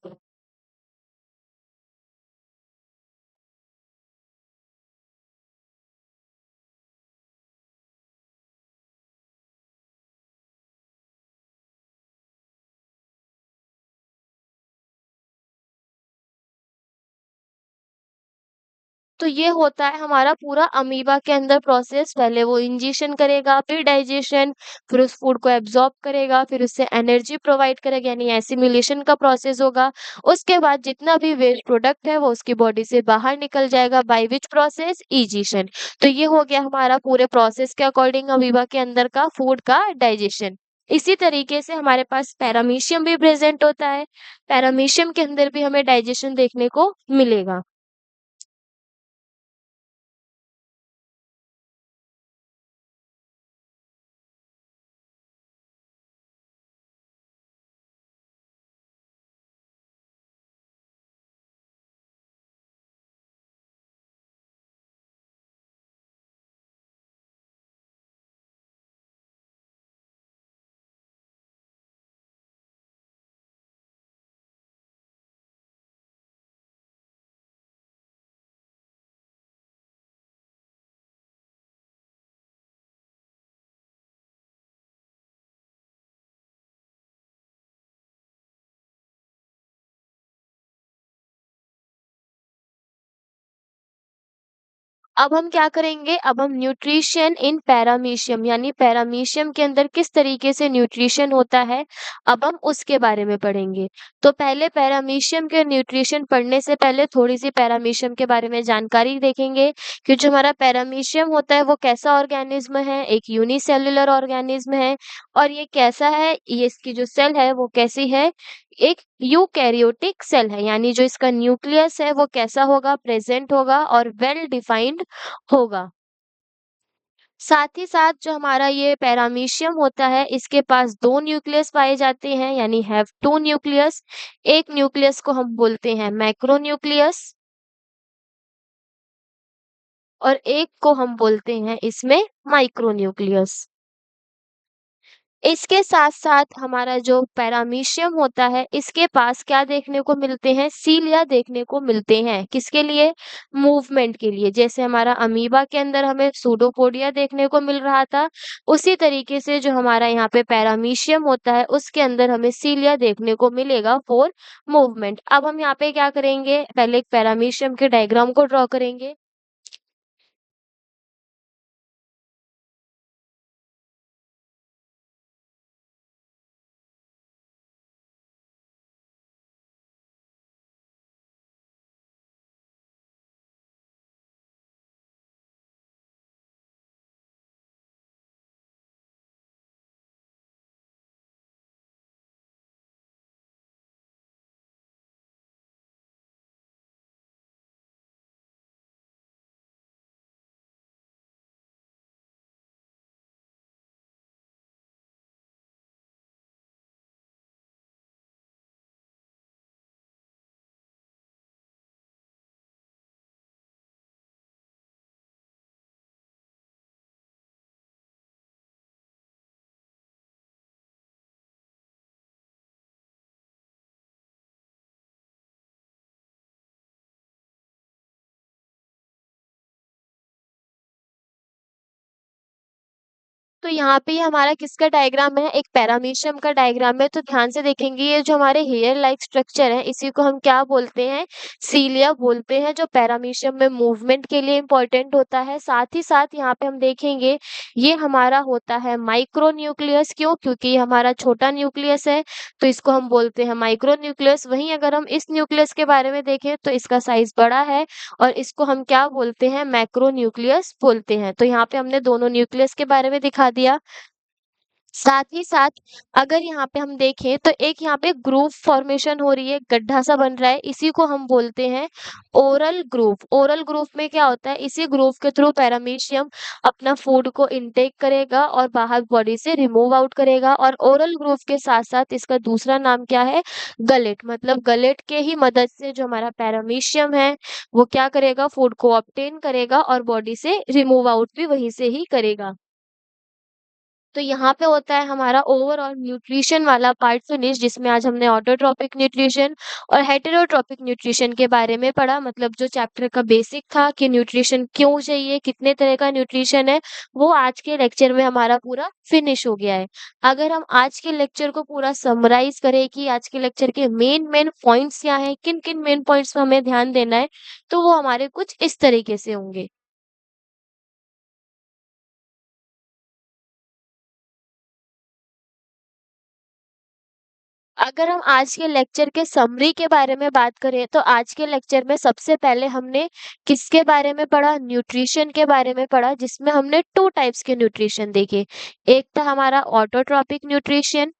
तो ये होता है हमारा पूरा अमीबा के अंदर प्रोसेस। पहले वो इंजेशन करेगा, फिर डाइजेशन, फिर उस फूड को एब्ज़ॉर्ब करेगा, फिर उससे एनर्जी प्रोवाइड करेगा, यानी एसिमिलेशन का प्रोसेस होगा। उसके बाद जितना भी वेस्ट प्रोडक्ट है वो उसकी बॉडी से बाहर निकल जाएगा, बाय व्हिच प्रोसेस, ईजीशन। तो ये हो गया हमारा पूरे प्रोसेस के अकॉर्डिंग अमीबा के अंदर का फूड का डाइजेशन। इसी तरीके से हमारे पास पैरामीशियम भी प्रेज़ेंट होता है। पैरामीशियम के अंदर भी हमें डाइजेशन देखने को मिलेगा। अब हम क्या करेंगे, अब हम न्यूट्रिशन इन पैरामीशियम, यानी पैरामीशियम के अंदर किस तरीके से न्यूट्रिशन होता है, अब हम उसके बारे में पढ़ेंगे। तो पहले पैरामीशियम के न्यूट्रिशन पढ़ने से पहले थोड़ी-सी पैरामीशियम के बारे में जानकारी देखेंगे कि जो हमारा पैरामीशियम होता है वो कैसा ऑर्गेनिज़्म है, एक यूनिसेल्युलर ऑर्गेनिज़्म है और ये कैसा है, ये इसकी जो सेल है वो कैसी है, एक यूकैरियोटिक सेल है, यानी जो इसका न्यूक्लियस है वो कैसा होगा, प्रेज़ेंट होगा और वेल डिफाइंड होगा। साथ ही साथ जो हमारा ये पैरामीशियम होता है, इसके पास 2 न्यूक्लियस पाए जाते हैं, यानी हैव 2 न्यूक्लियस। एक न्यूक्लियस को हम बोलते हैं मैक्रोन्यूक्लियस और एक को हम बोलते हैं इसमें माइक्रोन्यूक्लियस। इसके साथ-साथ हमारा जो पैरामीशियम होता है, इसके पास क्या देखने को मिलते हैं, सीलिया देखने को मिलते हैं। किसके लिए? मूवमेंट के लिए। जैसे हमारा अमीबा के अंदर हमें सूडोपोडिया देखने को मिल रहा था, उसी तरीके से जो हमारा यहाँ पे पैरामीशियम होता है, उसके अंदर हमें सीलिया देखने को मिलेगा फॉर मूवमेंट। अब हम यहाँ पे क्या करेंगे, पहले एक पैरामीशियम के डायग्राम को ड्रॉ करेंगे। तो यहाँ पे ये हमारा किसका डायग्राम है? एक पैरामीशियम का डायग्राम है। तो ध्यान से देखेंगे ये जो हमारे हेयर लाइक स्ट्रक्चर है इसी को हम क्या बोलते हैं? सीलिया बोलते हैं, जो पैरामीशियम में मूवमेंट के लिए इम्पोर्टेंट होता है। साथ ही साथ यहाँ पे हम देखेंगे ये हमारा होता है माइक्रो न्यूक्लियस। क्यों? क्योंकि ये हमारा छोटा न्यूक्लियस है, तो इसको हम बोलते हैं माइक्रो न्यूक्लियस। वहीं अगर हम इस न्यूक्लियस के बारे में देखें तो इसका साइज़ बड़ा है और इसको हम क्या बोलते हैं? मैक्रो न्यूक्लियस बोलते हैं। तो यहाँ पे हमने दोनों न्यूक्लियस के बारे में दिखा दिया। साथ ही साथ अगर यहाँ पे हम देखें तो एक यहाँ पे ग्रूव फॉर्मेशन हो रही है, गड्ढा सा बन रहा है, इसी को हम बोलते हैं ओरल ग्रूव। ओरल ग्रूव में क्या होता है? इसी ग्रूव के थ्रू पैरामीशियम अपना फूड को इनटेक करेगा और बाहर बॉडी से रिमूव आउट करेगा। और ओरल ग्रूव के साथ-साथ इसका दूसरा नाम क्या है? गलेट। मतलब गलेट के ही मदद से जो हमारा पैरामीशियम है, वो क्या करेगा? फूड को ऑब्टेन करेगा और बॉडी से रिमूव आउट भी वहीं से ही करेगा। तो यहाँ पे होता है हमारा ओवरऑल न्यूट्रिशन वाला पार्ट फिनिश, जिसमें आज हमने ऑटोट्रॉपिक न्यूट्रिशन और हेटेरोट्रॉपिक न्यूट्रिशन के बारे में पढ़ा। मतलब जो चैप्टर का बेसिक था कि न्यूट्रिशन क्यों चाहिए, कितने तरह का न्यूट्रिशन है, वो आज के लेक्चर में हमारा पूरा फिनिश हो गया है। अगर हम आज के लेक्चर को पूरा समराइज करें कि आज के लेक्चर के मेन मेन पॉइंट्स क्या हैं, किन-किन मेन पॉइंट्स पे हमें ध्यान देना है, तो वो हमारे कुछ इस तरीके से होंगे। अगर हम आज के लेक्चर के समरी के बारे में बात करें तो आज के लेक्चर में सबसे पहले हमने किसके बारे में पढ़ा? न्यूट्रिशन के बारे में पढ़ा, जिसमें हमने 2 टाइप्स के न्यूट्रिशन देखे। एक था हमारा ऑटोट्रॉपिक न्यूट्रिशन,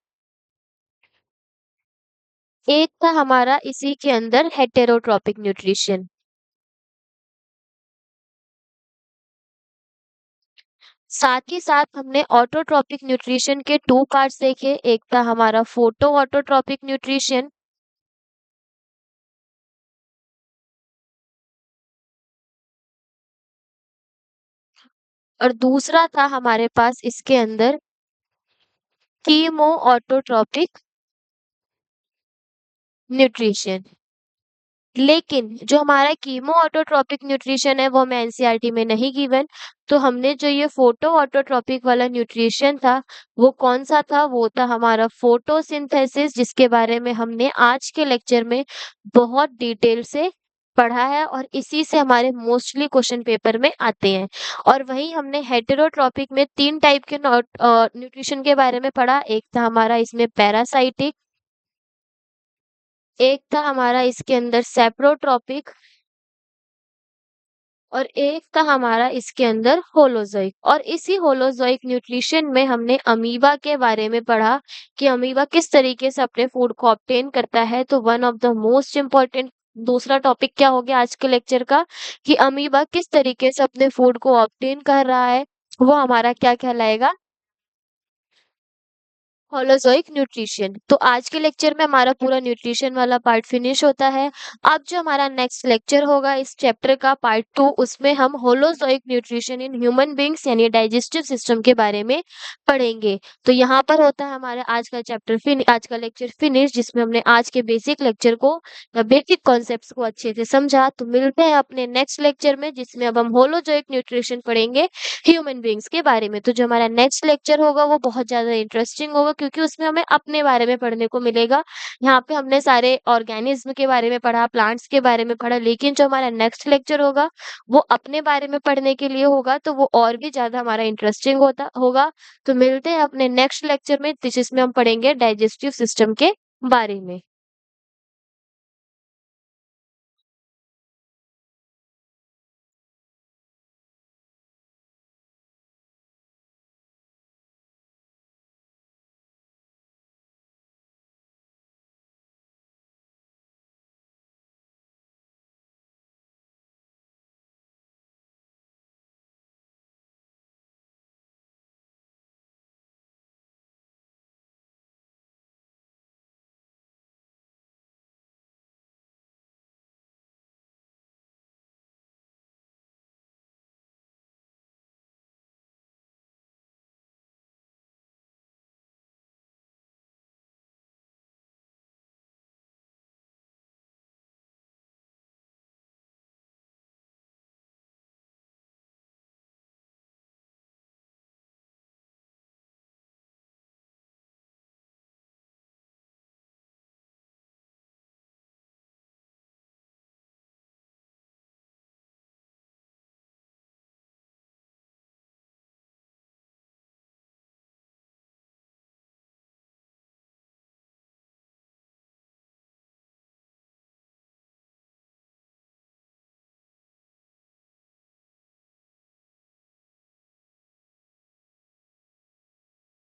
एक था हमारा इसी के अंदर हेटेरोट्रॉपिक न्यूट्रिशन। साथ ही साथ हमने ऑटोट्रॉपिक न्यूट्रिशन के 2 पार्ट्स देखे। एक था हमारा फोटो ऑटोट्रॉपिक न्यूट्रिशन और दूसरा था हमारे पास इसके अंदर कीमो ऑटोट्रॉपिक न्यूट्रिशन। लेकिन जो हमारा कीमो ऑटोट्रॉपिक न्यूट्रिशन है वो हमें एनसीईआरटी में नहीं गिवन। तो हमने जो ये फोटो ऑटोट्रॉपिक वाला न्यूट्रिशन था वो कौन सा था? वो था हमारा फोटोसिंथेसिस, जिसके बारे में हमने आज के लेक्चर में बहुत डिटेल से पढ़ा है और इसी से हमारे मोस्टली क्वेश्चन पेपर में आते हैं। और वहीं हमने हेटेरोट्रॉपिक में 3 टाइप के न्यूट्रिशन के बारे में पढ़ा। एक था हमारा इसमें पैरासाइटिक, एक था हमारा इसके अंदर सेप्रोट्रॉपिक और एक था हमारा इसके अंदर होलोज़ोइक। और इसी होलोज़ोइक न्यूट्रिशन में हमने अमीबा के बारे में पढ़ा कि अमीबा किस तरीके से अपने फूड को ऑब्टेन करता है। तो one of the most important दूसरा टॉपिक क्या हो गया आज के लेक्चर का कि अमीबा किस तरीके से अपने फूड को ऑब्टेन कर रहा है, वो हमारा क्या कहलाएगा? होलोज़ोइक न्यूट्रिशन। तो आज के लेक्चर में हमारा पूरा न्यूट्रिशन वाला पार्ट फिनिश होता है। अब जो हमारा नेक्स्ट लेक्चर होगा इस चैप्टर का पार्ट 2, उसमें हम होलोज़ोइक न्यूट्रिशन इन ह्यूमन बीइंग्स यानी डाइजेस्टिव सिस्टम के बारे में पढ़ेंगे। तो यहाँ पर होता है हमारा आज का लेक्चर फिनिश, जिसमें हमने आज के बेसिक लेक्चर को या बेसिक कॉन्सेप्ट्स को अच्छे से समझा। तो मिलते हैं अपने नेक्स्ट लेक्चर में, जिसमें अब हम होलोज़ोइक न्यूट्रिशन पढ़ेंगे ह्यूमन बीइंग्स के बारे में। तो जो हमारा नेक्स्ट लेक्चर होगा वो बहुत ज़्यादा इंटरेस्टिंग होगा, क्योंकि उसमें हमें अपने बारे में पढ़ने को मिलेगा। यहाँ पे हमने सारे ऑर्गेनिज़्म के बारे में पढ़ा, प्लांट्स के बारे में पढ़ा, लेकिन जो हमारा नेक्स्ट लेक्चर होगा वो अपने बारे में पढ़ने के लिए होगा, तो वो और भी ज़्यादा हमारा इंटरेस्टिंग होता होगा। तो मिलते हैं अपने नेक्स्ट लेक्चर में जिसमें हम पढ़ेंगे डाइजेस्टिव सिस्टम के बारे में।